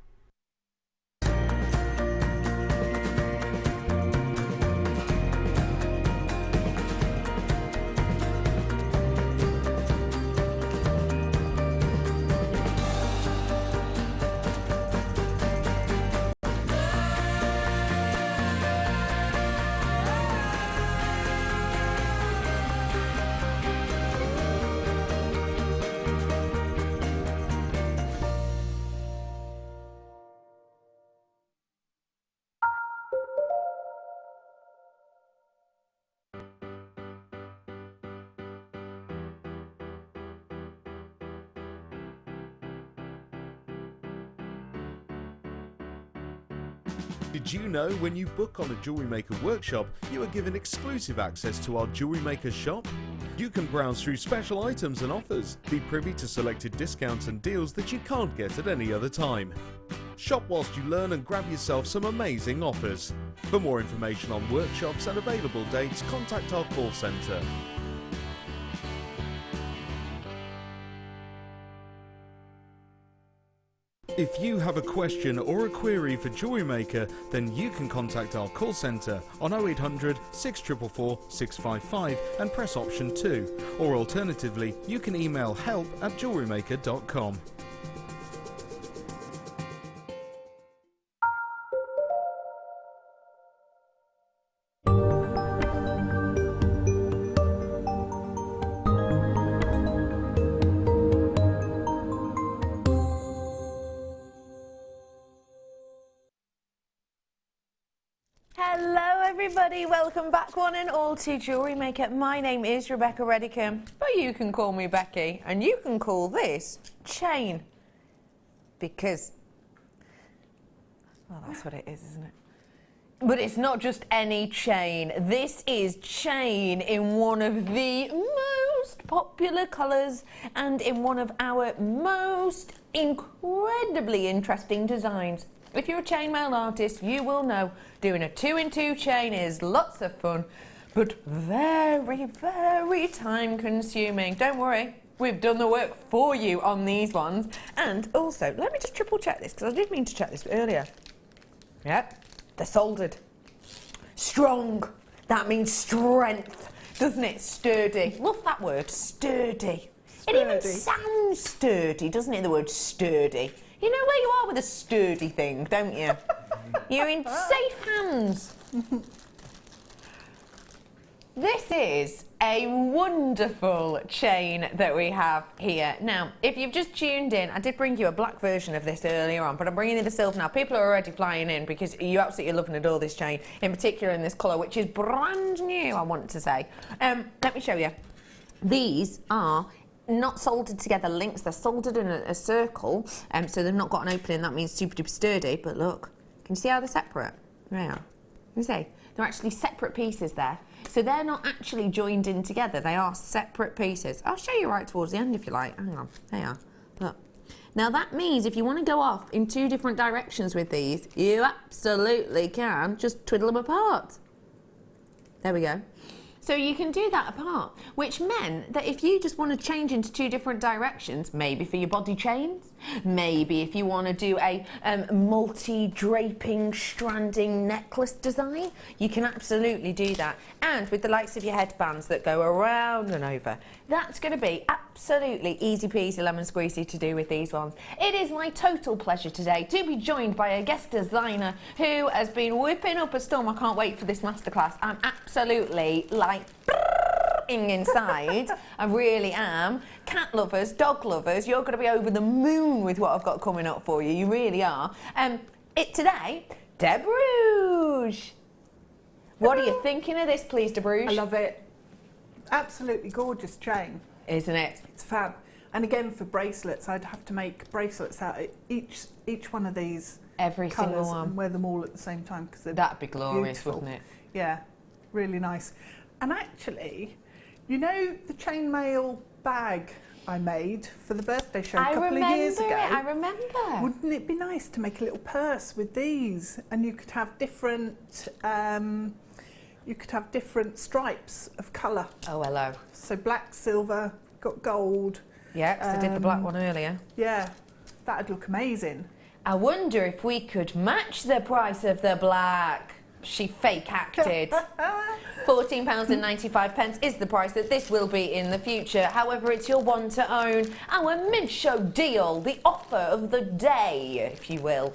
Did you know when you book on a Jewellery Maker workshop, you are given exclusive access to our Jewellery Maker shop? You can browse through special items and offers, be privy to selected discounts and deals that you can't get at any other time. Shop whilst you learn and grab yourself some amazing offers. For more information on workshops and available dates, contact our call centre. If you have a question or a query for Jewellery Maker, then you can contact our call centre on 0800 644 655 and press option 2, or alternatively you can email help@jewellerymaker.com. Hello everybody, welcome back one and all to Jewellery Maker. My name is Rebecca Redican, but you can call me Becky, and you can call this chain, because, well, that's what it is, isn't it? But it's not just any chain. This is chain in one of the most popular colours and in one of our most incredibly interesting designs. If you're a chainmail artist, you will know doing a 2-in-2 chain is lots of fun, but very, very time consuming. Don't worry, we've done the work for you on these ones. And also, let me just triple check this, because I did mean to check this earlier. Yep, they're soldered. Strong, that means strength, doesn't it? Sturdy. Love that word, sturdy. It even sounds sturdy, doesn't it, the word sturdy? You know where you are with a sturdy thing, don't you? You're in safe hands. This is a wonderful chain that we have here. Now, if you've just tuned in, I did bring you a black version of this earlier on, but I'm bringing you the silver now. People are already flying in because you absolutely love and adore this chain, in particular in this colour, which is brand new, I want to say. Let me show you. These are not soldered together links, they're soldered in a circle, so they've not got an opening. That means super duper sturdy, but look, can you see how they're separate? There they are. You see? They're actually separate pieces there. So they're not actually joined in together, they are separate pieces. I'll show you right towards the end if you like. Hang on, there you are. Look. Now that means if you want to go off in 2 different directions with these, you absolutely can just twiddle them apart. There we go. So you can do that apart, which meant that if you just want to change into 2 different directions, maybe for your body chains, maybe if you want to do a multi-draping, stranding necklace design, you can absolutely do that. And with the likes of your headbands that go around and over, that's going to be absolutely easy peasy lemon squeezy to do with these ones. It is my total pleasure today to be joined by a guest designer who has been whipping up a storm. I can't wait for this masterclass. I'm absolutely like inside. I really am. Cat lovers, dog lovers, you're going to be over the moon with what I've got coming up for you. You really are. Today, Deb Rudge. What are you thinking of this, please, Deb Rudge? I love it. Absolutely gorgeous chain. Isn't it? It's fab. And again, for bracelets, I'd have to make bracelets out of each one of these Every single colours one. and wear them all at the same time because they're That'd be glorious, beautiful. wouldn't it? Yeah, really nice. And actually, you know the chainmail bag I made for the birthday show a couple of years ago? I remember. Wouldn't it be nice to make a little purse with these? And you could have different stripes of colour. Oh, hello. So black, silver, got gold. Yeah, 'cause I did the black one earlier. Yeah, that'd look amazing. I wonder if we could match the price of the black. She fake acted. £14.95 is the price that this will be in the future. However, it's your one to own. Our mid-show deal, the offer of the day, if you will.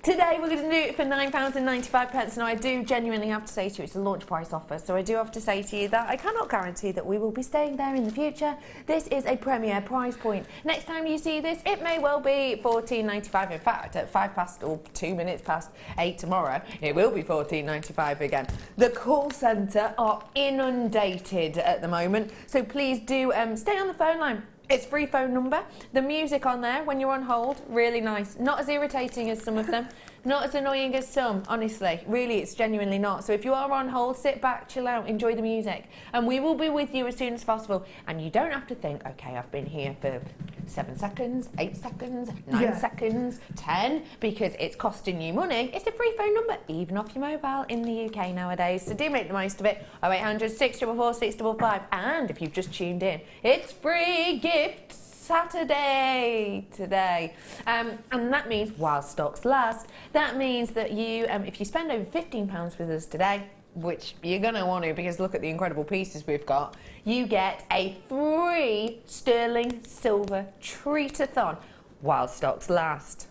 Today we're going to do it for £9.95. Now I do genuinely have to say to you, it's a launch price offer, so I do have to say to you that I cannot guarantee that we will be staying there in the future. This is a premier price point. Next time you see this, it may well be £14.95. In fact, at 5 past or 2 minutes past 8 tomorrow, it will be £14.95 again. The call centre are inundated at the moment, so please do stay on the phone line. It's free phone number. The music on there when you're on hold, really nice. Not as irritating as some of them, not as annoying as some, honestly. Really, it's genuinely not. So if you are on hold, sit back, chill out, enjoy the music. And we will be with you as soon as possible. And you don't have to think, okay, I've been here for 7 seconds, 8 seconds, 9 seconds, 10, because it's costing you money. It's a free phone number, even off your mobile in the UK nowadays. So do make the most of it. 0800 644 655. And if you've just tuned in, it's free gift Saturday today. And that means while stocks last, that means that you, if you spend over £15 with us today, which you're going to want to because look at the incredible pieces we've got, you get a free sterling silver treat-a-thon while stocks last.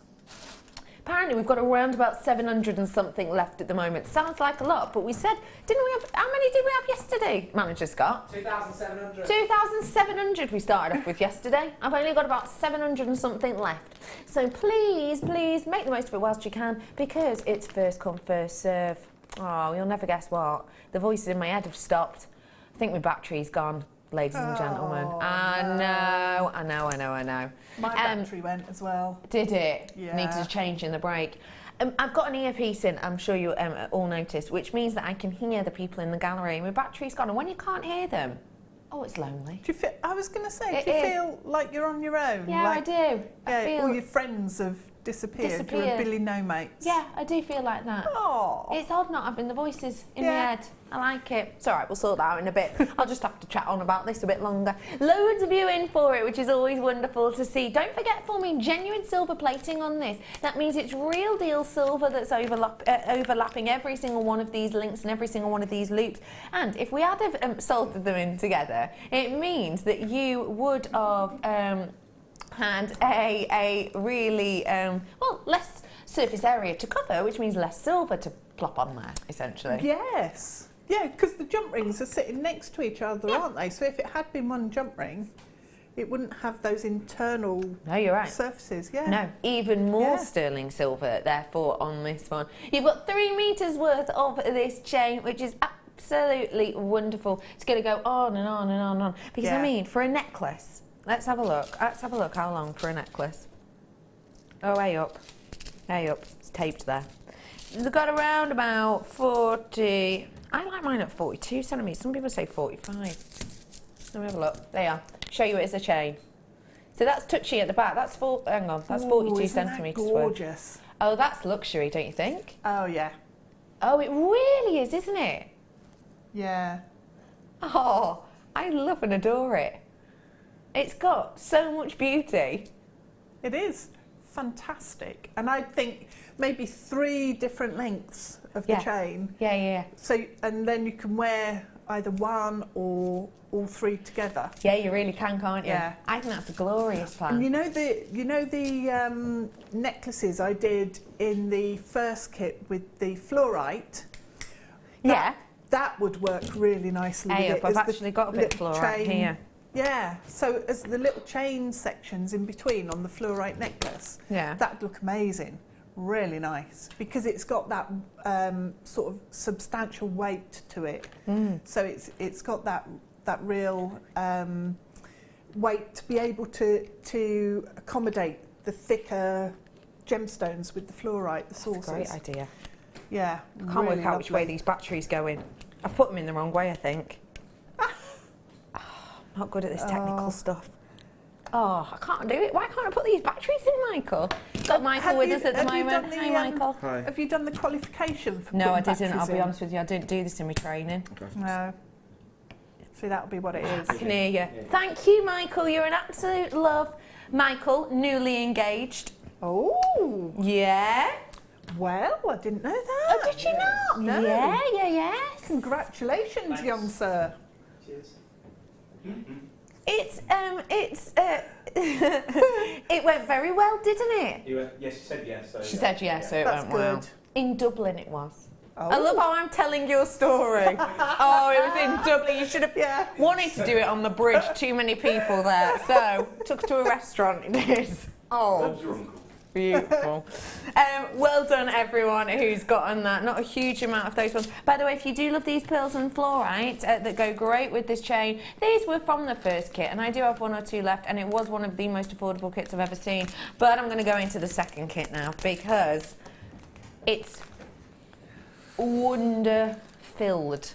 Apparently we've got around about 700 and something left at the moment. Sounds like a lot, but we said, didn't we have, how many did we have yesterday, Manager Scott? 2,700. 2,700 we started off with yesterday. I've only got about 700 and something left. So please, please make the most of it whilst you can because it's first come, first serve. Oh, you'll never guess what. The voices in my head have stopped. I think my battery's gone, ladies and gentlemen. I know. My battery went as well. Did it? Yeah. Needed a change in the break. I've got an earpiece in, I'm sure you all noticed, which means that I can hear the people in the gallery. My battery's gone, and when you can't hear them, oh, it's lonely. Do you feel, I was going to say, It do you is. feel like you're on your own? Yeah, like, I do. Yeah, I feel, all your friends have disappeared. You're a Billy No Mates. yeah, I do feel like that. Oh. It's odd not having the voices in my Yeah. head. I like it. It's all right, we'll sort that out in a bit. I'll just have to chat on about this a bit longer. Loads of you in for it, which is always wonderful to see. Don't forget for me, genuine silver plating on this. That means it's real deal silver that's overlapping every single one of these links and every single one of these loops. And if we had soldered them in together, it means that you would have had a really, less surface area to cover, which means less silver to plop on there, essentially. Yes. Yeah, because the jump rings are sitting next to each other, Yeah. aren't they? So if it had been one jump ring, it wouldn't have those internal No, you're right. surfaces. Yeah. No, even more Yeah. sterling silver, therefore, on this one. You've got 3 metres worth of this chain, which is absolutely wonderful. It's going to go on and on and on and on. Because, Yeah. I mean, for a necklace, let's have a look. Let's have a look how long for a necklace. Oh, way up. Way up. It's taped there. They've got around about 40... I like mine at 42 centimetres. Some people say 45. Let me have a look. There you are. Show you it as a chain. So that's touchy at the back. That's hang on. That's 42 Ooh, isn't that centimetres worth. gorgeous. Oh, that's luxury, don't you think? Oh, yeah. Oh, it really is, isn't it? Yeah. Oh, I love and adore it. It's got so much beauty. It is fantastic. And I think maybe 3 different lengths of the chain. Yeah, yeah. So, and then you can wear either one or all 3 together. Yeah, you really can, can't you? Yeah. I think that's a glorious plan. And you know the necklaces I did in the first kit with the fluorite? Yeah. That would work really nicely with it. I've actually got a bit of little fluorite chain. here. Yeah, so as the little chain sections in between on the fluorite necklace, Yeah. that'd look amazing. Really nice, because it's got that sort of substantial weight to it. So it's got that real weight to be able to accommodate the thicker gemstones with the fluorite, the sources. That's a great idea. Yeah, I can't really work out which way these batteries go in. I've put them in the wrong way, I think. Not good at this technical stuff. Oh, I can't do it. Why can't I put these batteries in, Michael? Got Michael with us at the moment. Hi, Michael. Hi. Have you done the qualification for No, I putting didn't. I'll batteries be in? honest with you. I didn't do this in my training. No. See, that'll be what it is. I can hear you. Thank you, Michael. You're an absolute love. Michael, newly engaged. Oh, Yeah. well, I didn't know that. Oh, did you not? No. Yeah, yes. Congratulations, young sir. Cheers. It's it went very well, didn't it? Yes, she said yes. So She said yes, so it That's went well. good. In Dublin it was. Oh. I love how I'm telling your story. Oh, it was in Dublin. You should have wanted to do it on the bridge. Too many people there. So, took her to a restaurant. It is. Oh, beautiful. Well done, everyone who's gotten that. Not a huge amount of those ones. By the way, if you do love these pearls and fluorite that go great with this chain, these were from the first kit, and I do have 1 or 2 left, and it was one of the most affordable kits I've ever seen. But I'm going to go into the second kit now because it's wonder-filled.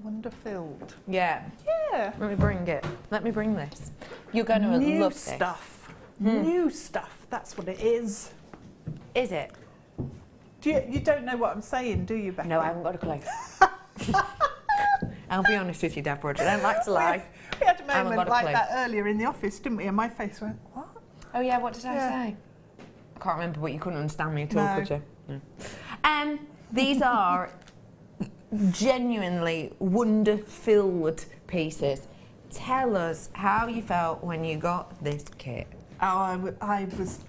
Wonder-filled. Yeah. Yeah. Let me bring it. Let me bring this. You're going to New love this. stuff. New stuff. That's what it is. Is it? You don't know what I'm saying, do you, Becky? No, I haven't got a clue. I'll be honest with you, Deborah. I don't like to lie. We had a haven't moment got a like clue. that earlier in the office, didn't we? And my face went, what? Oh yeah, what did I Yeah. say? I can't remember, but you couldn't understand me at all, No. could you? No. These are genuinely wonder-filled pieces. Tell us how you felt when you got this kit. Oh, I was...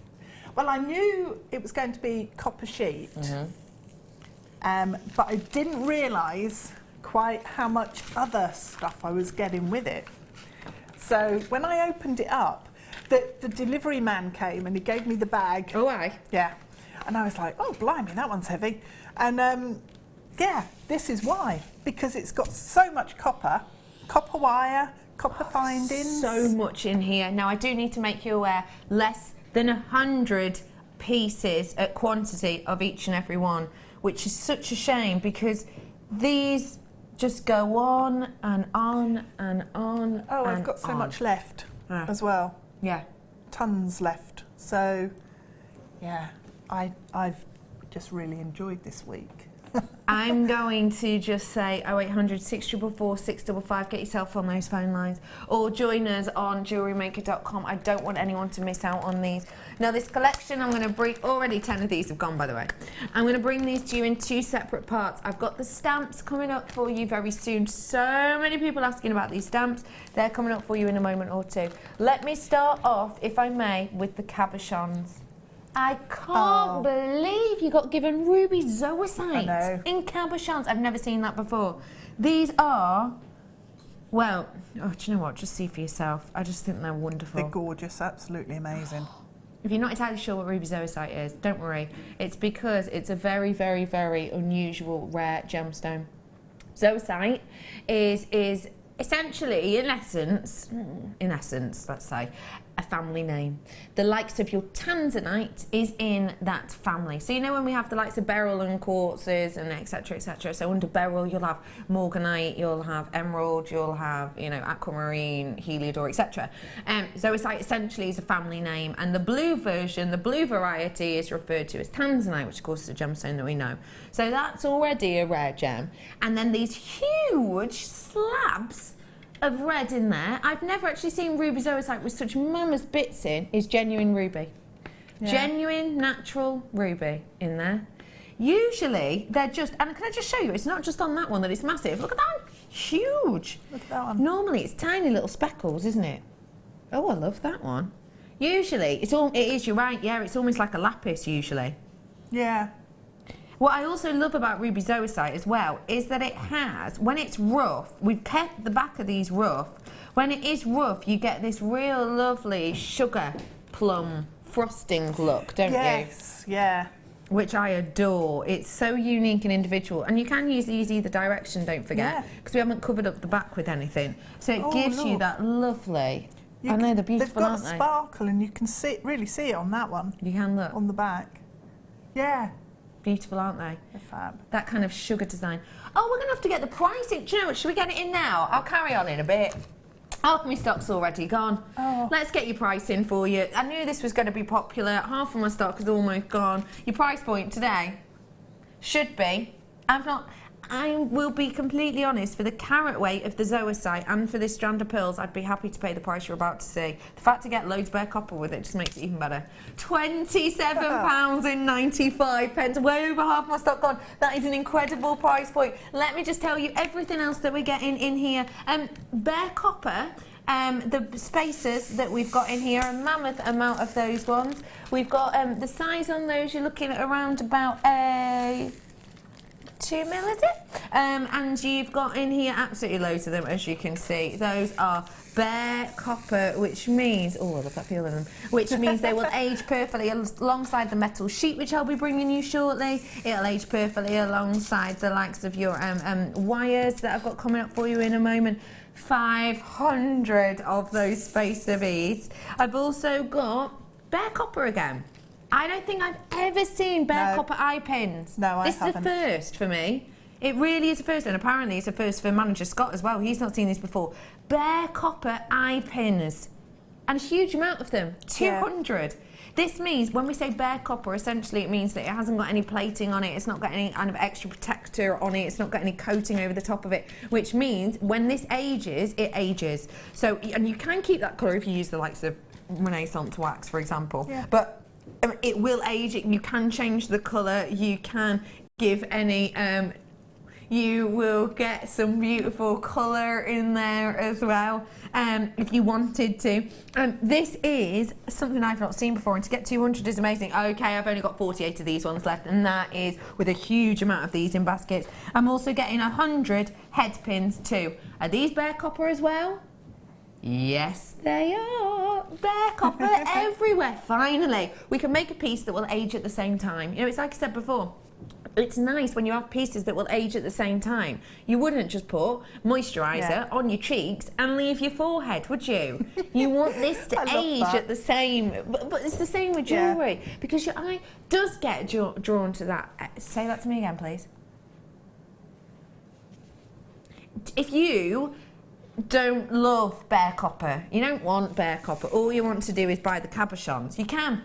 Well, I knew it was going to be copper sheet, but I didn't realise quite how much other stuff I was getting with it. So when I opened it up, the delivery man came and he gave me the bag. Oh, aye. Yeah. And I was like, oh, blimey, that one's heavy. And yeah, this is why. Because it's got so much copper wire, copper findings. So much in here. Now, I do need to make you aware, less than 100 pieces at quantity of each and every one, which is such a shame because these just go on and on and on. Oh, and I've got so on. much left as well. Yeah. Tons left. So, yeah, I've just really enjoyed this week. I'm going to just say 0800 644 655. Get yourself on those phone lines or join us on JewelleryMaker.com. I don't want anyone to miss out on these. Now, this collection, I'm going to bring, already 10 of these have gone, by the way. I'm going to bring these to you in 2 separate parts. I've got the stamps coming up for you very soon. So many people asking about these stamps. They're coming up for you in a moment or two. Let me start off, if I may, with the cabochons. I can't believe you got given ruby zoisite in cabochons. I've never seen that before. These are, well, oh, do you know what? Just see for yourself. I just think they're wonderful. They're gorgeous, absolutely amazing. If you're not entirely sure what ruby zoisite is, don't worry. It's because it's a very, very, very unusual, rare gemstone. Zoisite is essentially, in essence, let's say, a family name. The likes of your tanzanite is in that family. So you know when we have the likes of beryl and quartzes and etc, etc. So under beryl you'll have morganite, you'll have emerald, you'll have, you know, aquamarine, heliodor, etc. So it's like essentially is a family name, and the blue version, the blue variety, is referred to as tanzanite, which of course is a gemstone that we know. So that's already a rare gem. And then these huge slabs of red in there. I've never actually seen ruby zoisite with such mammoth bits in. Is genuine ruby. Yeah. Genuine natural ruby in there. Usually they're just, and can I just show you, it's not just on that one that it's massive. Look at that one. Huge. Look at that one. Normally it's tiny little speckles, isn't it? Oh, I love that one. Usually it is, you're right, yeah, it's almost like a lapis usually. Yeah. What I also love about ruby zoisite as well is that it has, when it's rough, we've kept the back of these rough, when it is rough you get this real lovely sugar plum frosting look, don't you? Yes, yeah. Which I adore. It's so unique and individual, and you can use these either direction, don't forget, because we haven't covered up the back with anything, so it gives you that lovely, I know they're beautiful, aren't they? They've got a sparkle and you can really see it on that one. You can look. On the back. Yeah. Beautiful, aren't they? They're fab. That kind of sugar design. Oh, we're going to have to get the pricing. Do you know what? Should we get it in now? I'll carry on in a bit. Half my stock's already gone. Oh. Let's get your pricing for you. I knew this was going to be popular. Half of my stock is almost gone. Your price point today should be, I will be completely honest, for the carat weight of the zoisite and for this strand of pearls, I'd be happy to pay the price you're about to see. The fact to get loads bare copper with it just makes it even better. £27.95, way over half my stock gone. That is an incredible price point. Let me just tell you everything else that we're getting in here. Bare copper, the spacers that we've got in here, a mammoth amount of those ones. We've got the size on those, you're looking at around about a 2 mil, is it? And you've got in here absolutely loads of them, as you can see. Those are bare copper, which means, oh, look at feel of them, which means they will age perfectly alongside the metal sheet, which I'll be bringing you shortly. It'll age perfectly alongside the likes of your wires that I've got coming up for you in a moment. 500 of those spacer beads. I've also got bare copper again. I don't think I've ever seen bare copper eye pins. No, I haven't. This is a first for me. It really is a first, and apparently it's a first for manager Scott as well. He's not seen this before. Bare copper eye pins, and a huge amount of them, 200. Yeah. This means when we say bare copper, essentially it means that it hasn't got any plating on it, it's not got any kind of extra protector on it, it's not got any coating over the top of it, which means when this ages, it ages. So, and you can keep that colour if you use the likes of Renaissance wax, for example. Yeah. But it will age, you can change the colour, you can give any, you will get some beautiful colour in there as well, if you wanted to. This is something I've not seen before, and to get 200 is amazing. Okay, I've only got 48 of these ones left, and that is with a huge amount of these in baskets. I'm also getting 100 head pins too. Are these bare copper as well? Yes, they are. Bare copper everywhere. Finally, we can make a piece that will age at the same time. You know, it's like I said before, it's nice when you have pieces that will age at the same time. You wouldn't just put moisturiser on your cheeks and leave your forehead, would you? You want this to age at the same, but it's the same with jewellery, because your eye does get drawn to that. Say that to me again, please. If you don't love bare copper, you don't want bare copper, all you want to do is buy the cabochons, you can,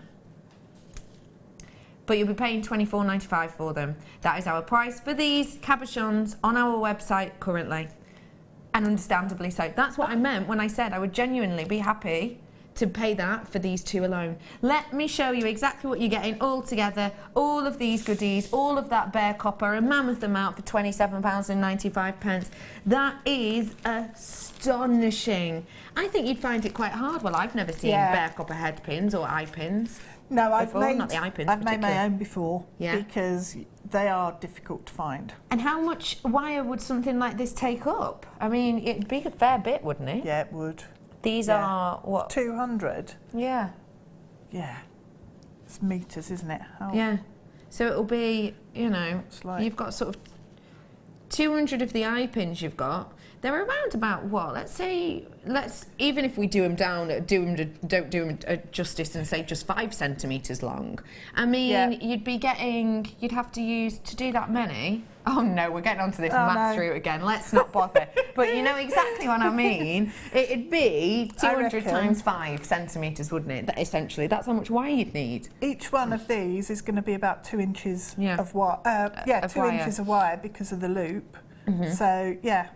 but you'll be paying £24.95 for them. That is our price for these cabochons on our website currently, and understandably so. That's what I meant when I said I would genuinely be happy to pay that for these two alone. Let me show you exactly what you're getting all together, all of these goodies, all of that bare copper, a mammoth amount for £27.95. That is astonishing. I think you'd find it quite hard. Well, I've never seen bare copper head pins or eye pins. No, I've made my own before, because they are difficult to find. And how much wire would something like this take up? I mean, it'd be a fair bit, wouldn't it? Yeah, it would. These are, what? 200. Yeah. Yeah. It's metres, isn't it? Yeah. So it'll be, you know, like, you've got sort of 200 of the eye pins you've got. they're around about what? Let's even if we do them down, don't do them justice and say just 5 centimetres long. I mean, you'd have to use, to do that many. Oh no, we're getting onto this maths route again. Let's not bother. But you know exactly what I mean. It'd be 200 times 5 centimetres, wouldn't it? Essentially, that's how much wire you'd need. Each one of these is going to be about 2 inches of wire. Inches of wire because of the loop. So yeah,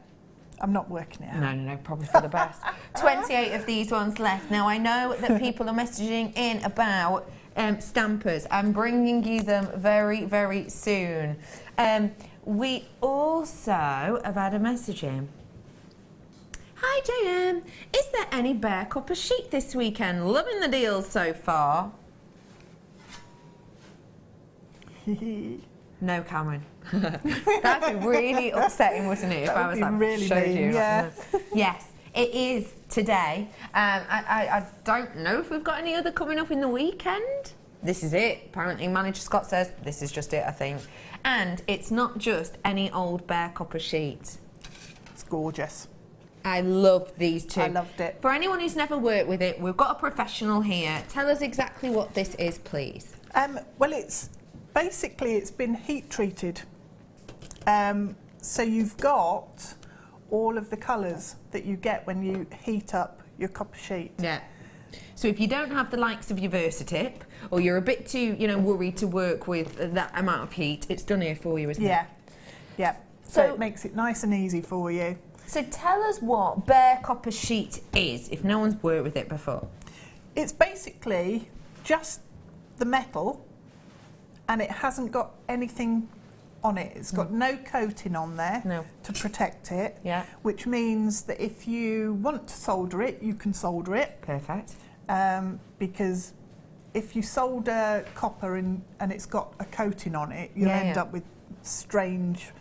I'm not working it out. No, probably for the best. 28 of these ones left. Now I know that people are messaging in about stampers. I'm bringing you them very, very soon. We also have had a message in. Hi JM, is there any bare copper sheet this weekend? Loving the deals so far. No, Cameron. That'd be really upsetting, wouldn't it, if I was like, really showed mean, you? Yeah. Yes, it is today. I don't know if we've got any other coming up in the weekend. This is it. Apparently, Manager Scott says this is just it, I think. And it's not just any old bare copper sheet. It's gorgeous. I love these two. I loved it. For anyone who's never worked with it, we've got a professional here. Tell us exactly what this is, please. Well, it's been heat treated. So you've got all of the colours that you get when you heat up your copper sheet. Yeah. So if you don't have the likes of your Versatip, or you're a bit too, worried to work with that amount of heat, it's done here for you, isn't it? Yeah. So it makes it nice and easy for you. So tell us what bare copper sheet is, if no one's worked with it before. It's basically just the metal, and it hasn't got anything on it. It's got no coating on there to protect it, which means that if you want to solder it, you can solder it. Perfect. Because if you solder copper and it's got a coating on it, you'll end up with strange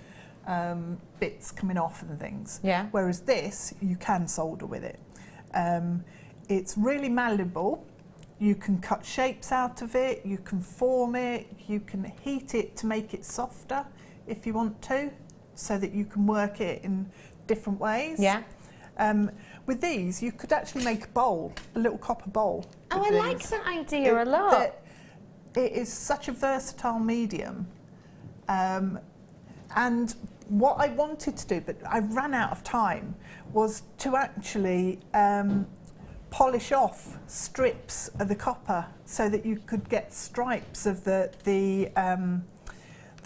bits coming off and things. Yeah. Whereas this, you can solder with it. It's really malleable. You can cut shapes out of it, you can form it, you can heat it to make it softer if you want to, so that you can work it in different ways. Yeah. With these, you could actually make a bowl, a little copper bowl. Oh, I like that idea a lot. It is such a versatile medium. And what I wanted to do, but I ran out of time, was to actually polish off strips of the copper so that you could get stripes of the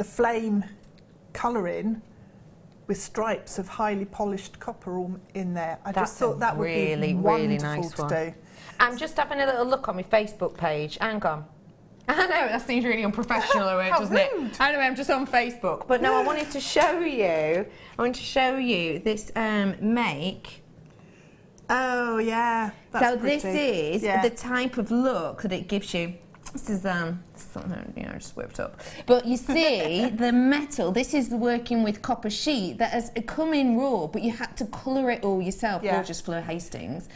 flame colouring with stripes of highly polished copper all in there. I just thought that would be wonderful to do. I'm just having a little look on my Facebook page. Hang on. I know, that seems really unprofessional, doesn't it? Anyway, I'm just on Facebook. But no, I wanted to show you this make. Oh, yeah. That's pretty. This is the type of look that it gives you. This is just whipped up. But you see, the metal, this is working with copper sheet that has come in raw, but you had to colour it all yourself, gorgeous Fleur Hastings.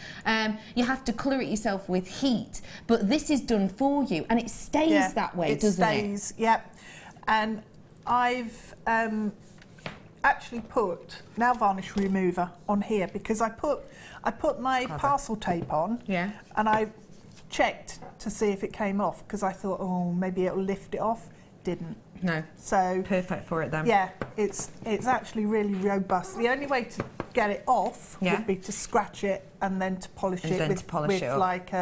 You have to colour it yourself with heat, but this is done for you, and it stays that way, doesn't it? It stays, yep. And I've actually put nail varnish remover on here because I put my parcel tape on, and I checked to see if it came off because I thought, oh, maybe it'll lift it off. Didn't. No. So perfect for it then. Yeah, it's actually really robust. The only way to get it off would be to scratch it and then to polish it with like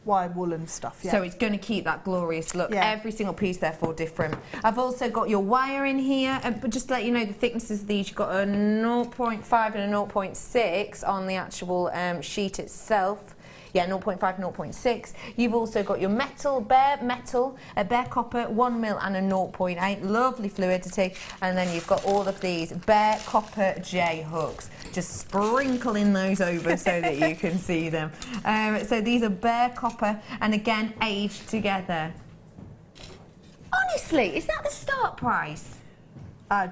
wire wool and stuff. Yeah. So it's going to keep that glorious look. Yeah. Every single piece therefore different. I've also got your wire in here, but just to let you know the thicknesses of these, you've got a 0.5 and a 0.6 on the actual sheet itself. Yeah, 0.5, 0.6. You've also got your bare copper, 1 mil and a 0.8. Lovely fluidity. And then you've got all of these bare copper J hooks. Just sprinkling those over so that you can see them. So these are bare copper and again aged together. Honestly, is that the start price? I'd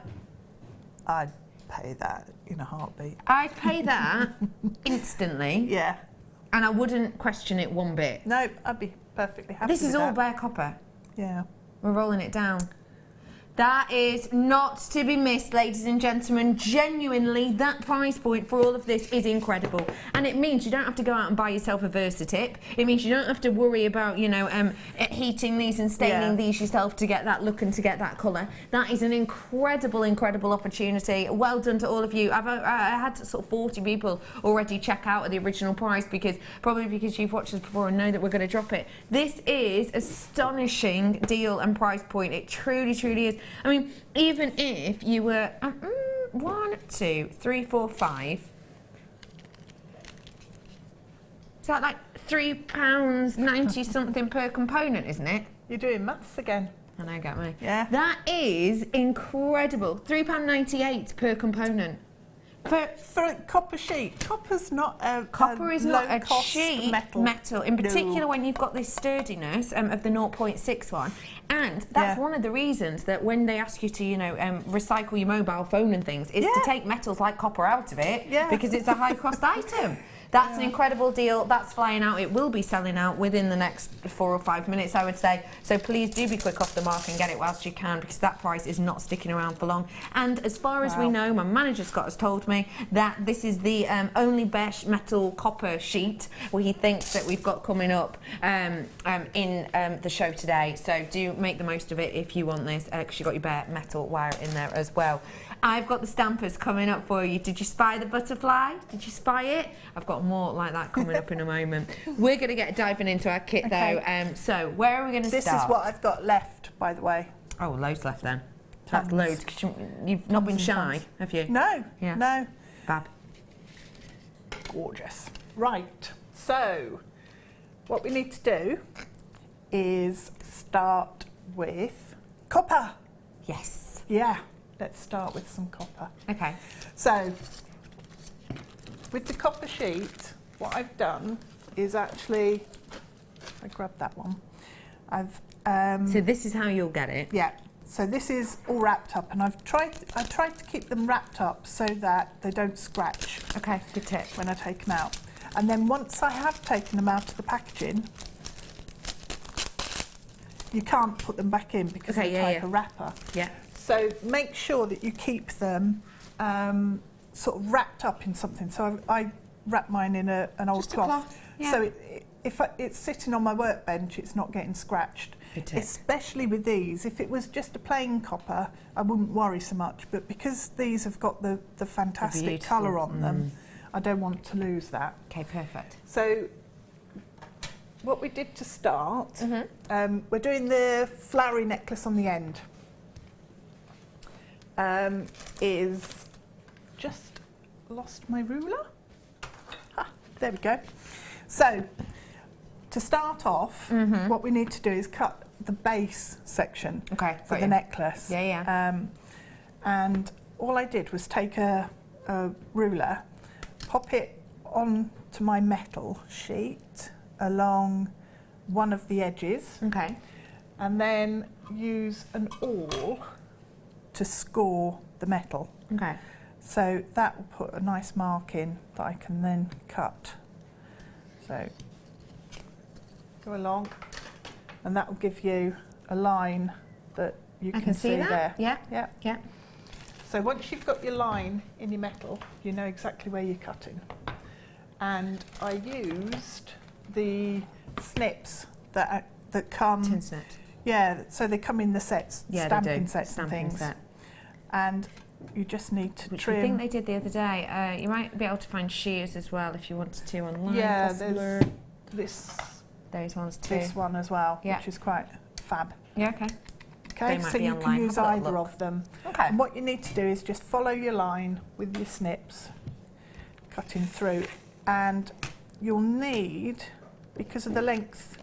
pay that in a heartbeat. I'd pay that instantly. Yeah. And I wouldn't question it one bit. No, I'd be perfectly happy This is all bare copper. Yeah. We're rolling it down. That is not to be missed, ladies and gentlemen. Genuinely, that price point for all of this is incredible. And it means you don't have to go out and buy yourself a Versatip. It means you don't have to worry about, you know, heating these and staining these yourself to get that look and to get that colour. That is an incredible, incredible opportunity. Well done to all of you. I had sort of 40 people already check out at the original price, probably because you've watched us before and know that we're going to drop it. This is astonishing deal and price point. It truly, truly is. I mean, even if you were 1, 2, 3, 4, 5, is that like £3.90 something per component, isn't it? You're doing maths again. I know, get me. Yeah. That is incredible. £3.98 per component. For a copper sheet. Copper's not a Copper is not a cheap metal. in particular when you've got this sturdiness of the 0.6 one. And that's one of the reasons that when they ask you to, you know, recycle your mobile phone and things, is to take metals like copper out of it, because it's a high cost item. That's an incredible deal. That's flying out. It will be selling out within the next 4 or 5 minutes, I would say. So please do be quick off the mark and get it whilst you can, because that price is not sticking around for long. And as far as we know, my manager Scott has told me that this is the only best metal copper sheet where he thinks that we've got coming up in the show today. So do make the most of it if you want this, because you've got your bare metal wire in there as well. I've got the stampers coming up for you. Did you spy the butterfly? Did you spy it? I've got more like that coming up in a moment. We're going to get diving into our kit though. So where are we going to start? This is what I've got left, by the way. Oh, loads left then. That's loads. You've not been shy, have you? No, Yeah. no. Fab. Gorgeous. Right, so what we need to do is start with copper. Yes. Yeah, let's start with some copper. Okay. So, with the copper sheet, what I've done is actually, I grabbed that one. So this is how you'll get it. Yeah. So this is all wrapped up, and I tried to keep them wrapped up so that they don't scratch. Okay, good tip. When I take them out, and then once I have taken them out of the packaging, you can't put them back in because they're like a wrapper. Yeah. So make sure that you keep them sort of wrapped up in something. So I wrap mine in an old cloth. Yeah. So if it's sitting on my workbench, it's not getting scratched. Especially with these. If it was just a plain copper, I wouldn't worry so much. But because these have got the fantastic colour on them, I don't want to lose that. Okay, perfect. So what we did to start, we're doing the flowery necklace on the end. Is just lost my ruler. There we go. So to start off, what we need to do is cut the base section for the necklace. And all I did was take a ruler, pop it onto my metal sheet along one of the edges, and then use an awl to score the metal. So that will put a nice mark in that I can then cut. So go along, and that will give you a line that you can see there. Yeah. So once you've got your line in your metal, you know exactly where you're cutting. And I used the snips that come. Tin snips. Yeah, so they come in the sets, stamping sets and things. Set. And you just need to trim. I think they did the other day. You might be able to find shears as well if you wanted to online. Yeah, there's those ones too. This one as well, which is quite fab. Yeah, okay. Okay, so you can use either of them. Okay. And what you need to do is just follow your line with your snips, cutting through, and you'll need, because of the length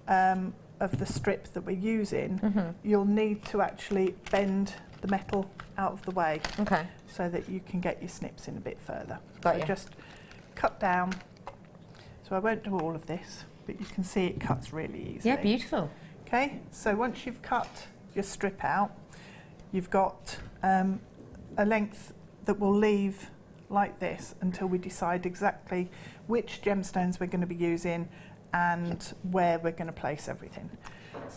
of the strip that we're using, you'll need to actually bend the metal out of the way, so that you can get your snips in a bit further. So just cut down. So I won't do all of this, but you can see it cuts really easily. Yeah, beautiful. Okay, so once you've cut your strip out, you've got a length that will leave like this until we decide exactly which gemstones we're going to be using and where we're going to place everything.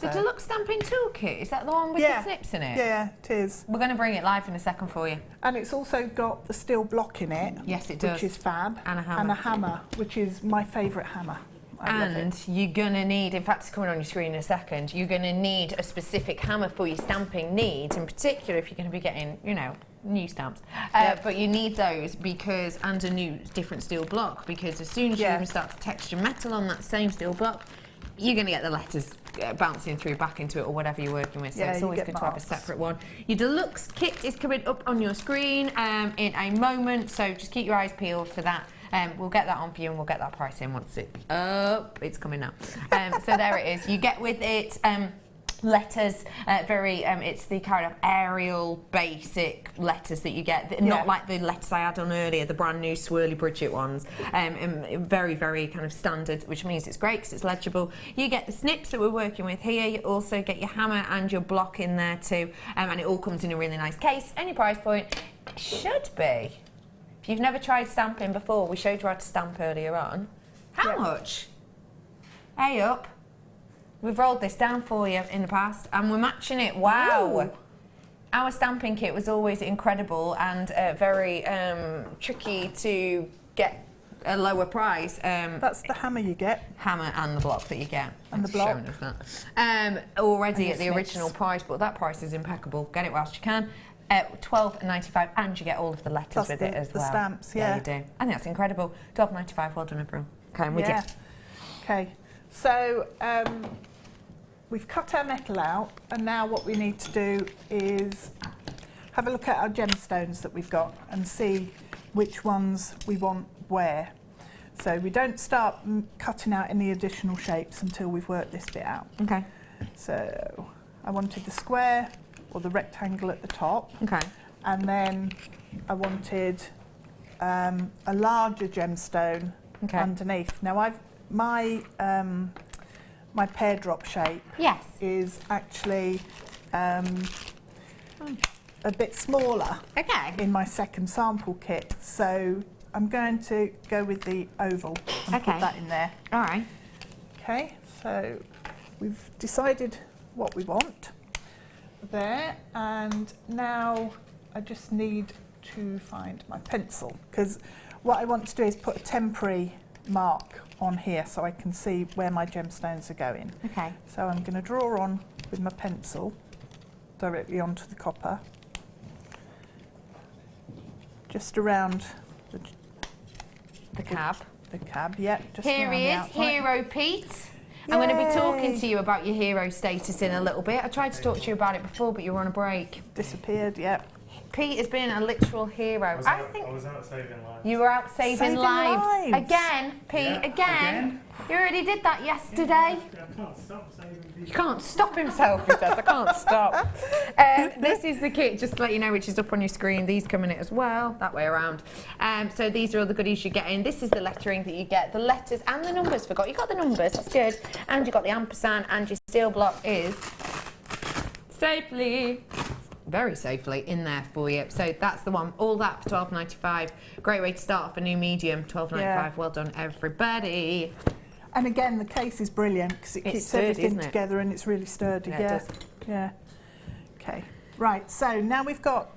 The Deluxe Stamping Toolkit, is that the one with the snips in it? Yeah, it is. We're going to bring it live in a second for you. And it's also got the steel block in it. Yes, it does. Which is fab. And a hammer. And a hammer, which is my favourite hammer. I love it. You're going to need, in fact it's coming on your screen in a second, you're going to need a specific hammer for your stamping needs, in particular if you're going to be getting, you know, new stamps. But you need those because, and a new different steel block, because as soon as you even start to texture metal on that same steel block, you're going to get the letters bouncing through back into it or whatever you're working with, so it's always good to have a separate one. Your deluxe kit is coming up on your screen in a moment, so just keep your eyes peeled for that. We'll get that on for you and we'll get that price in once it's coming now. So there it is. You get with it letters, it's the kind of Arial basic letters that you get, not like the letters I had on earlier, the brand new swirly Bridget ones, very, very kind of standard, which means it's great because it's legible. You get the snips that we're working with here, you also get your hammer and your block in there too, and it all comes in a really nice case, and your price point should be, if you've never tried stamping before, we showed you how to stamp earlier on. How much? Hey up. We've rolled this down for you in the past and we're matching it. Wow. Ooh. Our stamping kit was always incredible and very tricky to get a lower price. That's the hammer you get. Hammer and the block that you get. And the block. Already at the original price, but that price is impeccable. Get it whilst you can. $12.95 and you get all of the letters with it as well. The stamps, Yeah, you do. I think that's incredible. $12.95, well done everyone. Okay, I'm with you. Okay, so we've cut our metal out and now what we need to do is have a look at our gemstones that we've got and see which ones we want where. So we don't start cutting out any additional shapes until we've worked this bit out. Okay. So I wanted the square or the rectangle at the top. Okay. And then I wanted a larger gemstone underneath. Now my pear drop shape is actually a bit smaller in my second sample kit. So I'm going to go with the oval and put that in there. All right. Okay, so we've decided what we want there, and now I just need to find my pencil, because what I want to do is put a temporary mark on here so I can see where my gemstones are going. Okay. So I'm going to draw on with my pencil directly onto the copper, just around the cab. The cab, yeah. Just here he is, Hero Pete. Yay. I'm going to be talking to you about your hero status in a little bit. I tried to talk to you about it before, but you were on a break. Disappeared, yeah. Pete has been a literal hero. I was out saving lives. You were out saving lives. Again, Pete, again. You already did that yesterday. I can't stop saving people. You can't stop himself, he says. I can't stop. This is the kit, just to let you know, which is up on your screen. These come in it as well, that way around. So these are all the goodies you get in. This is the lettering that you get. The letters and the numbers, forgot. You got the numbers, that's good. And you got the ampersand, and your steel block is very safely in there for you. So that's the one. All that for $12.95. Great way to start off a new medium. $12.95. Yeah. Well done, everybody. And again, the case is brilliant because it keeps everything together and it's really sturdy. Yeah, it does. Yeah. Okay. Right. So now we've got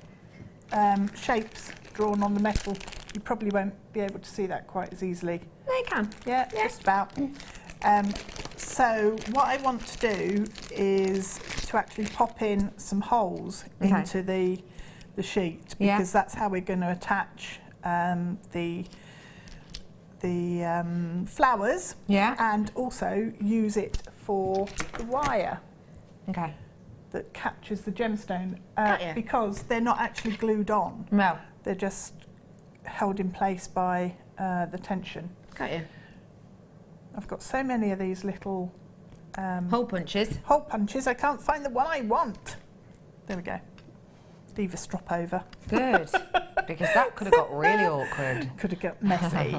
shapes drawn on the metal. You probably won't be able to see that quite as easily. No, you can. Yeah, just about. So what I want to do is to actually pop in some holes into the sheet, because that's how we're going to attach the flowers, and also use it for the wire that captures the gemstone, because they're not actually glued on. No. They're just held in place by the tension. Got you. I've got so many of these little hole punches. Hole punches. I can't find the one I want. There we go. Leave a strop over. Good, because that could have got really awkward. Could have got messy.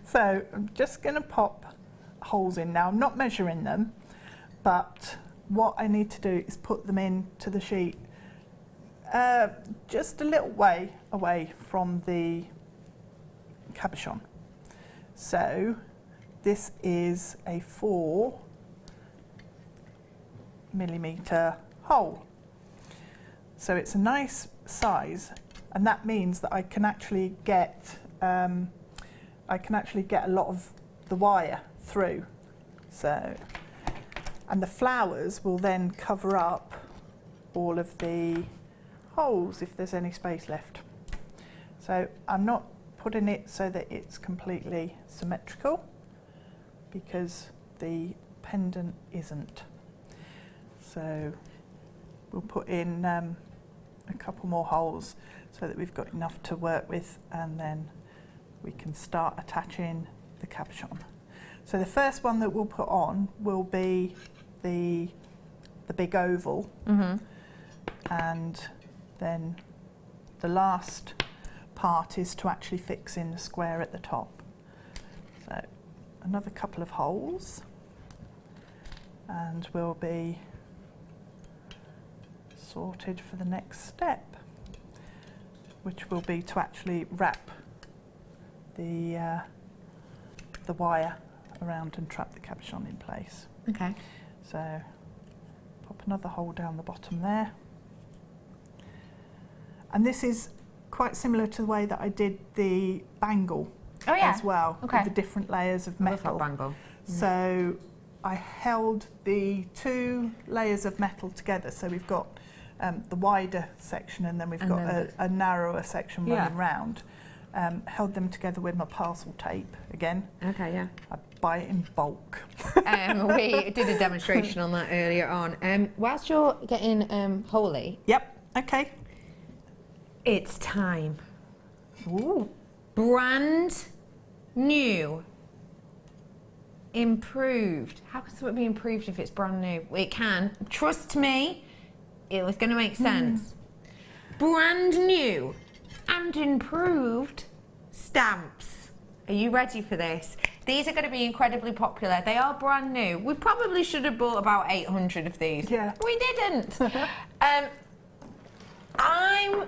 So I'm just going to pop holes in now. I'm not measuring them, but what I need to do is put them into the sheet just a little way away from the cabochon. So this is a 4mm hole. So it's a nice size, and that means that I can actually get a lot of the wire through. So, and the flowers will then cover up all of the holes if there's any space left. So I'm not putting it so that it's completely symmetrical, because the pendant isn't. So we'll put in a couple more holes so that we've got enough to work with, and then we can start attaching the cabochon. So the first one that we'll put on will be the big oval, and then the last part is to actually fix in the square at the top. So another couple of holes, and we'll be sorted for the next step, which will be to actually wrap the wire around and trap the cabochon in place. Okay. So pop another hole down the bottom there. And this is quite similar to the way that I did the bangle as well, with the different layers of metal. I love that bangle. So I held the 2 layers of metal together, so we've got the wider section, and then we've got a narrower section running round. Held them together with my parcel tape again. Okay, yeah. I buy it in bulk. We did a demonstration on that earlier on. Whilst you're getting holy. Yep, okay. It's time. Ooh. Brand new. Improved. How can something be improved if it's brand new? It can. Trust me, it was going to make sense. Brand new and improved stamps. Are you ready for this? These are going to be incredibly popular. They are brand new. We probably should have bought about 800 of these. Yeah. We didn't. I'm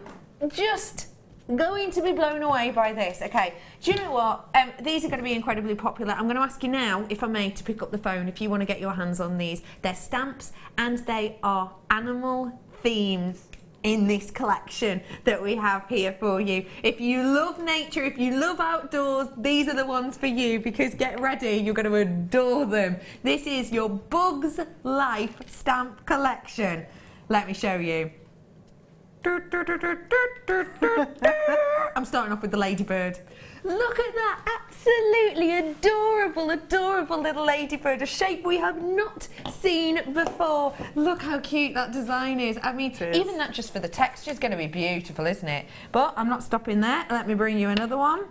just going to be blown away by this. Okay, do you know what? These are going to be incredibly popular. I'm going to ask you now, if I may, to pick up the phone if you want to get your hands on these. They're stamps, and they are animal themes in this collection that we have here for you. If you love nature, if you love outdoors, these are the ones for you, because get ready, you're going to adore them. This is your Bugs Life stamp collection. Let me show you. I'm starting off with the ladybird. Look at that, absolutely adorable, adorable little ladybird, a shape we have not seen before. Look how cute that design is. I mean, even that just for the texture is going to be beautiful, isn't it? But I'm not stopping there. Let me bring you another one.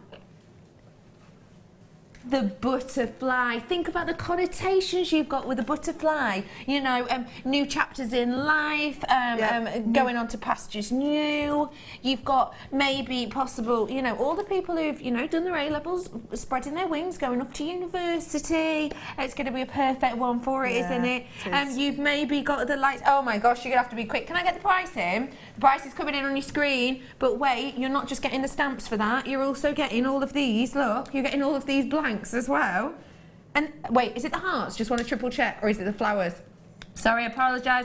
The butterfly. Think about the connotations you've got with the butterfly. You know, new chapters in life, going on to pastures new. You've got maybe possible, you know, all the people who've, you know, done their A-levels, spreading their wings, going off to university. It's going to be a perfect one for it, isn't it? You've maybe got the lights. Oh my gosh, you're going to have to be quick. Can I get the price in? The price is coming in on your screen. But wait, you're not just getting the stamps for that. You're also getting all of these. Look, you're getting all of these blanks as well. And wait, is it the hearts? Just want to triple check, or is it the flowers? Sorry, apologise.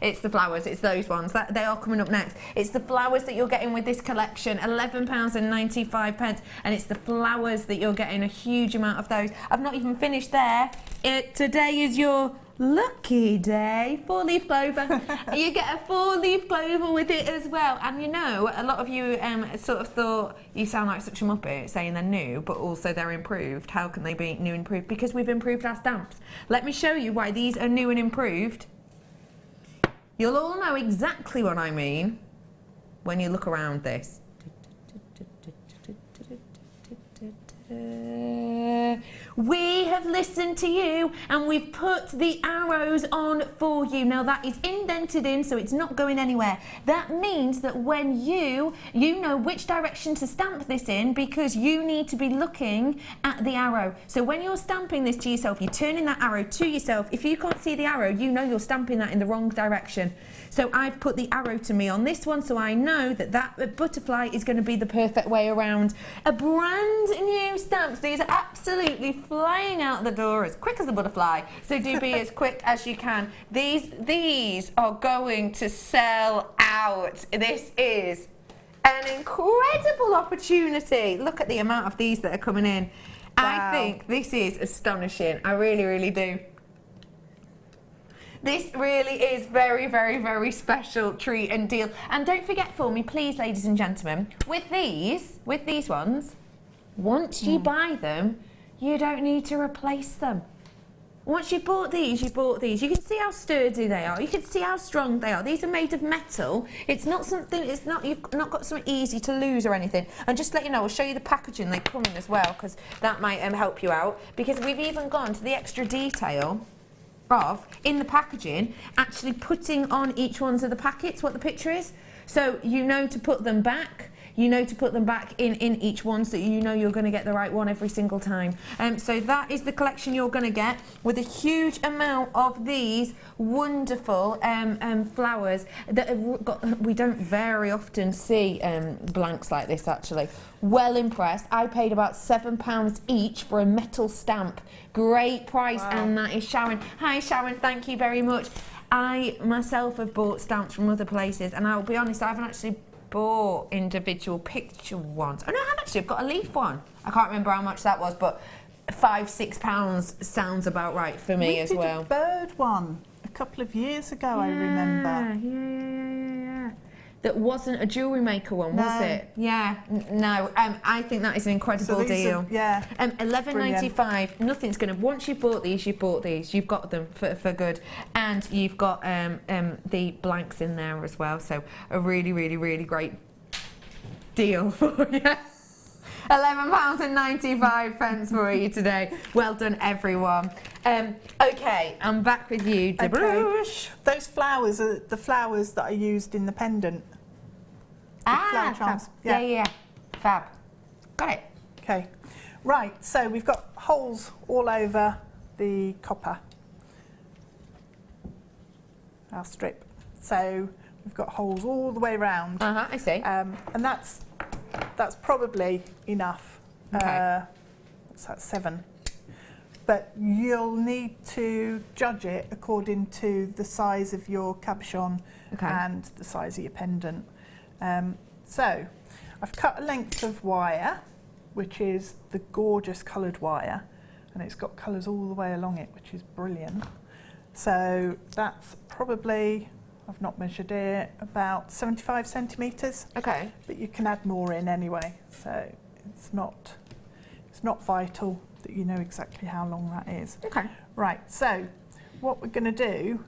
It's the flowers, it's those ones. They are coming up next. It's the flowers that you're getting with this collection, £11.95, and it's the flowers that you're getting, a huge amount of those. I've not even finished there. Today is your lucky day. 4-leaf clover. You get a 4-leaf clover with it as well. And you know, a lot of you sort of thought you sound like such a muppet saying they're new, but also they're improved. How can they be new and improved? Because we've improved our stamps. Let me show you why these are new and improved. You'll all know exactly what I mean when you look around this. We have listened to you, and we've put the arrows on for you. Now that is indented in, so it's not going anywhere. That means that when you know which direction to stamp this in, because you need to be looking at the arrow. So when you're stamping this to yourself, you're turning that arrow to yourself. If you can't see the arrow, you know you're stamping that in the wrong direction. So I've put the arrow to me on this one, so I know that that butterfly is going to be the perfect way around. A brand new stamps. These are absolutely flying out the door as quick as a butterfly. So do be as quick as you can. These are going to sell out. This is an incredible opportunity. Look at the amount of these that are coming in. Wow. I think this is astonishing. I really, really do. This really is very, very, very special treat and deal. And don't forget for me, please, ladies and gentlemen, with these ones, once you buy them, you don't need to replace them. Once you've bought these, you've bought these. You can see how sturdy they are. You can see how strong they are. These are made of metal. It's not something, you've not got something easy to lose or anything. And just to let you know, I'll show you the packaging they come in as well, because that might help you out. Because we've even gone to the extra detail of, in the packaging, actually putting on each one of the packets what the picture is. So you know to put them back. You know to put them back in each one, so you know you're going to get the right one every single time. So that is the collection you're going to get, with a huge amount of these wonderful flowers that have got, we don't very often see blanks like this actually. Well impressed. I paid about £7 each for a metal stamp. Great price. Wow. And that is Sharon. Hi Sharon, thank you very much. I myself have bought stamps from other places, and I'll be honest, I haven't actually bought individual picture ones. Oh no, I have actually. I've got a leaf one. I can't remember how much that was, but £5–6 sounds about right for me as well. We did a bird one a couple of years ago, I remember. Yeah. That wasn't a Jewellery Maker one, was it? Yeah. No. I think that is an incredible deal. Yeah. £11.95. Nothing's going to. Once you've bought these, you've bought these. You've got them for good, and you've got the blanks in there as well. So a really, really, really great deal for you. £11.95 for you today. Well done, everyone. Okay, I'm back with you, Deborah. Those flowers are the flowers that I used in the pendant. Flower charms. Yeah. Fab. Got it. Okay. Right, so we've got holes all over the copper, our strip. So we've got holes all the way around. I see. And that's probably enough. Okay. What's that, 7? But you'll need to judge it according to the size of your cabochon and the size of your pendant. So I've cut a length of wire, which is the gorgeous coloured wire, and it's got colours all the way along it, which is brilliant. So that's probably, I've not measured it, about 75 centimetres. Okay. But you can add more in anyway, so it's not vital that you know exactly how long that is. Okay. Right, so what we're going to do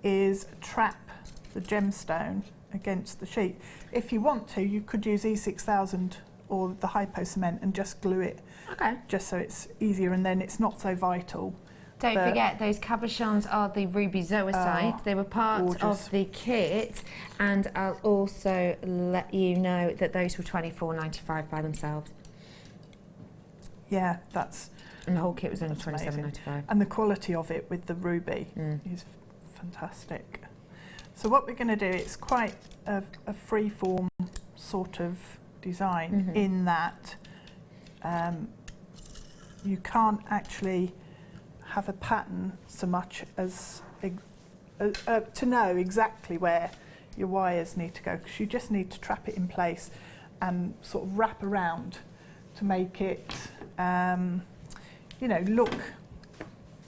is trap the gemstone against the sheet. If you want to, you could use E6000 or the hypo cement and just glue it. Okay. Just so it's easier, and then it's not so vital. Don't forget, those cabochons are the ruby zoisite. They were part of the kit, and I'll also let you know that those were £24.95 by themselves. Yeah, that's... And the whole kit was only £27.95. And the quality of it with the ruby is fantastic. So what we're going to do, it's quite a free-form sort of design in that you can't actually have a pattern so much as to know exactly where your wires need to go, because you just need to trap it in place and sort of wrap around to make it you know,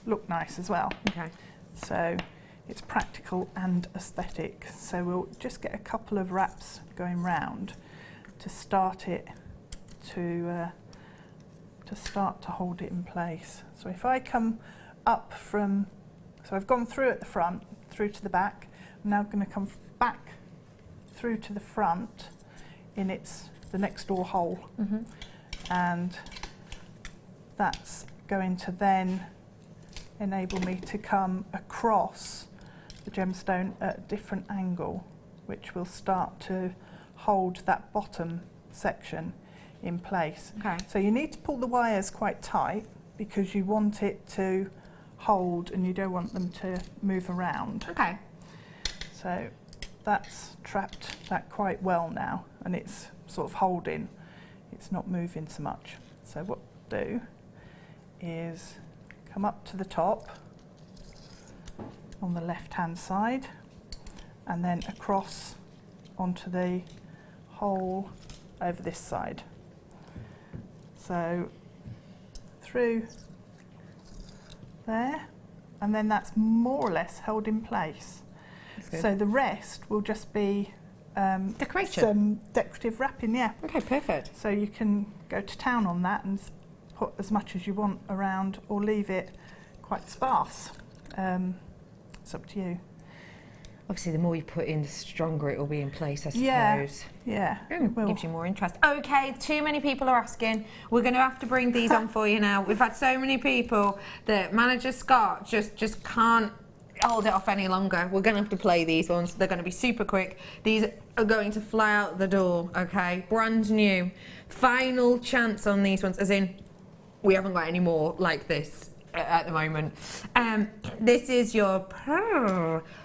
look nice as well. Okay. So it's practical and aesthetic. So we'll just get a couple of wraps going round to start it to hold it in place. So if I come up from, so I've gone through at the front, through to the back. I'm now going to come back through to the front in the next door hole, and that's going to then enable me to come across the gemstone at a different angle, which will start to hold that bottom section in place. Okay. So you need to pull the wires quite tight because you want it to hold and you don't want them to move around. Okay. So that's trapped that quite well now, and it's sort of holding, it's not moving so much. So what we'll do is come up to the top on the left-hand side and then across onto the hole over this side. So through there, and then that's more or less held in place. So the rest will just be Decoration. some decorative wrapping, yeah. Okay, perfect. So you can go to town on that and put as much as you want around or leave it quite sparse. It's up to you. Obviously, the more you put in, the stronger it will be in place, I suppose. Yeah. Gives you more interest. Okay, too many people are asking. We're going to have to bring these on for you now. We've had so many people that Manager Scott just can't hold it off any longer. We're going to have to play these ones. They're going to be super quick. These are going to fly out the door, okay? Brand new. Final chance on these ones, as in we haven't got any more like this at the moment. This is your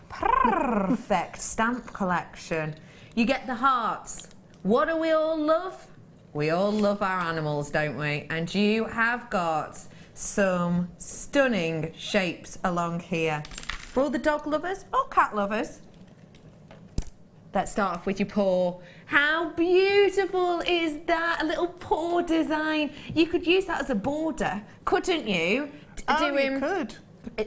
perfect stamp collection. You get the hearts. What do we all love? We all love our animals, don't we? And you have got some stunning shapes along here. For all the dog lovers or cat lovers, let's start off with your paw. How beautiful is that? A little paw design. You could use that as a border, couldn't you? You could.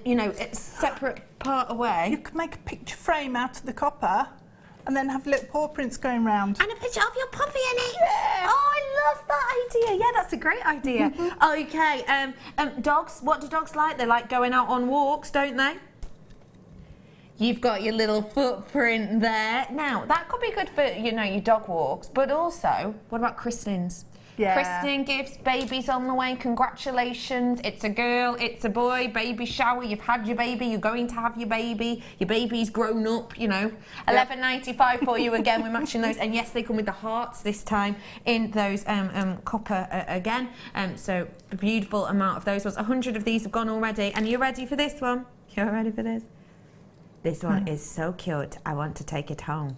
You know, it's separate part away. You could make a picture frame out of the copper and then have little paw prints going round. And a picture of your puppy in it. Yeah. Oh, I love that idea. Yeah, that's a great idea. Okay, dogs, what do dogs like? They like going out on walks, don't they? You've got your little footprint there. Now, that could be good for, you know, your dog walks, but also, what about christenings? Yeah. Christening gifts, baby's on the way, congratulations, it's a girl, it's a boy, baby shower, you've had your baby, you're going to have your baby's grown up, you know. Yep. $11.95 for you again, we're matching those, and yes, they come with the hearts this time in those copper again, so a beautiful amount of those ones. 100 of these have gone already, and you're ready for this one? You're ready for this? This one is so cute, I want to take it home.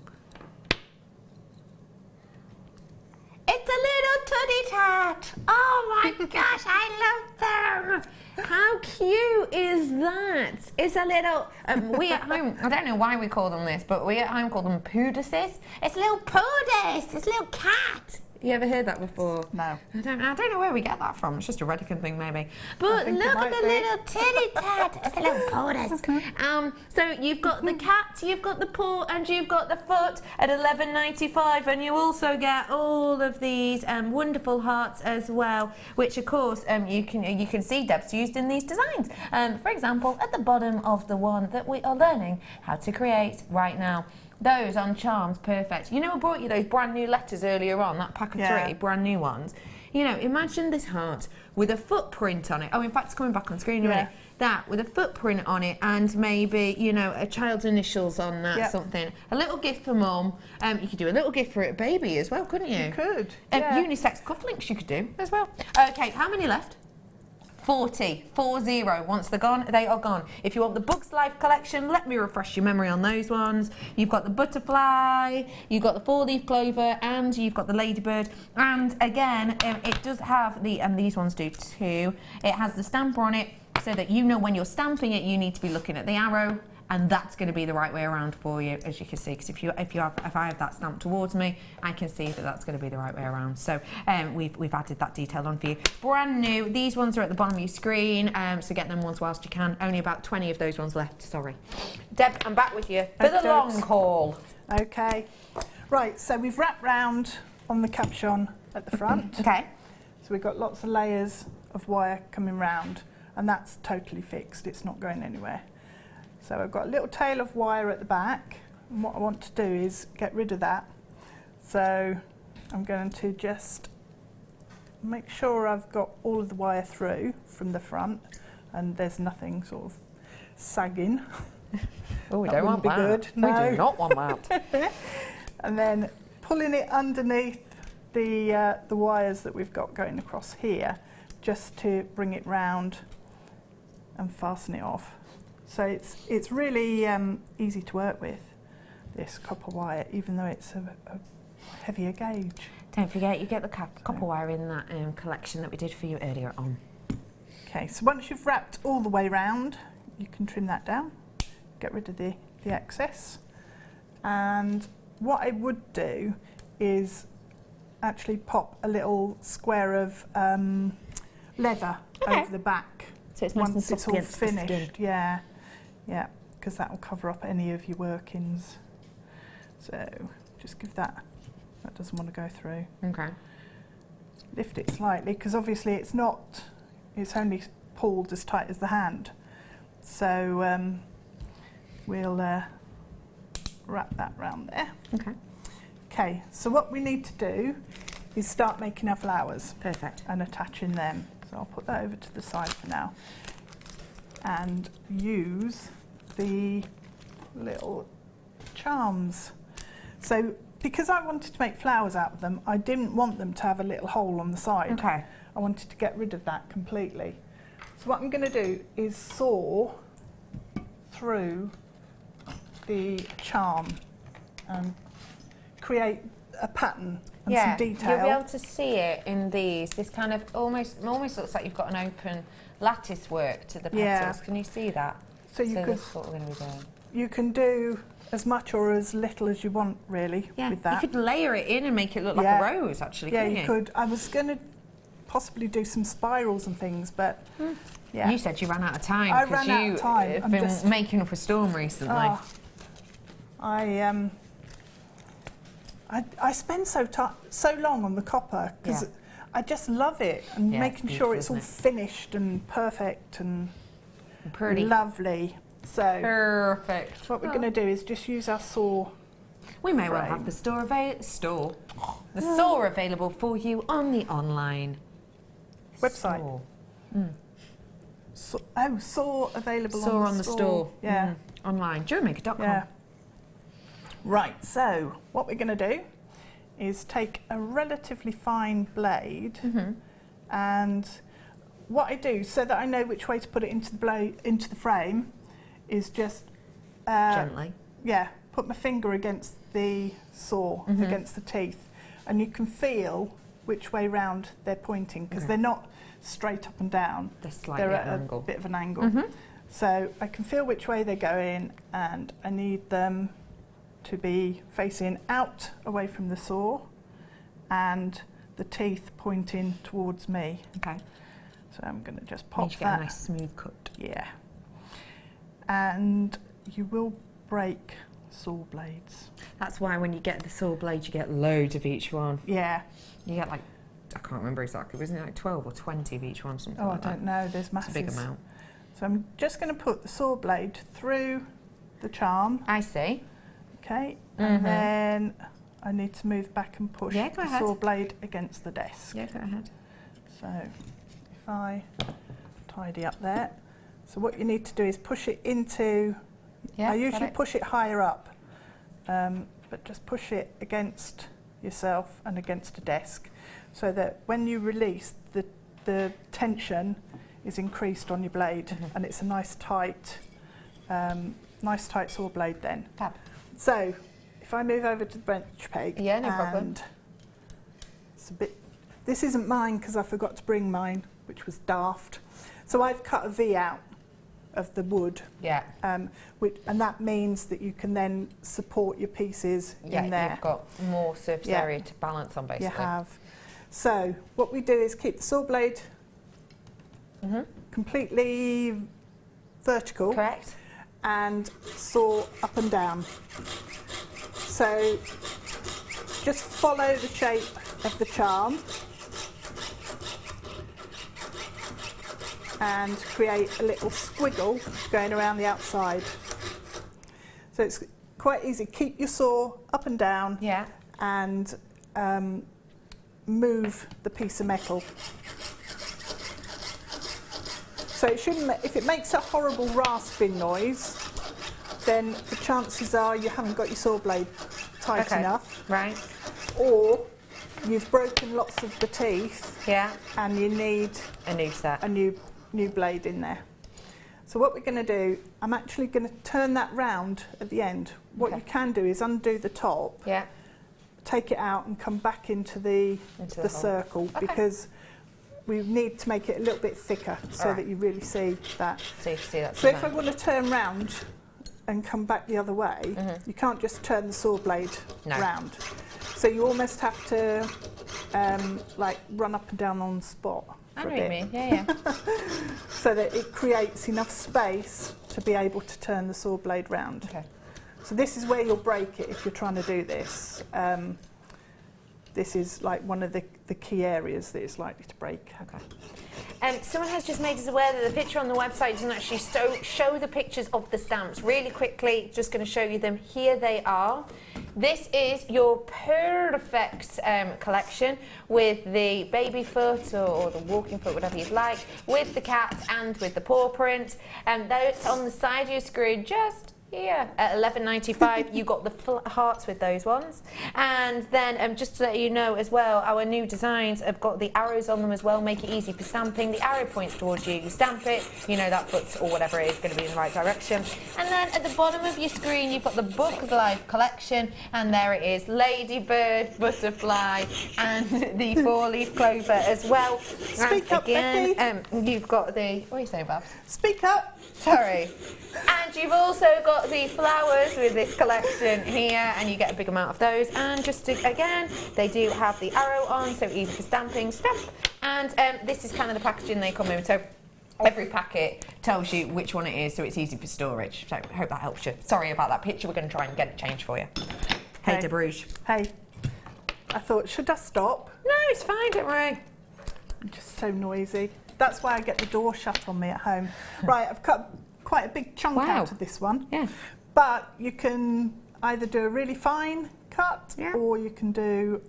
It's a little tootie tat. Oh my gosh, I love them. How cute is that? It's a little, we at home, I don't know why we call them this, but we at home call them poodesses. It's a little poodle, it's a little cat. You ever heard that before? No. I don't know where we get that from. It's just a Redican thing, maybe. But look at the little titty tat. It's a little poodle. So you've got the cat, you've got the paw, and you've got the foot at $11.95, and you also get all of these wonderful hearts as well, which of course you can see Deb's used in these designs. For example, at the bottom of the one that we are learning how to create right now. Those on charms, perfect. You know, I brought you those brand new letters earlier on, that pack of 3 brand new ones. You know, imagine this heart with a footprint on it. Oh, in fact, it's coming back on screen already. That with a footprint on it, and maybe, you know, a child's initials on that, something. A little gift for mum. You could do a little gift for a baby as well, couldn't you? You could. Unisex cufflinks you could do as well. Okay, how many left? 40. Once they're gone, they are gone. If you want the Bugs Life collection, let me refresh your memory on those ones. You've got the butterfly, you've got the 4-leaf clover, and you've got the ladybird. And again, it does have the, and these ones do too, it has the stamper on it so that you know when you're stamping it, you need to be looking at the arrow, and that's going to be the right way around for you, as you can see, because if I have that stamp towards me, I can see that that's going to be the right way around. So we've added that detail on for you. Brand new. These ones are at the bottom of your screen, so get them ones whilst you can. Only about 20 of those ones left, sorry. Deb, I'm back with you for the long haul. Okay. Right, so we've wrapped round on the capuchon at the front. Okay. So we've got lots of layers of wire coming round, and that's totally fixed. It's not going anywhere. So I've got a little tail of wire at the back, and what I want to do is get rid of that. So I'm going to just make sure I've got all of the wire through from the front, and there's nothing sort of sagging. Oh, we don't want that. Good. No. We do not want that. And then pulling it underneath the wires that we've got going across here, just to bring it round and fasten it off. So it's really easy to work with, this copper wire, even though it's a heavier gauge. Don't forget, you get the copper wire in that collection that we did for you earlier on. Okay, so once you've wrapped all the way round, you can trim that down, get rid of the excess. And what I would do is actually pop a little square of leather over the back. So it's nice once and it's soft all against the skin. finished. Yeah, yeah, because that will cover up any of your workings. So just give that doesn't want to go through. Okay. Lift it slightly, because obviously it's only pulled as tight as the hand. So we'll wrap that round there. Okay. Okay, so what we need to do is start making our flowers. Perfect. And attaching them. So I'll put that over to the side for now. And use the little charms. So because I wanted to make flowers out of them, I didn't want them to have a little hole on the side. Okay. I wanted to get rid of that completely. So what I'm going to do is saw through the charm and create a pattern and some detail. You'll be able to see it in these. This kind of almost looks like you've got an open lattice work to the petals. Yeah. Can you see that? So you could, that's what we're going to be doing. you can do as much or as little as you want, really, with that. You could layer it in and make it look like a rose, actually, yeah, couldn't you could. I was going to possibly do some spirals and things, but yeah. You said you ran out of time. I ran out of time. You've I'm been just making up a storm recently. I spend so long on the copper because I just love it, and making sure it's all finished and perfect and pretty lovely. So perfect. what we're going to do is just use our saw. We may well have the saw available for you on the online website. Store. Saw available Saw on the store. Yeah. Online. JewelleryMaker.com. Yeah. Right, so what we're going to do is take a relatively fine blade, and what I do so that I know which way to put it into the frame is just gently. Yeah, put my finger against the saw, against the teeth, and you can feel which way round they're pointing, because they're not straight up and down. They're slightly at an angle. Bit of an angle. So I can feel which way they're going, and I need them to be facing out away from the saw and the teeth pointing towards me. Okay. So I'm going to just pop Get that. a nice smooth cut. Yeah. And you will break saw blades. That's why when you get the saw blade, you get loads of each one. Yeah. You get like, I can't remember exactly, wasn't it like 12 or 20 of each one, something like that? I don't know, there's masses. It's a big amount. So I'm just going to put the saw blade through the charm. I see. Okay, and then I need to move back and push Yeah, go the ahead. saw blade against the desk. Yeah, go ahead. So if I tidy up there. So what you need to do is push it into, Yeah, I usually push it higher up, but just push it against yourself and against a desk, so that when you release, the tension is increased on your blade, and it's a nice tight saw blade then. Fab. So if I move over to the bench peg, Yeah, no problem. and it's a bit. This isn't mine because I forgot to bring mine, which was daft. So I've cut a V out of the wood. Yeah. And that means that you can then support your pieces in there. You've got more surface area to balance on, basically. You have. So what we do is keep the saw blade completely vertical. Correct. And saw up and down. So just follow the shape of the charm and create a little squiggle going around the outside. So it's quite easy. Keep your saw up and down and move the piece of metal. So it shouldn't. If it makes a horrible rasping noise, then the chances are you haven't got your saw blade tight enough. Right. Or you've broken lots of the teeth. Yeah. And you need a new set. A new blade in there. So what we're going to do, I'm actually going to turn that round at the end. What you can do is undo the top. Yeah. Take it out and come back into the circle, because we need to make it a little bit thicker so that you really see that. So you can see that. So if I want to turn round and come back the other way, you can't just turn the saw blade round. So you almost have to like run up and down on the spot. I know what you mean, yeah. So that it creates enough space to be able to turn the saw blade round. Okay. So this is where you'll break it if you're trying to do this. This is like one of the key areas that it's likely to break. Okay. Someone has just made us aware that the picture on the website doesn't actually show the pictures of the stamps. Really quickly, just going to show you them. Here they are. This is your perfect collection with the baby foot or the walking foot, whatever you'd like, with the cat and with the paw print. That's on the side of your screen, just here at £11.95. You got the hearts with those ones, and then just to let you know as well, our new designs have got the arrows on them as well, make it easy for stamping. The arrow points towards you, you stamp it, you know that foot or whatever it is going to be in the right direction. And then at the bottom of your screen you've got the Book of Life collection, and there it is, ladybird, butterfly and the four-leaf clover as well. Speak up, again, Becky. you've got the, what are you saying, Babs? Speak up. Sorry. And you've also got the flowers with this collection here, and you get a big amount of those. And just to, again, they do have the arrow on, so easy for stamping stuff. And this is kind of the packaging they come in. So every packet tells you which one it is, so it's easy for storage. So I hope that helps you. Sorry about that picture. We're going to try and get it changed for you. Hey, De Bruges. Hey. I thought, should I stop? No, it's fine. Don't worry. I'm just so noisy. That's why I get the door shut on me at home. Right, I've cut quite a big chunk out of this one. Yeah. But you can either do a really fine cut, or you can do,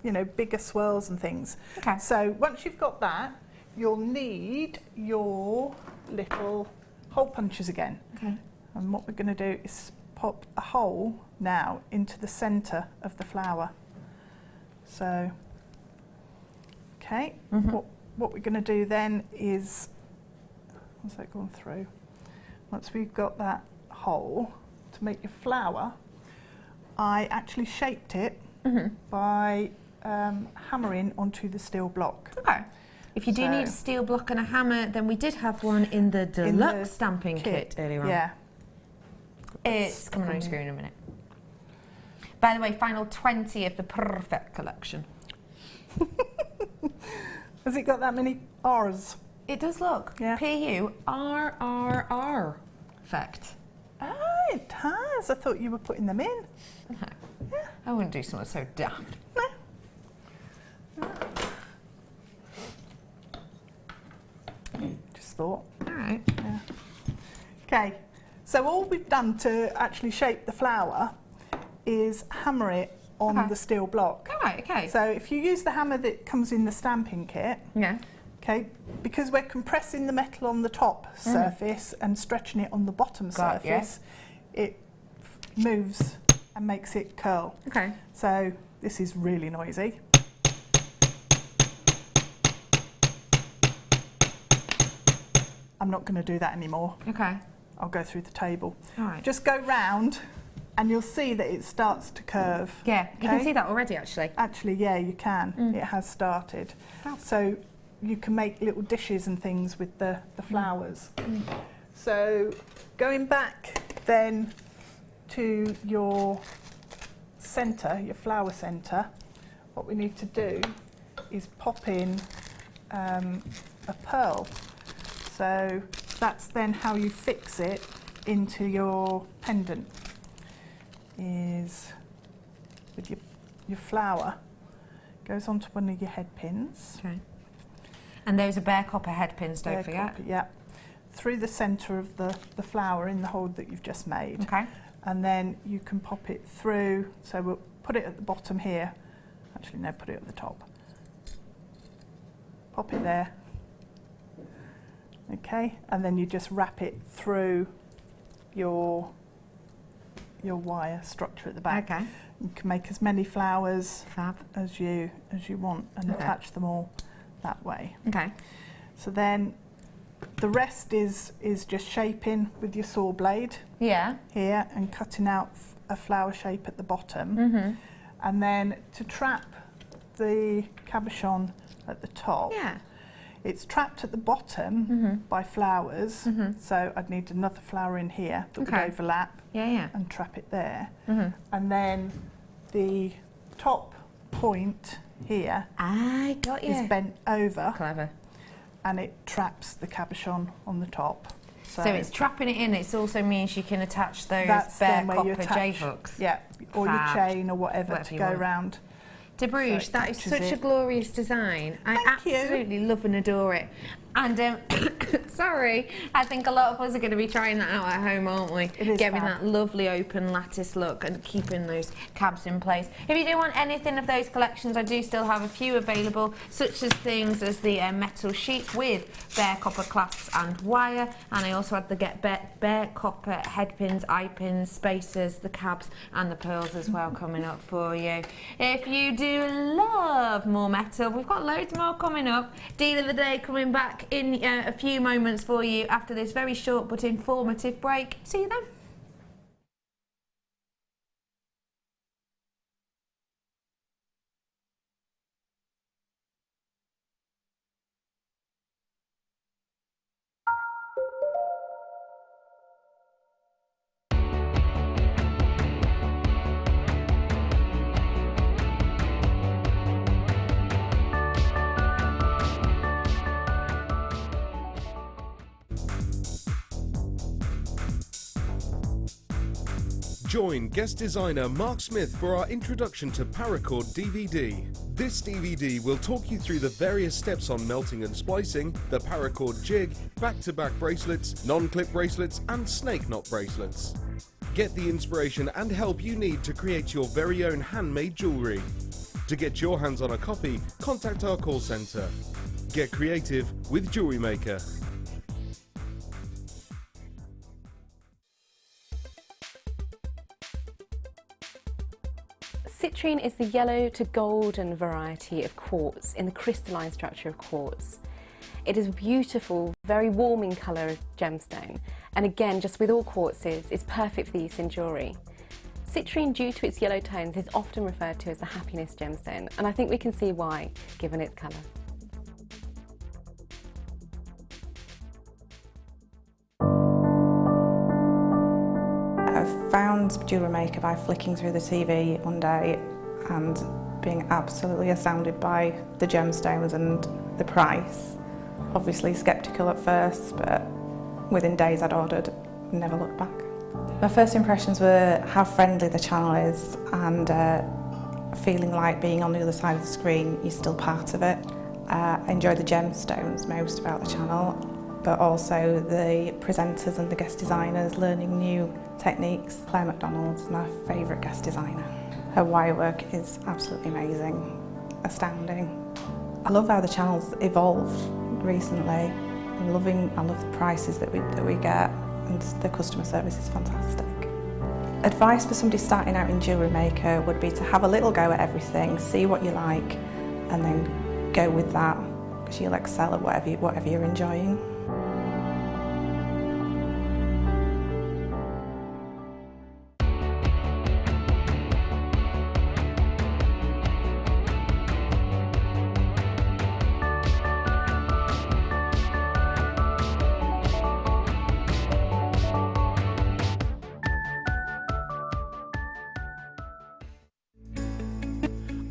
you know, bigger swirls and things. Okay. So once you've got that, you'll need your little hole punches again. Okay. And what we're going to do is pop a hole now into the centre of the flower. So, okay. What we're going to do then is, how's that gone through? Once we've got that hole, to make your flower, I actually shaped it by hammering onto the steel block. Okay. If you do need a steel block and a hammer, then we did have one in the deluxe stamping kit earlier on. Yeah. It's coming on your screen in a minute. By the way, final 20 of the perfect collection. Has it got that many R's? It does look. Yeah. P-U-R-R-R. Effect. Ah, it has. I thought you were putting them in. No. Yeah. I wouldn't do something so daft. No. Just thought. All right. Yeah. Okay. So all we've done to actually shape the flower is hammer it on the steel block. All right, okay. So if you use the hammer that comes in the stamping kit, okay, because we're compressing the metal on the top surface and stretching it on the bottom surface, it moves and makes it curl. Okay. So this is really noisy. I'm not going to do that anymore. Okay. I'll go through the table. All right. Just go round and you'll see that it starts to curve. Yeah, you can see that already actually. Actually, yeah, you can. It has started. Oh. So you can make little dishes and things with the flowers. So going back then to your centre, your flower centre, what we need to do is pop in a pearl. So that's then how you fix it into your pendant, is with your flower, goes onto one of your head pins. Okay. And those are bare copper head pins, don't forget. Copper, yeah. Through the centre of the flower in the hole that you've just made. Okay. And then you can pop it through, so we'll put it at the bottom here. Actually, no, put it at the top. Pop it there. Okay, and then you just wrap it through your wire structure at the back. Okay. You can make as many flowers Fab. as you want and attach them all that way. Okay. So then the rest is just shaping with your saw blade Yeah. here and cutting out a flower shape at the bottom. And then to trap the cabochon at the top. Yeah. It's trapped at the bottom by flowers, so I'd need another flower in here that would overlap and trap it there. And then the top point here I got you. is bent over. Clever. And it traps the cabochon on the top. So it's trapping it in. It also means you can attach those that's bare then where you copper attach, J-hooks. yeah, or Fab. your chain or whatever to you go want. round. De Bruges, So it that is touches such a it. glorious design. I Thank you. absolutely love and adore it. And sorry, I think a lot of us are going to be trying that out at home, aren't we? It is Giving fab. that lovely open lattice look and keeping those cabs in place. If you do want anything of those collections, I do still have a few available, such as things as the metal sheet with bare copper clasps and wire. And I also had the bare copper head pins, eye pins, spacers, the cabs and the pearls as well coming up for you. If you do love more metal, we've got loads more coming up. Deal of the day coming back in a few moments for you after this very short but informative break. See you then. Join guest designer Mark Smith for our introduction to paracord DVD. This DVD will talk you through the various steps on melting and splicing, the paracord jig, back-to-back bracelets, non-clip bracelets and snake knot bracelets. Get the inspiration and help you need to create your very own handmade jewellery. To get your hands on a copy, contact our call centre. Get creative with Jewellery Maker. Citrine is the yellow to golden variety of quartz in the crystalline structure of quartz. It is a beautiful, very warming colour gemstone, and again, just with all quartzes, it's perfect for use in jewellery. Citrine, due to its yellow tones, is often referred to as the happiness gemstone, and I think we can see why, given its colour. I found Jewellery Maker by flicking through the TV one day and being absolutely astounded by the gemstones and the price. Obviously sceptical at first, but within days I'd ordered and never looked back. My first impressions were how friendly the channel is and feeling like being on the other side of the screen, you're still part of it. I enjoy the gemstones most about the channel, but also the presenters and the guest designers learning new techniques. Claire McDonald's my favourite guest designer. Her wire work is absolutely amazing, astounding. I love how the channel's evolved recently. I love the prices that we get, and the customer service is fantastic. Advice for somebody starting out in Jewellery Maker would be to have a little go at everything, see what you like, and then go with that, because you'll excel at whatever you're enjoying.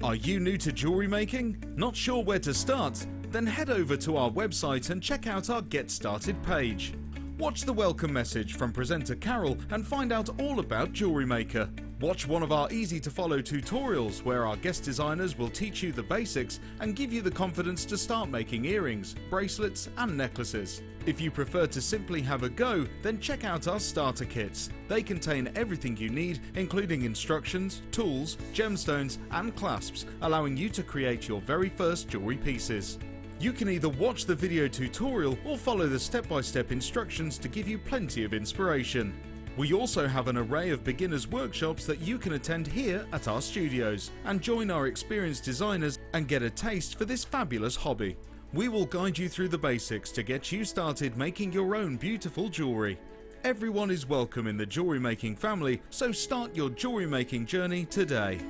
Are you new to jewellery making? Not sure where to start? Then head over to our website and check out our Get Started page. Watch the welcome message from presenter Carol and find out all about Jewellery Maker. Watch one of our easy to follow tutorials where our guest designers will teach you the basics and give you the confidence to start making earrings, bracelets and necklaces. If you prefer to simply have a go, then check out our starter kits. They contain everything you need, including instructions, tools, gemstones and clasps, allowing you to create your very first jewellery pieces. You can either watch the video tutorial or follow the step-by-step instructions to give you plenty of inspiration. We also have an array of beginners workshops that you can attend here at our studios and join our experienced designers and get a taste for this fabulous hobby. We will guide you through the basics to get you started making your own beautiful jewellery. Everyone is welcome in the jewellery making family, so start your jewellery making journey today.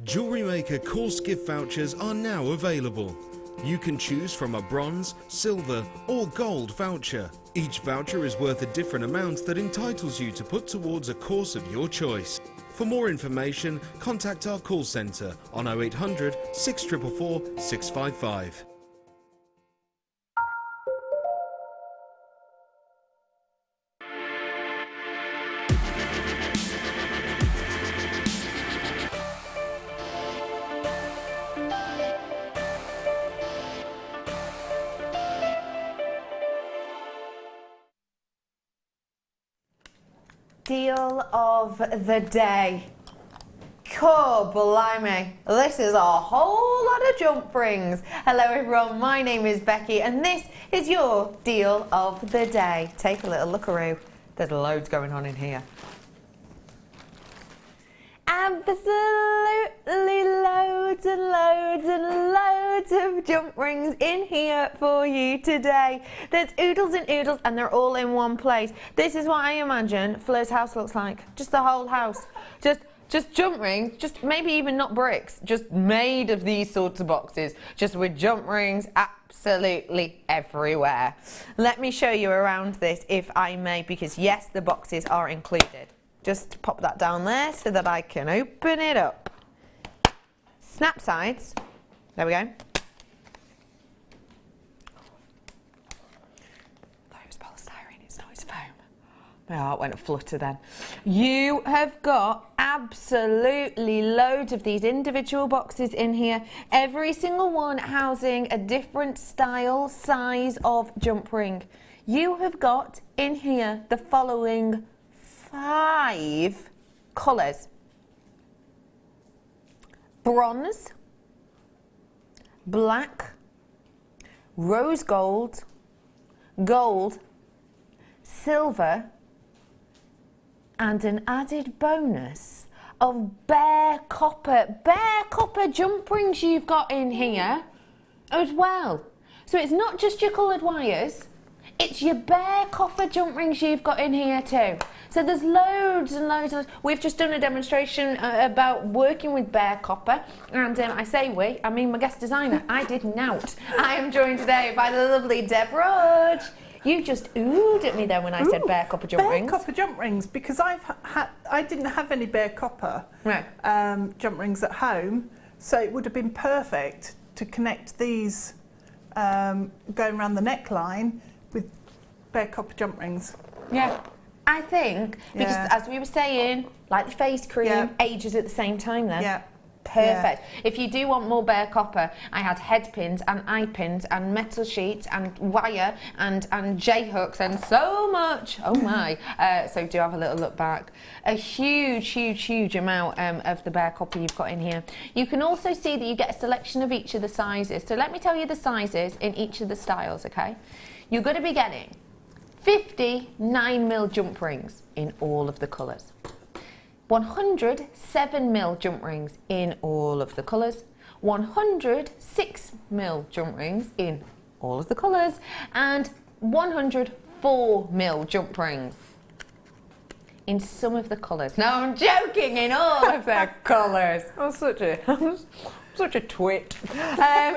Jewellery Maker course gift vouchers are now available. You can choose from a bronze, silver or gold voucher. Each voucher is worth a different amount that entitles you to put towards a course of your choice. For more information, contact our call centre on 0800 644 655. Deal of the day. God blimey, this is a whole lot of jump rings. Hello everyone, my name is Becky and this is your deal of the day. Take a little lookaroo. There's loads going on in here. Absolutely loads and loads and loads of jump rings in here for you today. There's oodles and oodles and they're all in one place. This is what I imagine Fleur's house looks like. Just the whole house. Just jump rings, just maybe even not bricks, just made of these sorts of boxes, just with jump rings absolutely everywhere. Let me show you around this if I may, because yes, the boxes are included. Just pop that down there so that I can open it up. Snap sides, there we go. Thought it was polystyrene, it's not, it's foam. My heart went a flutter then. You have got absolutely loads of these individual boxes in here, every single one housing a different style, size of jump ring. You have got in here the following 5 colours: bronze, black, rose gold, gold, silver, and an added bonus of bare copper. Bare copper jump rings you've got in here as well. So it's not just your coloured wires, it's your bare copper jump rings you've got in here too. So there's loads and loads of, we've just done a demonstration about working with bare copper, and I say we, I mean my guest designer, I did not. I am joined today by the lovely Deb Rudge. You just oohed at me then when I said bare copper jump rings. Bare copper jump rings, because I didn't have any bare copper jump rings at home, so it would have been perfect to connect these going around the neckline with bare copper jump rings. Yeah, I think, because as we were saying, like the face cream, ages at the same time then. Yeah. Perfect. Yeah. If you do want more bare copper, I had head pins and eye pins and metal sheets and wire and J-hooks and so much. Oh my. So do have a little look back. A huge amount of the bare copper you've got in here. You can also see that you get a selection of each of the sizes. So let me tell you the sizes in each of the styles, okay? You're going to be getting 50 9mm jump rings in all of the colours. 100 7mm jump rings in all of the colours, 100 6mm jump rings in all of the colours, and 100 4mm jump rings in some of the colours. No, I'm joking, in all of the colours. I'm such a twit.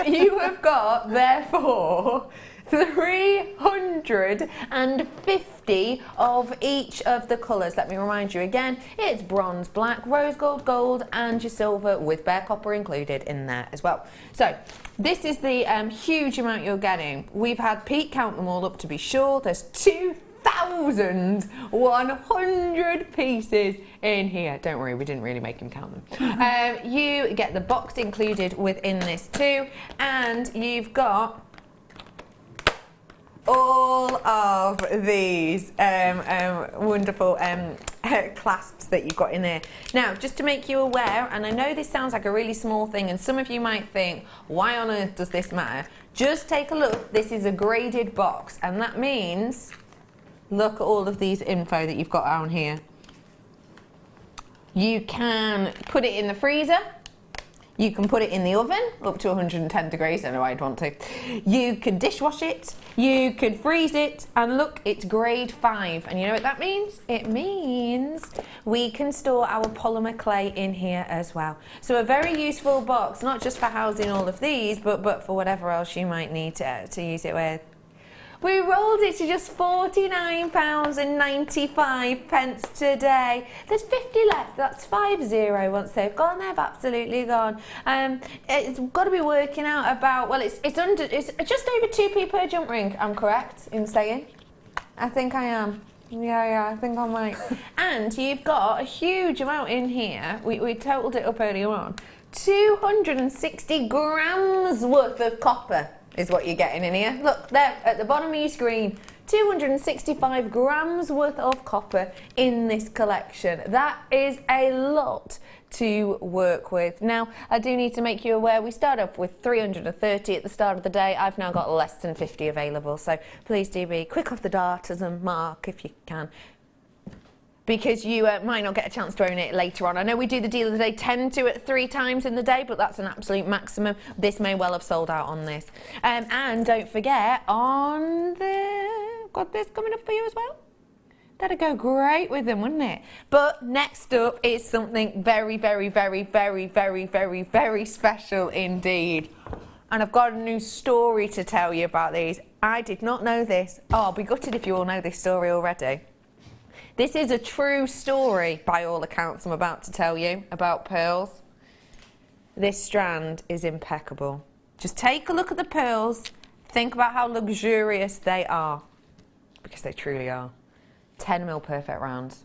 You have got, therefore, 350 of each of the colours. Let me remind you again, it's bronze, black, rose gold, gold, and your silver with bare copper included in there as well. So this is the huge amount you're getting. We've had Pete count them all up to be sure. There's 2,100 pieces in here. Don't worry, we didn't really make him count them. You get the box included within this too, and you've got all of these wonderful clasps that you've got in there. Now, just to make you aware, and I know this sounds like a really small thing, and some of you might think, why on earth does this matter? Just take a look. This is a graded box, and that means, look at all of these info that you've got on here. You can put it in the freezer. You can put it in the oven up to 110 degrees, I don't know why I'd want to. You could dishwash it, you could freeze it, and look, it's grade 5. And you know what that means? It means we can store our polymer clay in here as well. So a very useful box, not just for housing all of these, but for whatever else you might need to use it with. We rolled it to just £49.95 today. There's 50 left, that's 50. Once they've gone, they've absolutely gone. It's got to be working out about, well, it's just over 2p per jump ring, I'm correct in saying? I think I am. Yeah, I think I'm right. And you've got a huge amount in here. We totaled it up earlier on. 260 grams worth of copper is what you're getting in here. Look, there at the bottom of your screen, 265 grams worth of copper in this collection. That is a lot to work with. Now, I do need to make you aware, we start off with 330 at the start of the day. I've now got less than 50 available, so please do be quick off the dart as a mark if you can, because you might not get a chance to own it later on. I know we do the deal of the day 10 to at 3 times in the day, but that's an absolute maximum. This may well have sold out on this. And don't forget, got this coming up for you as well. That'd go great with them, wouldn't it? But next up is something very, very, very, very, very, very, very special indeed. And I've got a new story to tell you about these. I did not know this. Oh, I'll be gutted if you all know this story already. This is a true story, by all accounts, I'm about to tell you about pearls. This strand is impeccable. Just take a look at the pearls, think about how luxurious they are, because they truly are. 10mm perfect rounds.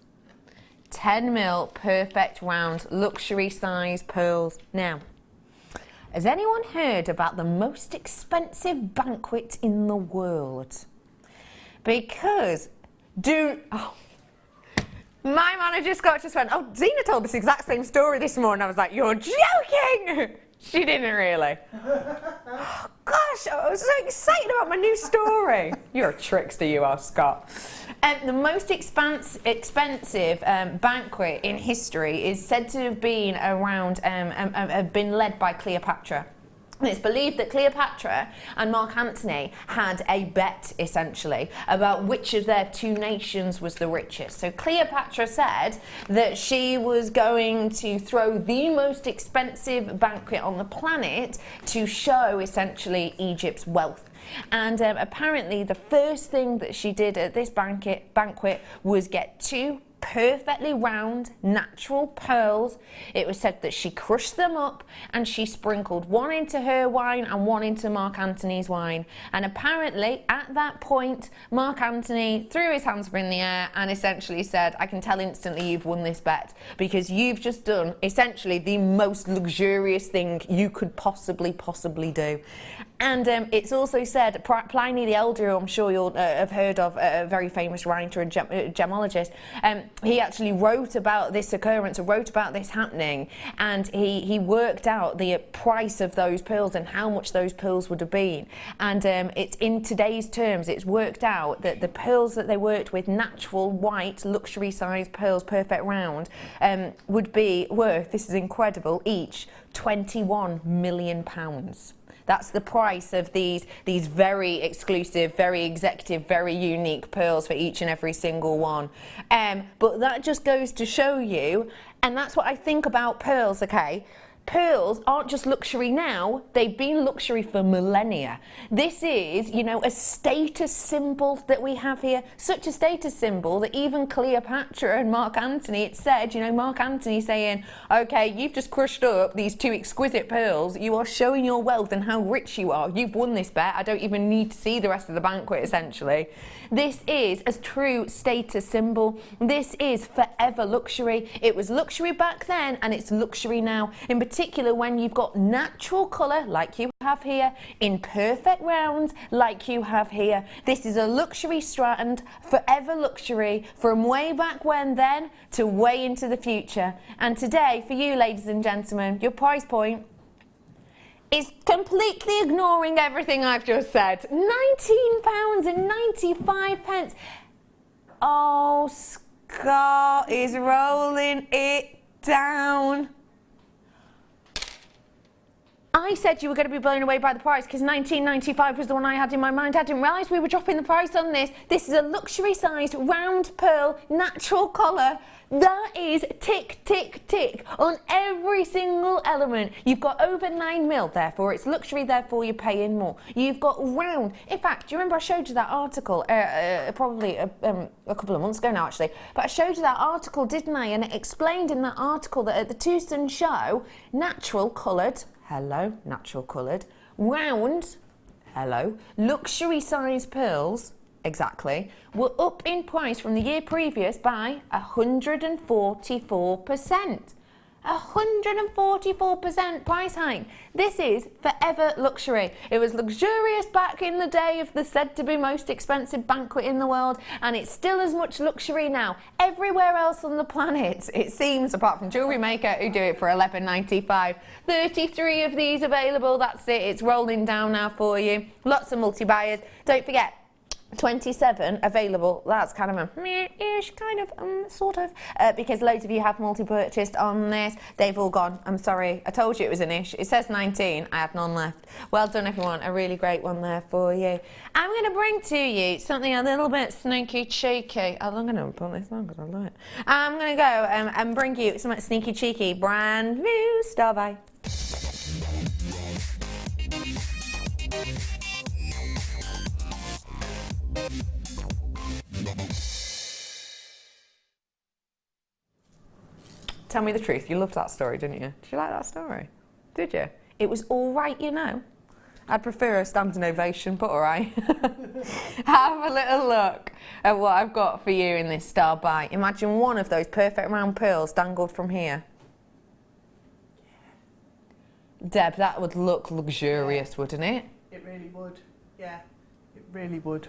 10mm perfect round, luxury size pearls. Now, has anyone heard about the most expensive banquet in the world? Because, my manager Scott just went, oh, Zena told this exact same story this morning. I was like, you're joking! She didn't really. Oh, gosh, I was so excited about my new story. You're a trickster, you are, Scott. The most expensive banquet in history is said to have been been led by Cleopatra. And it's believed that Cleopatra and Mark Antony had a bet, essentially, about which of their two nations was the richest. So Cleopatra said that she was going to throw the most expensive banquet on the planet to show, essentially, Egypt's wealth. And apparently the first thing that she did at this banquet was get 2 perfectly round natural pearls. It was said that she crushed them up and she sprinkled one into her wine and one into Mark Antony's wine. And apparently at that point, Mark Antony threw his hands up in the air and essentially said, I can tell instantly you've won this bet, because you've just done essentially the most luxurious thing you could possibly do. And it's also said, Pliny the Elder, who I'm sure you'll have heard of, a very famous writer and gemologist, he actually wrote about this occurrence, or wrote about this happening, and he worked out the price of those pearls and how much those pearls would have been. And it's in today's terms, it's worked out that the pearls that they worked with, natural white luxury size pearls, perfect round, would be worth, this is incredible, each £21 million. That's the price of these very exclusive, very executive, very unique pearls for each and every single one. But that just goes to show you, and that's what I think about pearls, okay? Pearls aren't just luxury now, they've been luxury for millennia. This is, you know, a status symbol that we have here. Such a status symbol that even Cleopatra and Mark Antony, it said, you know, Mark Antony saying, okay, you've just crushed up these 2 exquisite pearls, you are showing your wealth and how rich you are. You've won this bet, I don't even need to see the rest of the banquet, essentially. This is a true status symbol. This is forever luxury. It was luxury back then and it's luxury now. In particular when you've got natural colour like you have here, in perfect rounds like you have here. This is a luxury strand, forever luxury, from way back when then to way into the future. And today, for you ladies and gentlemen, your price point is completely ignoring everything I've just said. £19.95. Oh, Scott is rolling it down. I said you were going to be blown away by the price because 1995 was the one I had in my mind. I didn't realise we were dropping the price on this. This is a luxury sized round pearl natural collar. That is tick, tick, tick on every single element. You've got over 9 mil, therefore it's luxury, therefore you're paying more. You've got round. In fact, do you remember I showed you that article probably a couple of months ago now, actually? But I showed you that article, didn't I? And it explained in that article that at the Tucson show, natural coloured, hello, natural coloured, round, hello, luxury size pearls, exactly, were up in price from the year previous by 144%. 144% price hike. This is forever luxury. It was luxurious back in the day of the said to be most expensive banquet in the world, and it's still as much luxury now. Everywhere else on the planet, it seems, apart from Jewellery Maker, who do it for $11.95. 33 of these available, that's it. It's rolling down now for you. Lots of multi-buyers. Don't forget, 27 available. That's kind of a meh-ish, kind of, sort of, because loads of you have multi-purchased on this. They've all gone. I'm sorry. I told you it was an ish. It says 19. I had none left. Well done, everyone. A really great one there for you. I'm going to bring to you something a little bit sneaky cheeky. I'm going to put this on because I love it. I'm going to go and bring you something sneaky cheeky, brand new Star by. Tell me the truth, you loved that story, didn't you? Did you like that story? Did you? It was all right, you know. I'd prefer a standing ovation, but all right. Have a little look at what I've got for you in this Star by. Imagine one of those perfect round pearls dangled from here. Deb, that would look luxurious, wouldn't it? It really would. Yeah, it really would.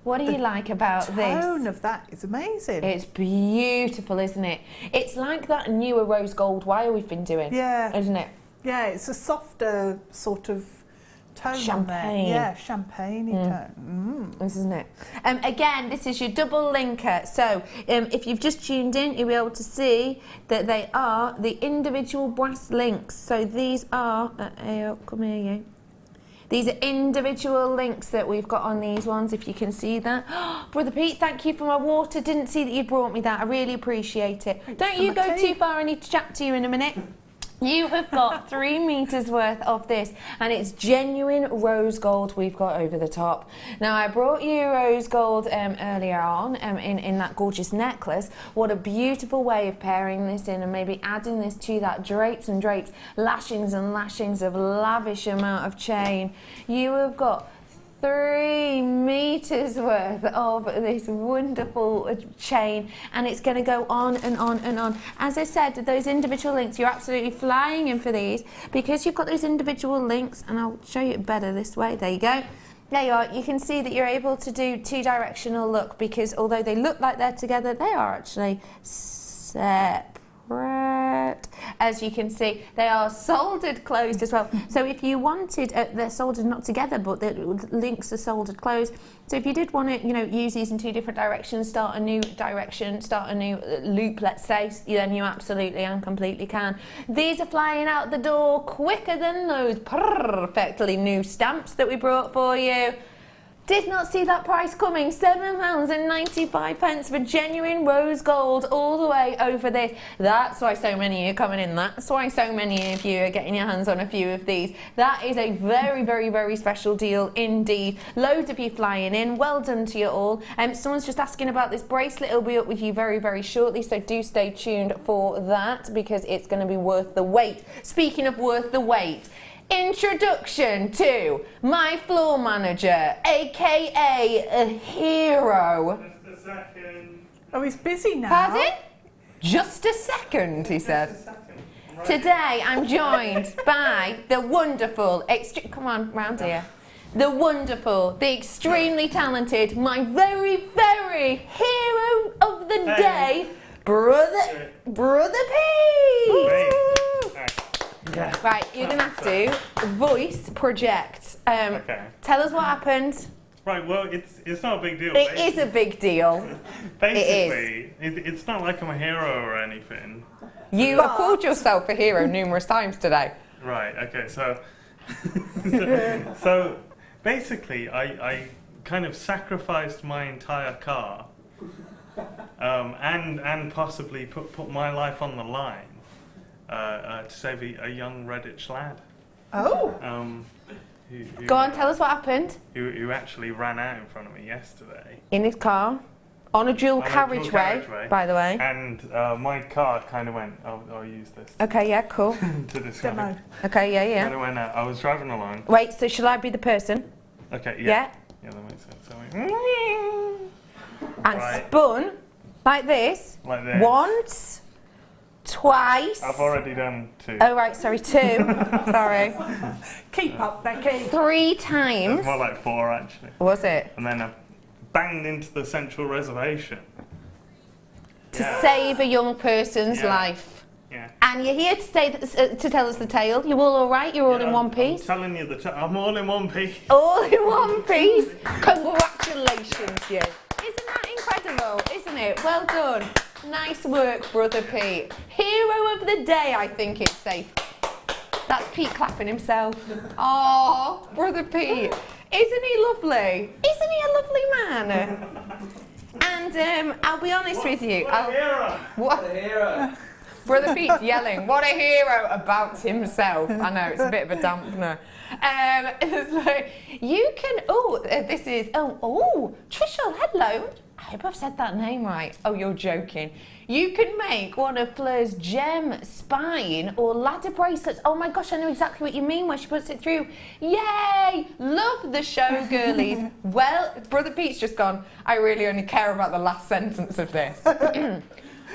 What do you like about this? The tone of that is amazing. It's beautiful, isn't it? It's like that newer rose gold wire we've been doing, isn't it? Yeah, it's a softer sort of tone on there. Champagne. Yeah, champagne-y tone. This isn't it. Again, this is your double linker. So if you've just tuned in, you'll be able to see that they are the individual brass links. So these are, come here, you. These are individual links that we've got on these ones, if you can see that. Brother Pete, thank you for my water. Didn't see that you brought me that. I really appreciate it. Don't you go too far. I need to chat to you in a minute. You have got 3 meters worth of this, and it's genuine rose gold we've got over the top. Now, I brought you rose gold earlier on in that gorgeous necklace. What a beautiful way of pairing this in and maybe adding this to that drapes and drapes, lashings and lashings of lavish amount of chain. You have got 3 meters worth of this wonderful chain, and it's going to go on and on and on. As I said, those individual links, you're absolutely flying in for these because you've got those individual links, and I'll show you it better this way. There you go. There you are. You can see that you're able to do 2-directional look because although they look like they're together, they are actually separate. As you can see, they are soldered closed as well. So if you wanted, they're soldered not together, but the links are soldered closed. So if you did want to, use these in 2 different directions, start a new direction, start a new loop, let's say, then you absolutely and completely can. These are flying out the door quicker than those perfectly new stamps that we brought for you. Did not see that price coming. £7.95 for genuine rose gold all the way over this. That's why so many of you are coming in. That's why so many of you are getting your hands on a few of these. That is a very, very, very special deal indeed. Loads of you flying in. Well done to you all. Someone's just asking about this bracelet. It'll be up with you very, very shortly, so do stay tuned for that because it's going to be worth the wait. Speaking of worth the wait, introduction to my floor manager, aka a hero. Just a second. Oh, he's busy now. Pardon? Just a second, he said. Just a second. Right. Today I'm joined by the wonderful, come on, round here. The wonderful, the extremely talented, my very, very hero of the day, Brother Pete. Great. Yeah. Right, you're going to have to voice project. Okay. Tell us what happened. Right, well, it's not a big deal. It is a big deal. Basically, it's not like I'm a hero or anything. You have called yourself a hero numerous times today. Right. Okay. So basically, I kind of sacrificed my entire car, and possibly put my life on the line to save a young Rudge lad. Oh. Who, Go on, tell us what happened. Who actually ran out in front of me yesterday. In his car, on a dual On a dual carriageway, by the way. And my car kind of went, I'll use this Okay, yeah, cool. to describe. Demo. Okay, yeah, Kind of went out. I was driving along. Wait, so shall I be the person? Okay, Yeah. Yeah, that makes sense. So I went, And Right. spun like this. like this. Once, twice. I've already done 2. Oh, right, sorry, 2. Sorry. Keep up, Becky. 3 It's times. more like 4 actually. Was it? And then I banged into the central reservation. To save a young person's Yeah. life. Yeah. And you're here to say to tell us the tale. You're all right? You're all in one piece? I'm telling you, I'm all in one piece. All in one piece. Congratulations, you. Isn't that incredible? Isn't it? Well done. Nice work, Brother Pete. Hero of the day, I think it's safe. That's Pete clapping himself. Oh, Brother Pete. Isn't he lovely? Isn't he a lovely man? And I'll be honest with you. What a hero. Brother Pete's yelling, what a hero about himself. I know, it's a bit of a dampener. It's like, you can, this is, Trishul, hello. I hope I've said that name right. Oh, you're joking. You can make one of Fleur's gem spine or ladder bracelets. Oh my gosh, I know exactly what you mean when she puts it through. Yay! Love the show, girlies. Well, Brother Pete's just gone, I really only care about the last sentence of this.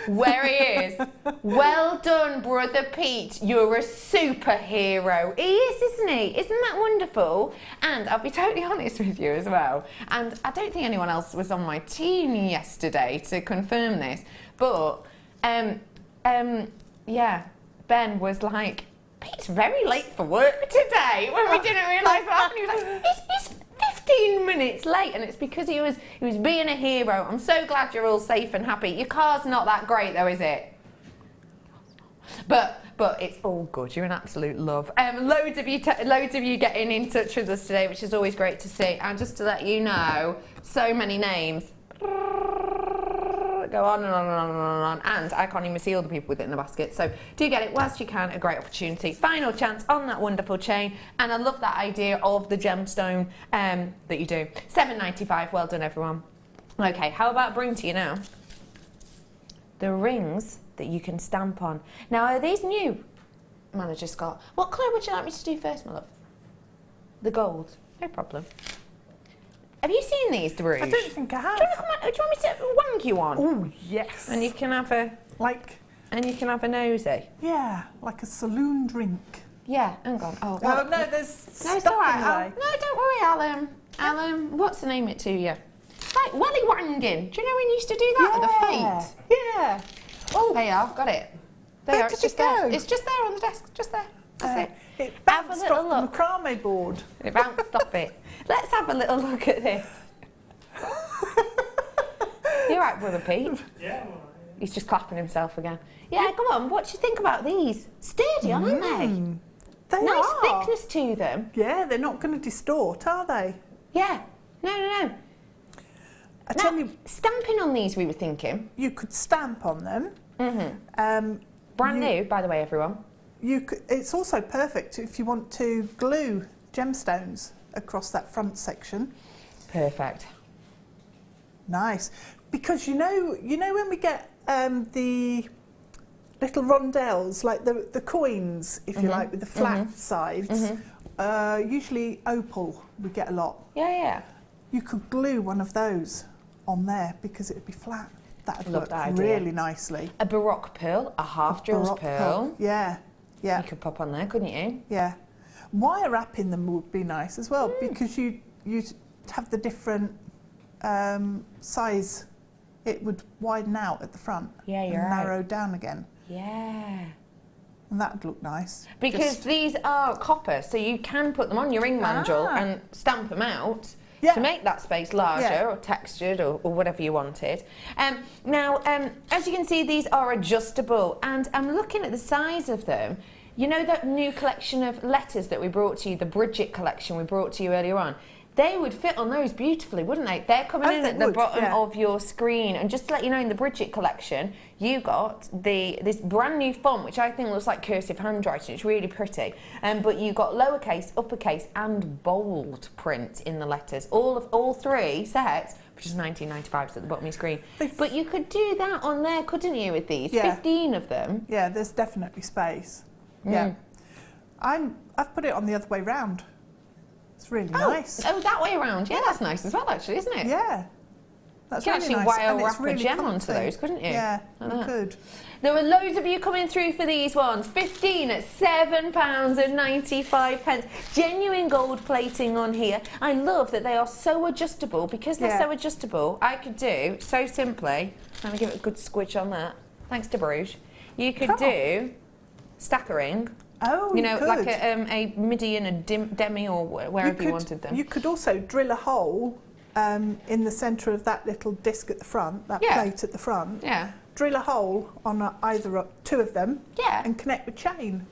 Where he is. Well done, Brother Pete. You're a superhero. He is, isn't he? Isn't that wonderful? And I'll be totally honest with you as well. And I don't think anyone else was on my team yesterday to confirm this. But, yeah, Ben was like, Pete's very late for work today when we didn't realise what happened. He was like, he's 15 minutes late, and it's because he was being a hero. I'm so glad you're all safe and happy. Your car's not that great though, is it? But it's all good. You're an absolute love. Loads of you getting in touch with us today, which is always great to see. And just to let you know, so many names. Go on and on and on and on, and I can't even see all the people with it in the basket. So do get it whilst you can. A great opportunity. Final chance on that wonderful chain, and I love that idea of the gemstone that you do. $7.95. Well done, everyone. Okay, how about bring to you now the rings that you can stamp on. Now, are these new, Manager Scott? What colour would you like me to do first, my love? The gold. No problem. Have you seen these, Rudge? I don't think I have. Do you want me to wank you on? Oh, yes. And you can have a nosy. Yeah, like a saloon drink. Yeah, hang on. Oh, Oh, what? no, there's No, it's stuff all right. in the way. No, don't worry, Alan. Alan, what's the name it to you? Like welly wanging. Do you know when you used to do that at the fete? Yeah. Oh, there you are. Got it. There you Where are. did It's just it go? there. It's just there on the desk. Just there. That's it. It Have a bounced little off look. the macrame board. It bounced off it. Let's have a little look at this. You're right, Brother Pete. Yeah. He's just clapping himself again. Yeah, come on. What do you think about these? Sturdy, aren't they? They Nice are. thickness to them. Yeah, they're not going to distort, are they? Yeah. No. I Now, tell you, stamping on these, we were thinking. you could stamp on them. Brand new, by the way, everyone. It's also perfect if you want to glue gemstones across that front section. Perfect. Nice, because you know when we get the little rondelles, like the coins, if you like, with the flat sides, usually opal we get a lot. Yeah. You could glue one of those on there because it would be flat. That would Love work that idea. really nicely. A Baroque pearl, a half Jules Baroque pearl. Yeah. You could pop on there, couldn't you? Yeah. Wire wrapping them would be nice as well because you have the different size. It would widen out at the front Yeah, and you're right. narrow down again. Yeah. And that would look nice. Because these are copper, so you can put them on your ring mandrel and stamp them out. to make that space larger or textured or whatever you wanted. Now, as you can see, these are adjustable, and I'm looking at the size of them. You know that new collection of letters that we brought to you, the Bridget collection we brought to you earlier on? They would fit on those beautifully, wouldn't they? They're coming in at the bottom of your screen. And just to let you know, in the Bridget collection, you got this brand new font, which I think looks like cursive handwriting. It's really pretty. But you got lowercase, uppercase, and bold print in the letters. All three sets, which is $19.95 at the bottom of your screen. But you could do that on there, couldn't you, with these? 15 of them. Yeah, there's definitely space. Yeah. I've put it on the other way round. It's really nice. Oh, that way around. Yeah, that's nice as well, actually, isn't it? Yeah. That's you could really actually nice. wire wrap really a gem comfy. onto those, couldn't you? Yeah, like you that. could. There were loads of you coming through for these ones. 15 at £7.95. Genuine gold plating on here. I love that they are so adjustable. Because they're so adjustable, I could do, so simply, let me give it a good squidge on that. Thanks to Bruges. You could do stackering. Oh, you know, could. like a midi and a demi or wherever you wanted them. You could also drill a hole in the centre of that little disc at the front, that plate at the front. Yeah. Drill a hole on either two of them. Yeah. And connect with chain.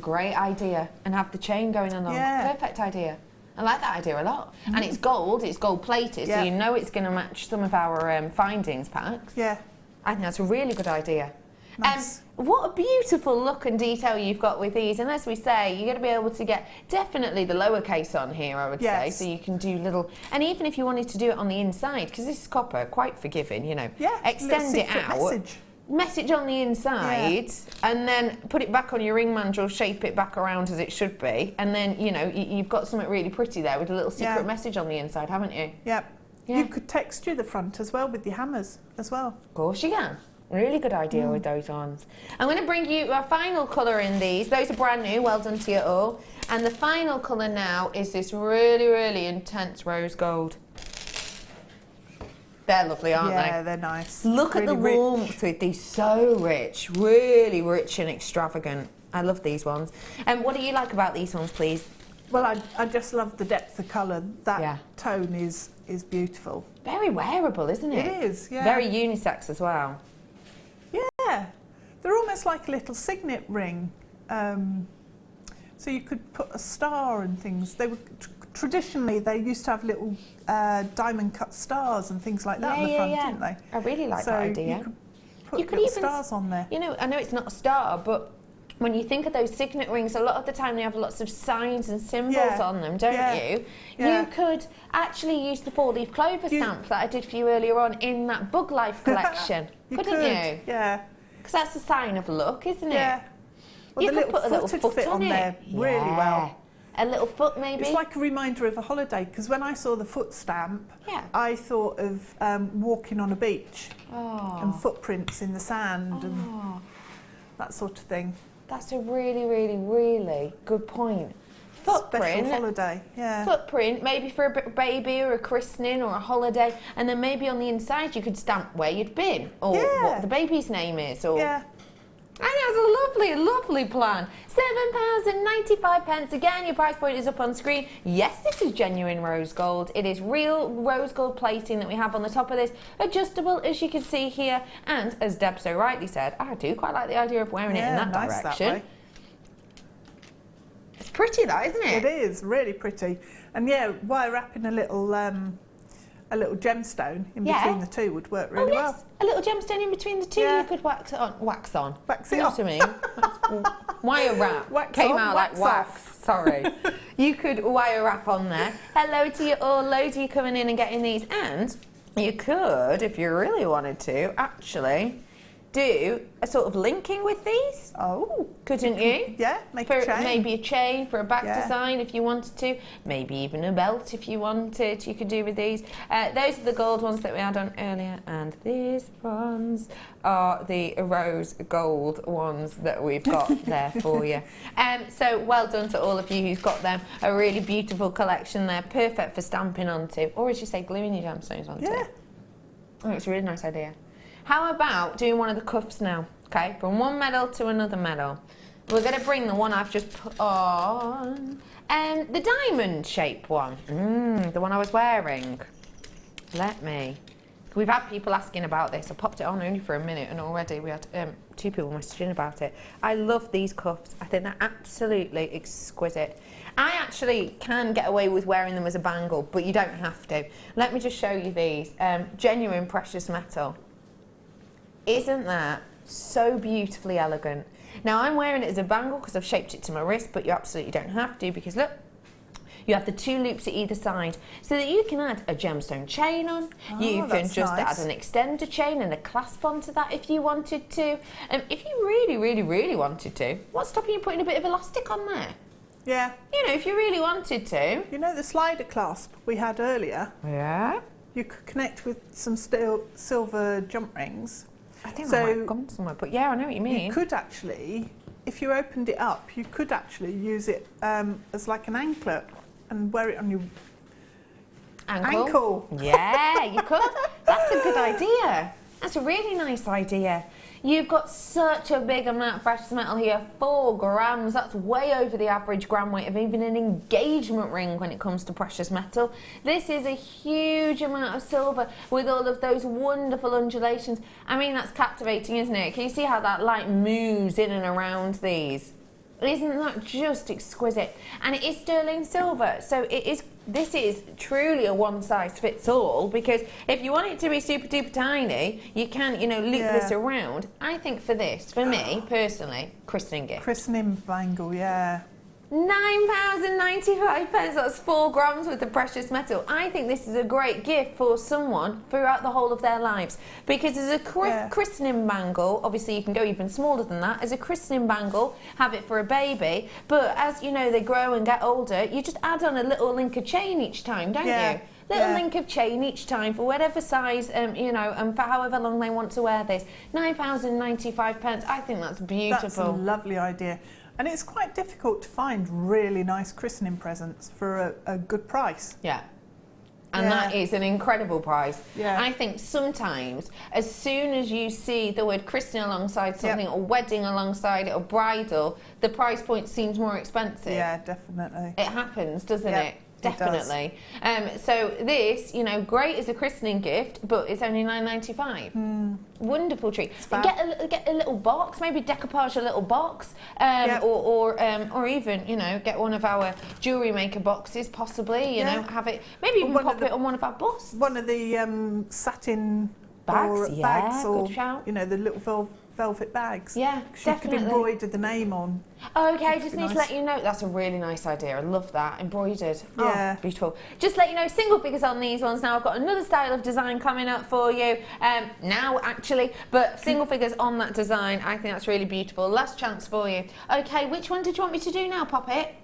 Great idea. And have the chain going along. Yeah. Perfect idea. I like that idea a lot. And it's gold plated, so you know it's going to match some of our findings packs. Yeah. I think that's a really good idea. Nice. What a beautiful look and detail you've got with these. And as we say, you're going to be able to get definitely the lowercase on here, I would say. So you can do little... And even if you wanted to do it on the inside, because this is copper, quite forgiving, you know. Yeah, extend it out. Message on the inside, and then put it back on your ring mandrel, shape it back around as it should be. And then, you know, you've got something really pretty there with a little secret message on the inside, haven't you? Yep. Yeah. You could texture the front as well with your hammers as well. Of course you can. Really good idea with those ones. I'm going to bring you our final colour in these. Those are brand new, well done to you all. And the final colour now is this really, really intense rose gold. They're lovely, aren't they? Yeah, they're nice. Look at the warmth with these, so rich, really rich and extravagant. I love these ones. And what do you like about these ones, please? Well, I just love the depth of colour. That tone is beautiful. Very wearable, isn't it? It is, yeah. Very unisex as well. Yeah, they're almost like a little signet ring. So you could put a star and things. They were traditionally they used to have little diamond cut stars and things like that on the front, didn't they? I really like that idea. You could put little stars on there. You know, I know it's not a star, but when you think of those signet rings, a lot of the time they have lots of signs and symbols on them, don't you? Yeah. You could actually use the 4-leaf clover stamp that I did for you earlier on in that Bug Life collection, couldn't you? Yeah. Because that's a sign of luck, isn't it? Yeah. Well, you the could put a little foot fit on there really well. A little foot, maybe? It's like a reminder of a holiday, because when I saw the foot stamp, I thought of walking on a beach and footprints in the sand and that sort of thing. That's a really, really, really good point. Footprint. Special holiday, yeah. Footprint, maybe for a baby or a christening or a holiday, and then maybe on the inside you could stamp where you'd been or what the baby's name is. Or I know, it's a lovely, lovely plan. £7.95. Again, your price point is up on screen. Yes, this is genuine rose gold. It is real rose gold plating that we have on the top of this. Adjustable, as you can see here. And as Deb so rightly said, I do quite like the idea of wearing it in that direction. That way. It's pretty, that, isn't it? It is, really pretty. And yeah, wire wrapping a little gemstone in between the two would work really well. A little gemstone in between the two you could wax on. Wax on. Wax it you know on. what I mean? Wire wrap. Wax Came on, out wax like wax. off. Sorry. You could wire wrap on there. Hello to you all. Loads of you coming in and getting these. And you could, if you really wanted to, actually do a sort of linking with these. Oh. Couldn't you? Yeah, make a chain. Maybe a chain for a back design if you wanted to. Maybe even a belt if you wanted. You could do with these. Those are the gold ones that we had on earlier. And these ones are the rose gold ones that we've got there for you. So well done to all of you who've got them. A really beautiful collection there. Perfect for stamping onto. Or as you say, gluing your gemstones onto. Yeah. Oh, it's a really nice idea. How about doing one of the cuffs now? Okay, from one medal to another medal. We're going to bring the one I've just put on, the diamond shape one, the one I was wearing. We've had people asking about this. I popped it on only for a minute and already we had 2 people messaging about it. I love these cuffs. I think they're absolutely exquisite. I actually can get away with wearing them as a bangle, but you don't have to. Let me just show you these. Genuine precious metal. Isn't that so beautifully elegant? Now I'm wearing it as a bangle because I've shaped it to my wrist, but you absolutely don't have to because look, you have the 2 loops at either side so that you can add a gemstone chain on. You can just add an extender chain and a clasp onto that if you wanted to. If you really, really, really wanted to, what's stopping you putting a bit of elastic on there? Yeah. You know, if you really wanted to. You know the slider clasp we had earlier? Yeah. You could connect with some silver jump rings. I think that might have gone somewhere, but yeah, I know what you mean. You could actually, if you opened it up, you could actually use it as like an anklet and wear it on your ankle. Yeah, you could. That's a good idea. That's a really nice idea. You've got such a big amount of precious metal here, 4 grams. That's way over the average gram weight of even an engagement ring when it comes to precious metal. This is a huge amount of silver with all of those wonderful undulations. I mean, that's captivating, isn't it? Can you see how that light moves in and around these? Isn't that just exquisite? And it is sterling silver, so this is truly a one-size-fits-all, because if you want it to be super duper tiny, you can, you know, loop this around. I think for this, for me personally, christening gift. Christening bangle, yeah. £9.95, that's 4 grams worth of precious metal. I think this is a great gift for someone throughout the whole of their lives, because as a christening bangle, obviously you can go even smaller than that. As a christening bangle, have it for a baby, but as you know, they grow and get older, you just add on a little link of chain each time, don't you? Little link of chain each time for whatever size, you know, and for however long they want to wear this. £9.95, I think that's beautiful. That's a lovely idea. And it's quite difficult to find really nice christening presents for a good price. Yeah. And that is an incredible price. Yeah. I think sometimes, as soon as you see the word christening alongside something, or wedding alongside it, or bridal, the price point seems more expensive. Yeah, definitely. It happens, doesn't it? Definitely. So this, you know, great as a christening gift, but it's only £9.95. Wonderful treat. Get a little box, maybe decoupage a little box, or even, you know, get one of our Jewellery Maker boxes, possibly. You know, have it. Maybe even pop it on one of our busts. One of the satin bags, bags, or good shout. You know, the little velvet bags. Yeah, definitely. You could embroider the name on. Okay, just need to let you know, that's a really nice idea. I love that, embroidered. Yeah. Oh, beautiful. Just let you know, single figures on these ones now. I've got another style of design coming up for you now, actually, but single figures on that design. I think that's really beautiful. Last chance for you. Okay, which one did you want me to do now, Poppet?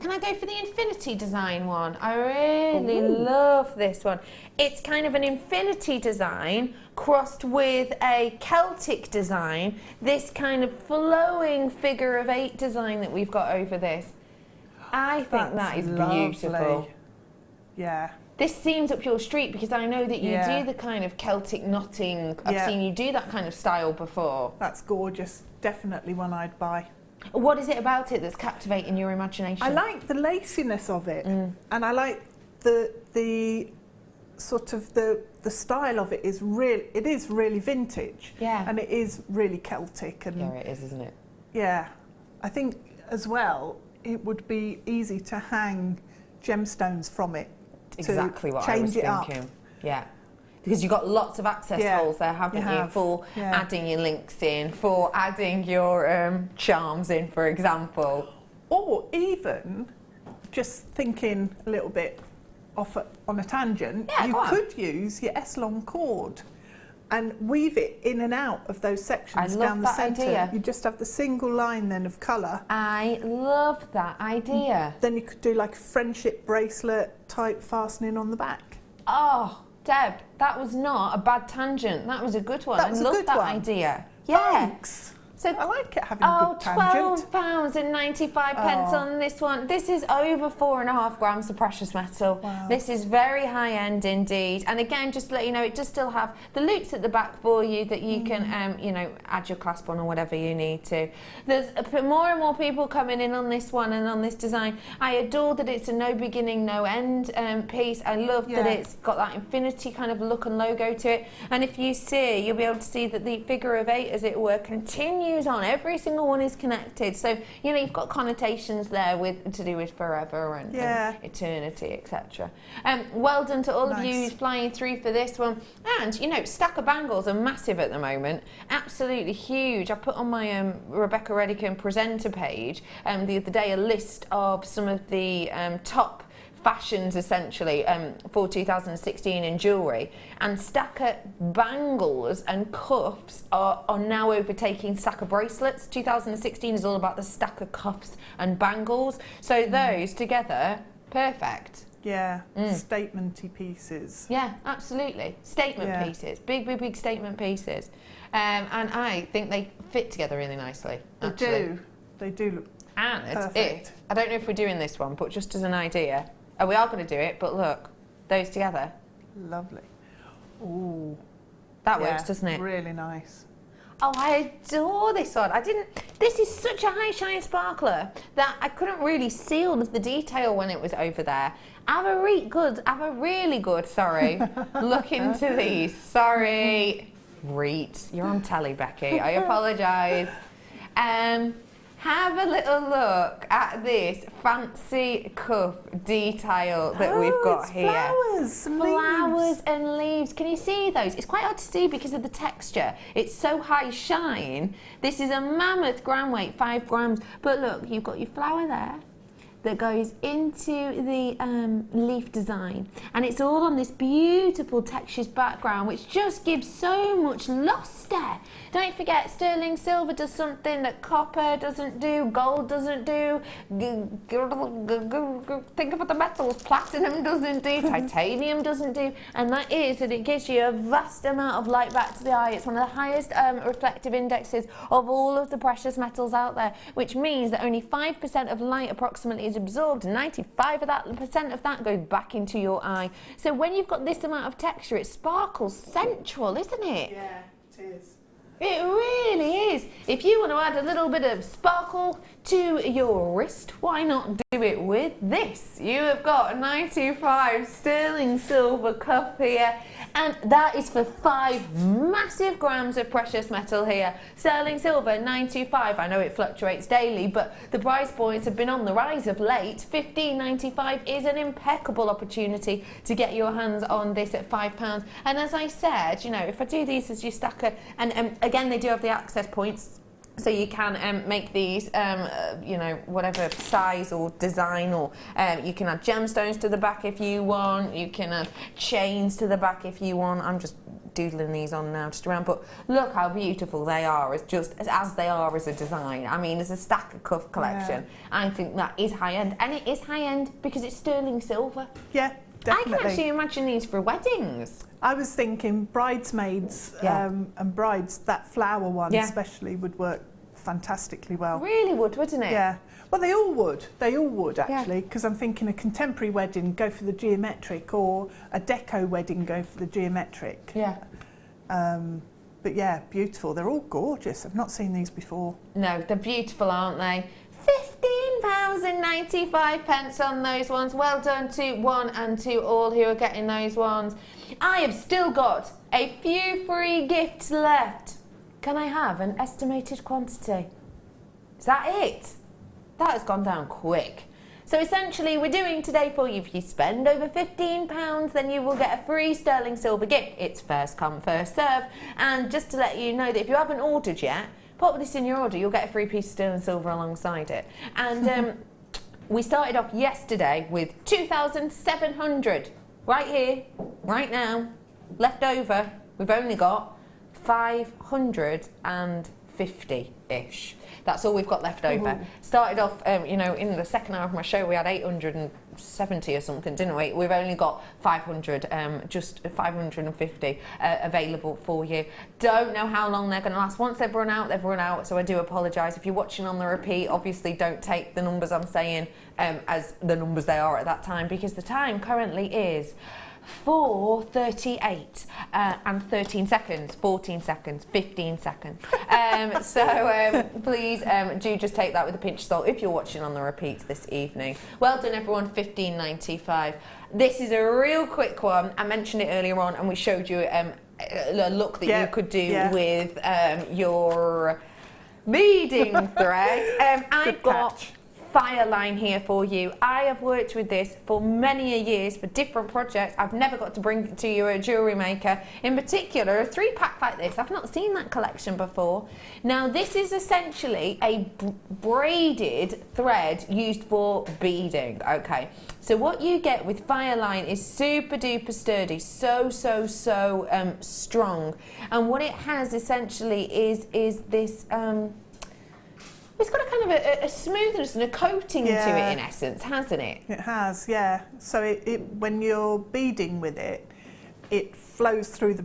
Can I go for the infinity design one? I really love this one. It's kind of an infinity design crossed with a Celtic design, this kind of flowing figure of 8 design that we've got over this. I think that is beautiful. Yeah. This seems up your street because I know that you do the kind of Celtic knotting. I've seen you do that kind of style before. That's gorgeous. Definitely one I'd buy. What is it about it that's captivating your imagination? I like the laciness of it, and I like the sort of the style of it is really vintage. Yeah. And it is really Celtic. And yeah, it is, isn't it? Yeah. I think as well it would be easy to hang gemstones from it. Exactly what I was change it thinking. up. Yeah. Because you've got lots of access holes there, haven't you? For adding your links in, for adding your charms in, for example. Or even, just thinking a little bit off on a tangent, you could use your S-long cord and weave it in and out of those sections down the centre. Idea. You just have the single line then of colour. I love that idea. Then you could do like a friendship bracelet type fastening on the back. Oh, Deb, that was not a bad tangent. That was a good one. I love that idea. Yeah. Thanks. So I like it having a good tangent. £12.95 on this one. This is over 4.5 grams of precious metal. Wow. This is very high end indeed. And again, just to let you know, it does still have the loops at the back for you that you can, you know, add your clasp on or whatever you need to. There's more and more people coming in on this one and on this design. I adore that it's a no beginning, no end piece. I love that it's got that infinity kind of look and logo to it. And if you see, you'll be able to see that the figure of 8, as it were, continues on. Every single one is connected, so you know you've got connotations there to do with forever and eternity, etc. Well done to all of you who's flying through for this one. And you know, stack of bangles are massive at the moment, absolutely huge. I put on my Rebecca Redican presenter page the other day a list of some of the top fashions essentially for 2016 in jewellery, and stacker bangles and cuffs are now overtaking stacker bracelets. 2016 is all about the stacker cuffs and bangles, so those together, perfect. Yeah, statementy pieces. Yeah, absolutely. Statement pieces, big statement pieces, and I think they fit together really nicely. They do look and perfect. I don't know if we're doing this one, but just as an idea. Oh, we are going to do it, but look, those together. Lovely. Ooh. That works, doesn't it? Really nice. Oh, I adore this one. This is such a high shine sparkler that I couldn't really see all of the detail when it was over there. Have a really good, look into these. Sorry. You're on telly, Becky. I apologise. Have a little look at this fancy cuff detail that we've got here. Flowers and leaves. Can you see those? It's quite hard to see because of the texture. It's so high shine. This is a mammoth gram weight, 5 grams. But look, you've got your flower there that goes into the leaf design, and it's all on this beautiful textured background which just gives so much luster. Don't forget, sterling silver does something that copper doesn't do, gold doesn't do, think about the metals, platinum doesn't do, titanium doesn't do, and that is that it gives you a vast amount of light back to the eye. It's one of the highest reflective indexes of all of the precious metals out there, which means that only 5% of light approximately is absorbed, 95% of that goes back into your eye. So when you've got this amount of texture, it sparkles sensual, isn't it? Yeah, it is. It really is. If you want to add a little bit of sparkle to your wrist, why not do it with this? You have got a 925 sterling silver cuff here, and that is for 5 massive grams of precious metal here. Sterling silver 925. I know it fluctuates daily, but the price points have been on the rise of late. $15.95 is an impeccable opportunity to get your hands on this at £5. And as I said, you know, if I do these as your stacker, and again, they do have the access points, so you can make these, you know, whatever size or design, or you can add gemstones to the back if you want. You can add chains to the back if you want. I'm just doodling these on now just around, but look how beautiful they are as they are as a design. I mean, as a stacker cuff collection, I think that is high end, and it is high end because it's sterling silver. Yeah, definitely. I can actually imagine these for weddings. I was thinking bridesmaids and brides, that flower one especially would work fantastically well. Really would, wouldn't it? Yeah. Well, they all would actually, because I'm thinking a contemporary wedding, go for the geometric, or a deco wedding, go for the geometric. Yeah. But yeah, beautiful. They're all gorgeous. I've not seen these before. No, they're beautiful, aren't they? £15.95 on those ones. Well done to one and to all who are getting those ones. I have still got a few free gifts left. Can I have an estimated quantity? Is that it? That has gone down quick. So essentially, we're doing today for you, if you spend over £15, then you will get a free sterling silver gift. It's first come, first serve. And just to let you know that if you haven't ordered yet, pop this in your order, you'll get a free piece of sterling silver alongside it. And we started off yesterday with 2,700 right here, right now, left over. We've only got 550-ish. 5-ish. That's all we've got left over. Started off, you know, in the second half of my show, we had 870 or something, didn't we? We've only got 500, just 550 available for you. Don't know how long they're going to last. Once they've run out, they've run out. So I do apologise. If you're watching on the repeat, obviously don't take the numbers I'm saying as the numbers they are at that time, because the time currently is 4:38 and 13 seconds, 14 seconds, 15 seconds. So please do just take that with a pinch of salt if you're watching on the repeats this evening. Well done everyone, 15.95. This is a real quick one. I mentioned it earlier on and we showed you a look that you could do with your beading thread. I've got Fireline here for you. I have worked with this for many years for different projects. I've never got to bring it to you at Jewellery Maker. In particular, a 3-pack like this. I've not seen that collection before. Now, this is essentially a braided thread used for beading. Okay, so what you get with Fireline is super duper sturdy, so strong. And what it has essentially is this it's got a kind of a smoothness and a coating to it in essence, hasn't it? It has, yeah. So when you're beading with it, it flows through the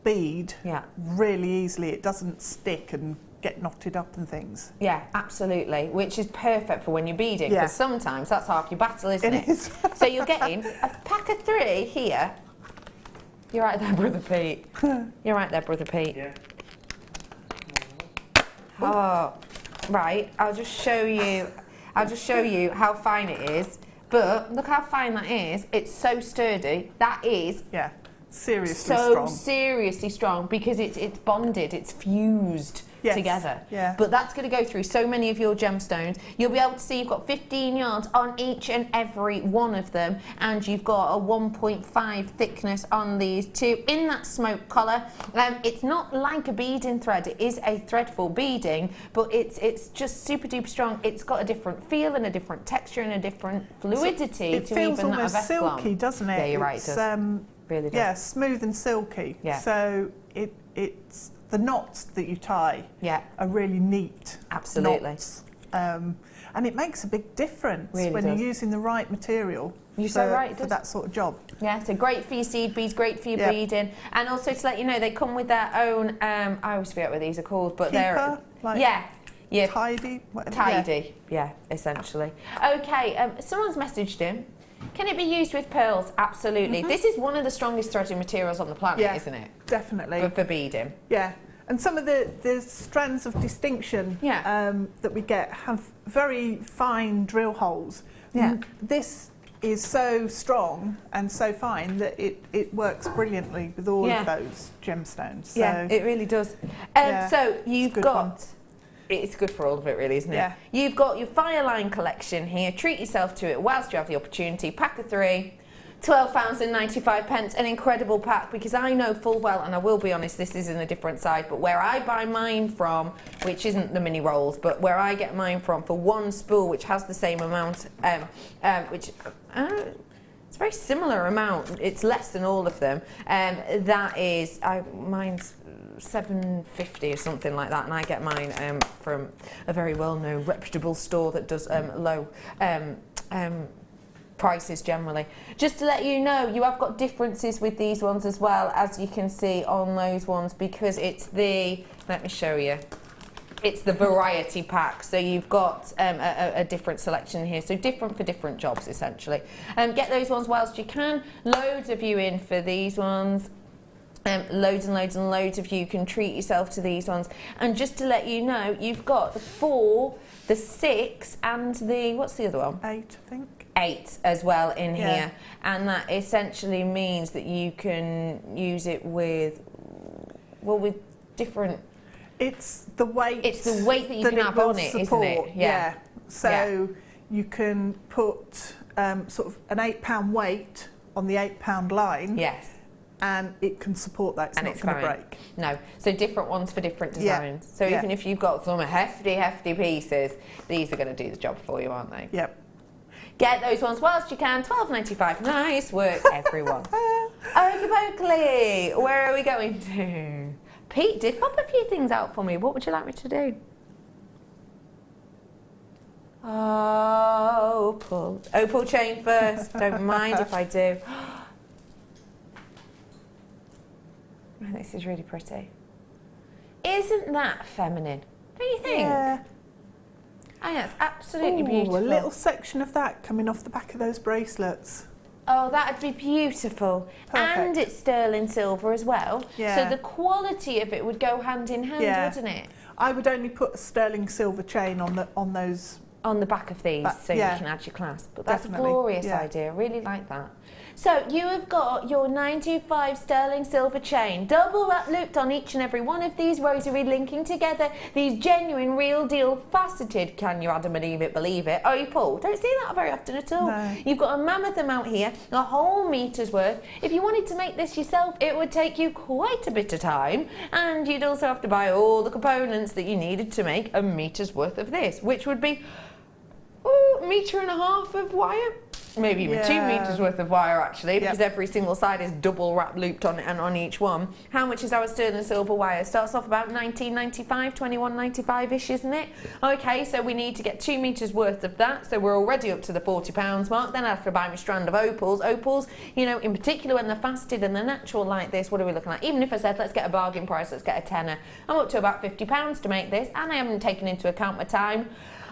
bead really easily. It doesn't stick and get knotted up and things. Yeah, absolutely, which is perfect for when you're beading, because sometimes that's half your battle, isn't it? Is. So you're getting a pack of 3 here. You're right there, Brother Pete. You're right there, Brother Pete. Yeah. Oh. Right, I'll just show you how fine it is. But look how fine that is. It's so sturdy. That is seriously strong. Seriously strong, because it's bonded, it's fused together. Yeah. But that's going to go through so many of your gemstones. You'll be able to see you've got 15 yards on each and every one of them, and you've got a 1.5 thickness on these two in that smoke colour. It's not like a beading thread. It is a thread for beading, but it's just super duper strong. It's got a different feel and a different texture and a different fluidity. It feels almost silky, doesn't it? Yeah, you're right. It does. Really does. Yeah, smooth and silky. Yeah. So it's the knots that you tie are really neat. Absolutely. Knots. And it makes a big difference when does. you're using the right material for that sort of job. Yeah, so great for your seed beads, great for your beading. And also to let you know, they come with their own, I always forget what these are called, but Keeper, they're... Tidy? Tidy, essentially. Okay, someone's messaged in. Can it be used with pearls? Absolutely. This is one of the strongest threading materials on the planet, isn't it? Definitely. For beading. Yeah. And some of the strands of distinction that we get have very fine drill holes. Yeah. And this is so strong and so fine that it works brilliantly with all of those gemstones. So, yeah, it really does. So you've got... It's good for all of it, really, isn't it? Yeah. You've got your Fireline collection here. Treat yourself to it whilst you have the opportunity. Pack of 3, £12.95, an incredible pack, because I know full well, and I will be honest, this is in a different side, but where I buy mine from, which isn't the mini rolls, but where I get mine from for one spool, which has the same amount, it's a very similar amount. It's less than all of them. That is, mine's £7.50 or something like that, and I get mine from a very well-known reputable store that does low prices generally. Just to let you know, you have got differences with these ones as well, as you can see on those ones, because it's the, let me show you, it's the variety pack, so you've got a different selection here, so different for different jobs essentially. Get those ones whilst you can. Loads of you in for these ones. Loads and loads and loads of you can treat yourself to these ones. And just to let you know, you've got the 4, the 6 and the, what's the other one? 8, I think. 8 as well in here. And that essentially means that you can use it with, well, with different... It's the weight. It's the weight that you can have on it, isn't it? Yeah. So you can put sort of an £8 weight on the £8 line. Yes. And it can support that. It's not going to break. No. So different ones for different designs. So even if you've got some hefty pieces, these are going to do the job for you, aren't they? Yep. Get those ones whilst you can. £12.95. Nice work, everyone. Okie dokie. Where are we going to? Pete did pop a few things out for me. What would you like me to do? Opal. Opal chain first. Don't mind if I do. Oh, this is really pretty. Isn't that feminine? Don't you think? Yeah. I think it's absolutely Ooh, beautiful. a little section of that coming off the back of those bracelets. Oh, that'd be beautiful. Perfect. And it's sterling silver as well. Yeah. So the quality of it would go hand in hand, Yeah. wouldn't it? I would only put a sterling silver chain on those. On the back of these, so yeah. you can add your clasp. But that's Definitely, a glorious yeah. idea. I really like that. So you have got your 925 sterling silver chain, double wrap looped on each and every one of these rosary, linking together these genuine, real deal, faceted, can you Adam believe it, opal. Don't see that very often at all. No. You've got a mammoth amount here, a whole meter's worth. If you wanted to make this yourself, it would take you quite a bit of time, and you'd also have to buy all the components that you needed to make a meter's worth of this, which would be a metre and a half of wire. Maybe even 2 meters worth of wire actually, because every single side is double wrap looped on and on each one. How much is our sterling silver wire? Starts off about $19.95, $21.95ish, isn't it? Okay, so we need to get 2 meters worth of that, so we're already up to the £40 mark. Then I have to buy my strand of opals. Opals, you know, in particular when they're faceted and they're natural like this, what are we looking at? Even if I said let's get a bargain price, let's get a tenner, I'm up to about £50 to make this, and I haven't taken into account my time.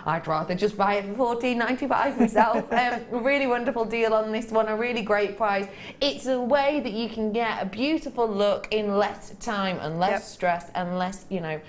I'd rather just buy it for $14.95 myself. Really wonderful deal on this one, a really great price. It's a way that you can get a beautiful look in less time and less stress and less, you know,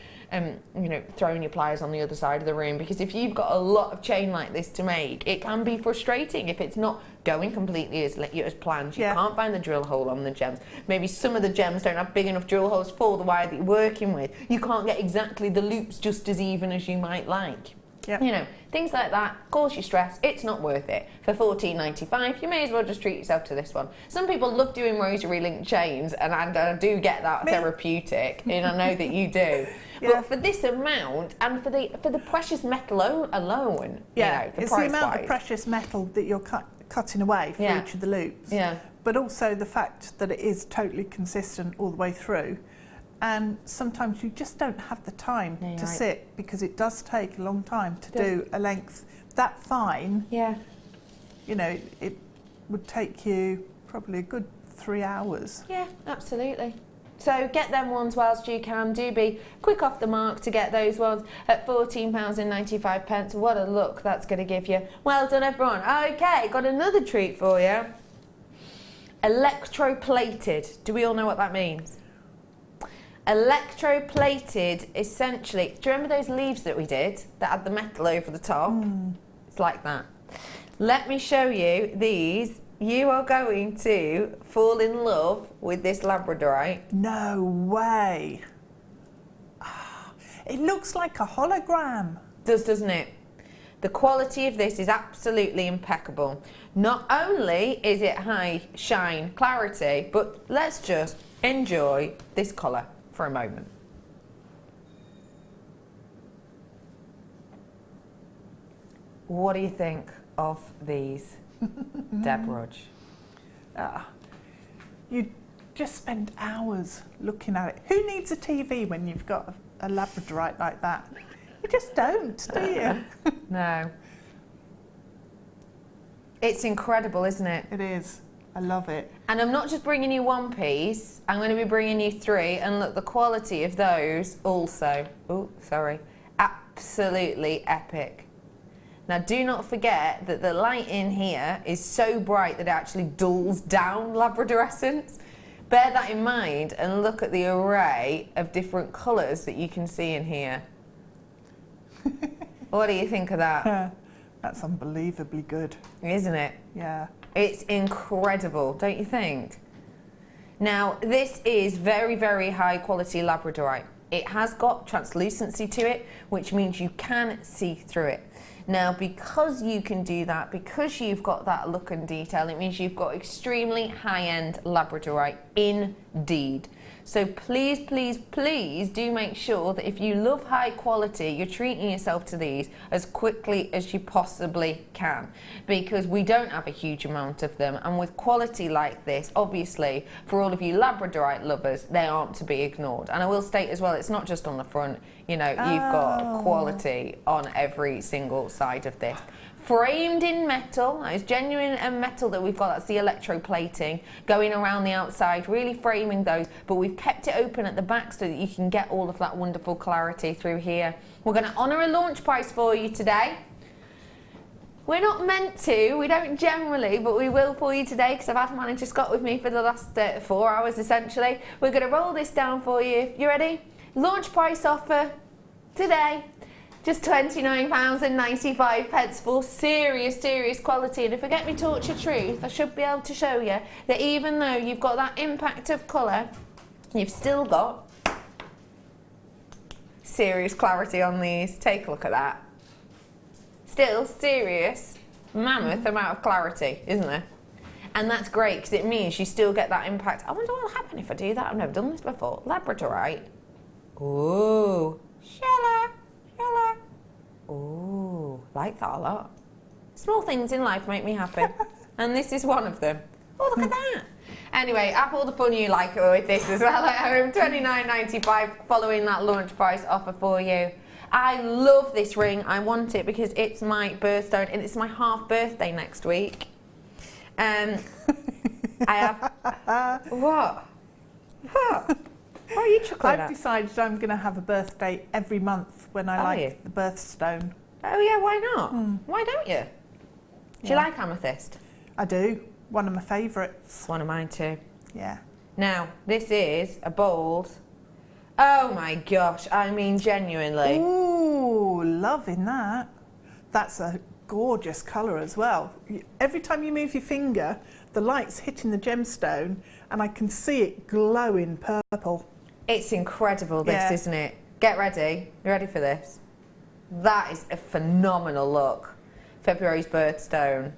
throwing your pliers on the other side of the room, because if you've got a lot of chain like this to make, it can be frustrating if it's not going completely as planned. You can't find the drill hole on the gems. Maybe some of the gems don't have big enough drill holes for the wire that you're working with. You can't get exactly the loops just as even as you might like. Yep. You know, things like that cause you stress. It's not worth it. For $14.95, you may as well just treat yourself to this one. Some people love doing rosary linked chains, and I do get that therapeutic, and I know that you do. But for this amount, and for the precious metal alone, you know, it's the amount of precious metal that you're cutting away for each of the loops. Yeah. But also the fact that it is totally consistent all the way through. And sometimes you just don't have the time to sit, because it does take a long time to do a length that fine. Yeah. You know, it would take you probably a good 3 hours. Yeah, absolutely. So get them ones whilst you can. Do be quick off the mark to get those ones at £14.95. What a look that's going to give you. Well done, everyone. Okay, got another treat for you. Electroplated. Do we all know what that means? Electroplated, essentially, do you remember those leaves that we did that had the metal over the top? It's like that. Let me show you these. You are going to fall in love with this labradorite. No way. It looks like a hologram. Doesn't it? The quality of this is absolutely impeccable. Not only is it high shine clarity, but let's just enjoy this colour for a moment. What do you think of these, Deb Rudge? You just spend hours looking at it. Who needs a TV when you've got a labradorite like that? You just don't, do you? No. It's incredible, isn't it? It is. I love it. And I'm not just bringing you one piece, I'm going to be bringing you 3, and look, the quality of those also, absolutely epic. Now do not forget that the light in here is so bright that it actually dulls down labradorescence. Bear that in mind and look at the array of different colours that you can see in here. What do you think of that? That's unbelievably good. Isn't it? Yeah. It's incredible, don't you think? Now, this is very, very high quality labradorite. It has got translucency to it, which means you can see through it. Now, because you can do that, because you've got that look and detail, it means you've got extremely high-end labradorite indeed. So please, please, please do make sure that if you love high quality, you're treating yourself to these as quickly as you possibly can, because we don't have a huge amount of them. And with quality like this, obviously, for all of you Labradorite lovers, they aren't to be ignored. And I will state as well, it's not just on the front, you know, you've got quality on every single side of this. Framed in metal, that is genuine and metal that we've got, that's the electroplating going around the outside, really framing those, but we've kept it open at the back so that you can get all of that wonderful clarity through here. We're going to honour a launch price for you today. We're not meant to, we don't generally, but we will for you today because I've had manager Scott with me for the last 4 hours essentially. We're going to roll this down for you. You ready? Launch price offer today. Just £29.95 for serious quality. And if I get me torture truth, I should be able to show you that even though you've got that impact of colour, you've still got serious clarity on these. Take a look at that. Still serious, mammoth amount of clarity, isn't there? And that's great because it means you still get that impact. I wonder what will happen if I do that. I've never done this before. Labradorite. Ooh. Shallow. Ooh, like that a lot. Small things in life make me happy. And this is one of them. Oh, look at that. Anyway, have all the fun you like with this as well at home. £29.95 following that launch price offer for you. I love this ring. I want it because it's my birthstone and it's my half birthday next week. I have... What? Why are you chuckling I've decided I'm going to have a birthday every month when I like the birthstone. Oh yeah, why not? Why don't you? Do you like amethyst? I do. One of my favourites. One of mine too. Yeah. Now, this is a bold. Oh my gosh, I mean genuinely. Ooh, loving that. That's a gorgeous colour as well. Every time you move your finger, the light's hitting the gemstone and I can see it glowing purple. It's incredible, this, isn't it? Get ready. You ready for this? That is a phenomenal look. February's birthstone.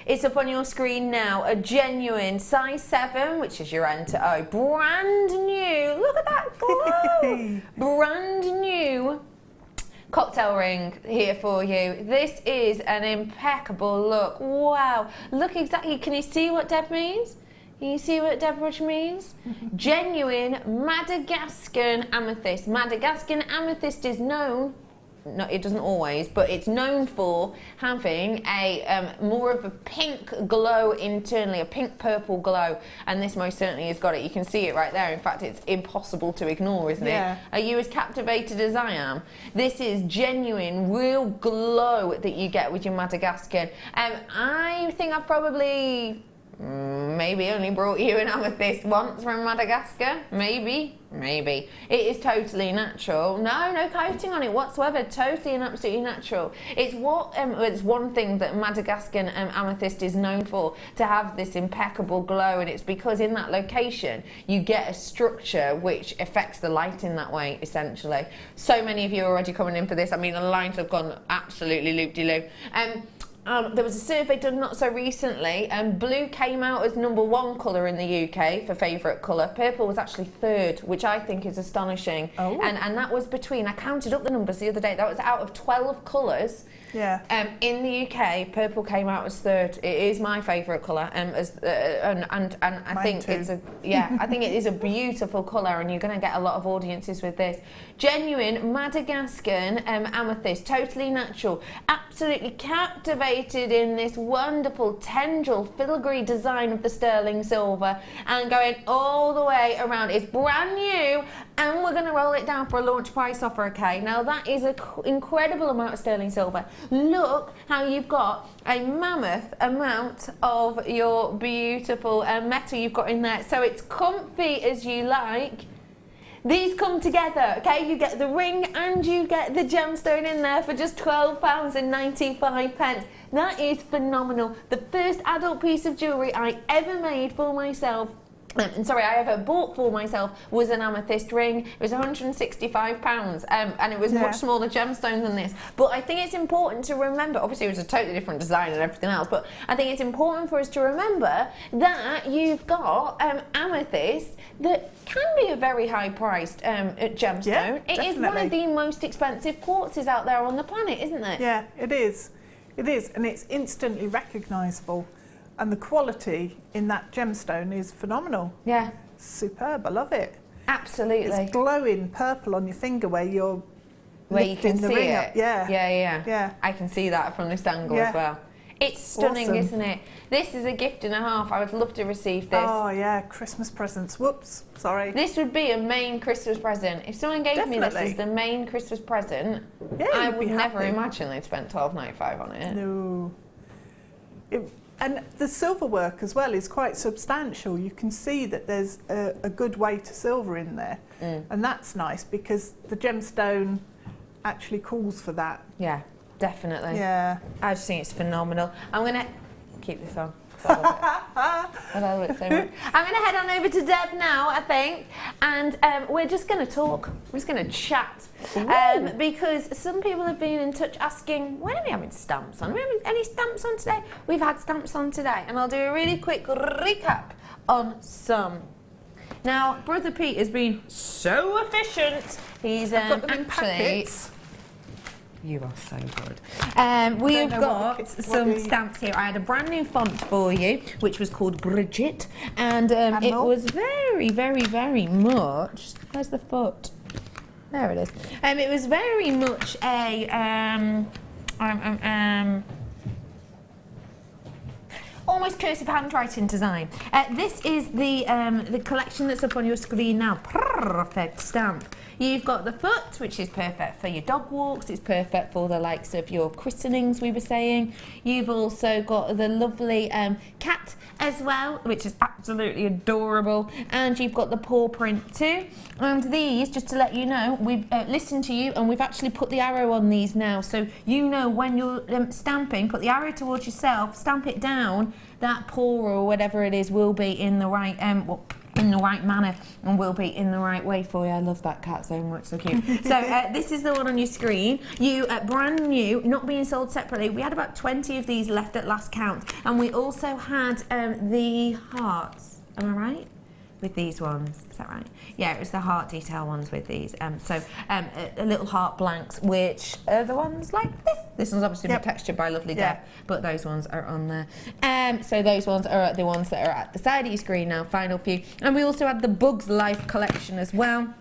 It's up on your screen now. A genuine size 7, which is your N to O. Brand new. Look at that glow. Brand new cocktail ring here for you. This is an impeccable look. Wow. Look exactly. Can you see what Deb means? Can you see what Deb Rudge means? Genuine Madagascan amethyst. Madagascan amethyst is known, no, it doesn't always, but it's known for having a more of a pink glow internally, a pink purple glow, and this most certainly has got it. You can see it right there. In fact, it's impossible to ignore, isn't it? Are you as captivated as I am? This is genuine, real glow that you get with your Madagascan. I think I've probably maybe only brought you an amethyst once from Madagascar. Maybe. It is totally natural. No coating on it whatsoever. Totally and absolutely natural. It's what it's one thing that Madagascan amethyst is known for, to have this impeccable glow, and it's because in that location you get a structure which affects the light in that way, essentially. So many of you are already coming in for this. I mean, the lines have gone absolutely loop-de-loop. There was a survey done not so recently, and blue came out as #1 colour in the UK for favourite colour. Purple was actually 3rd, which I think is astonishing. And that was between, I counted up the numbers the other day, that was out of 12 colours. In the UK, purple came out as 3rd. It is my favourite colour, and I think it's I think it is a beautiful colour, and you're going to get a lot of audiences with this. Genuine Madagascan amethyst, totally natural, absolutely captivated in this wonderful tendril filigree design of the sterling silver, and going all the way around. It's brand new, and we're going to roll it down for a launch price offer. Okay, now that is an incredible amount of sterling silver. Look how you've got a mammoth amount of your beautiful metal you've got in there, so it's comfy as you like. These come together, okay? You get the ring and you get the gemstone in there for just £12.95. That is phenomenal. The first adult piece of jewellery I ever made for myself. and sorry, I ever bought for myself was an amethyst ring. It was £165, and it was a much smaller gemstone than this. But I think it's important to remember, obviously it was a totally different design and everything else, but I think it's important for us to remember that you've got amethyst that can be a very high-priced gemstone. Yeah, it is one of the most expensive quartzes out there on the planet, isn't it? Yeah, it is. It is, and it's instantly recognisable. And the quality in that gemstone is phenomenal. Yeah. Superb, I love it. Absolutely. It's glowing purple on your finger where you're you can the see ring it. up. Yeah. Yeah. I can see that from this angle as well. It's stunning, Awesome. Isn't it? This is a gift and a half. I would love to receive this. Oh yeah, Christmas presents. Whoops, sorry. This would be a main Christmas present. If someone gave me this as the main Christmas present, I would never imagine they'd spent £12.95 on it. No. And the silver work as well is quite substantial. You can see that there's a good weight of silver in there. And that's nice because the gemstone actually calls for that. Yeah, definitely. Yeah. I just think it's phenomenal. I'm going to keep this on. I love it so much. I'm going to head on over to Deb now, I think, and we're just going to talk. We're just going to chat. Because some people have been in touch asking, when are we having stamps on? Are we having any stamps on today? We've had stamps on today, and I'll do a really quick recap on some. Now, Brother Pete has been so efficient. He's I've got them in actually... packets. You are so good. We've got some stamps here. I had a brand new font for you, which was called Bridget, and it was very, very, very much. Where's the foot? There it is. It was very much a almost cursive handwriting design. This is the collection that's up on your screen now. Perfect stamp. You've got the foot, which is perfect for your dog walks. It's perfect for the likes of your christenings, we were saying. You've also got the lovely cat as well, which is absolutely adorable. And you've got the paw print too. And these, just to let you know, we've listened to you and we've actually put the arrow on these now. So you know when you're stamping, put the arrow towards yourself, stamp it down, that paw or whatever it is will be in the right in the right manner and will be in the right way for you. I love that cat so much, so cute. So this is the one on your screen. You brand new, not being sold separately. We had about 20 of these left at last count, and we also had the hearts. Am I right? With these ones, is that right? Yeah, it was the heart detail ones with these. A little heart blanks, which are the ones like this. This one's obviously been textured by lovely Deb, but those ones are on there. So those ones are the ones that are at the side of your screen now, final few. And we also had the Bugs Life collection as well.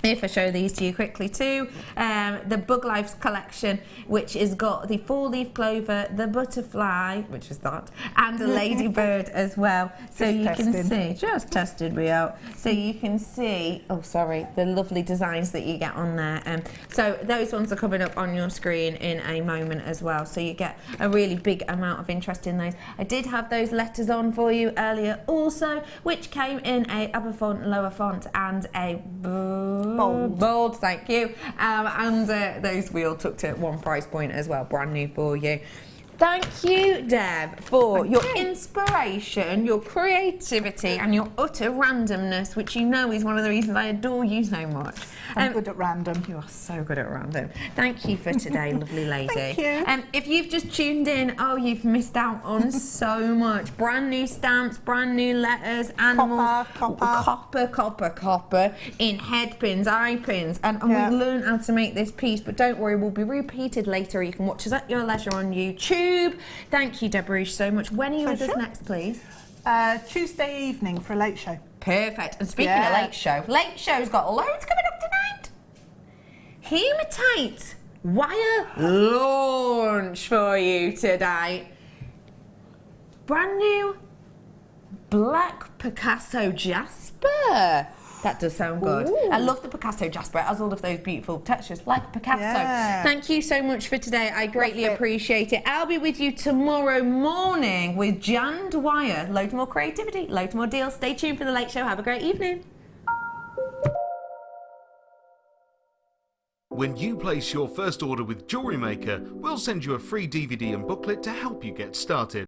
If I show these to you quickly too, the Bug Life collection, which has got the 4-leaf clover, the butterfly, which is that, and the ladybird as well. So you can see, just tested me out. So you can see, the lovely designs that you get on there. So those ones are coming up on your screen in a moment as well. So you get a really big amount of interest in those. I did have those letters on for you earlier also, which came in a upper font, lower font, and a bold, thank you. And those we all took to one price point as well, brand new for you. Thank you, Deb, for your inspiration, your creativity, and your utter randomness, which you know is one of the reasons I adore you so much. I'm good at random. You are so good at random. Thank you for today, lovely lady. Thank you. If you've just tuned in, you've missed out on so much. Brand new stamps, brand new letters, animals, copper, in head pins, eye pins, and we learned how to make this piece. But don't worry, we'll be repeated later. You can watch us at your leisure on YouTube. Thank you, Deborah, so much. When are you with us next, please? Tuesday evening for a late show. Perfect. And speaking of late show's got loads coming up tonight. Hematite wire launch for you today. Brand new black Picasso Jasper. That does sound good. Ooh. I love the Picasso Jasper. It has all of those beautiful textures, like Picasso. Yeah. Thank you so much for today. I greatly appreciate it. I'll be with you tomorrow morning with Jan Dwyer. Loads more creativity, loads more deals. Stay tuned for the late show. Have a great evening. When you place your first order with Jewellery Maker, we'll send you a free DVD and booklet to help you get started.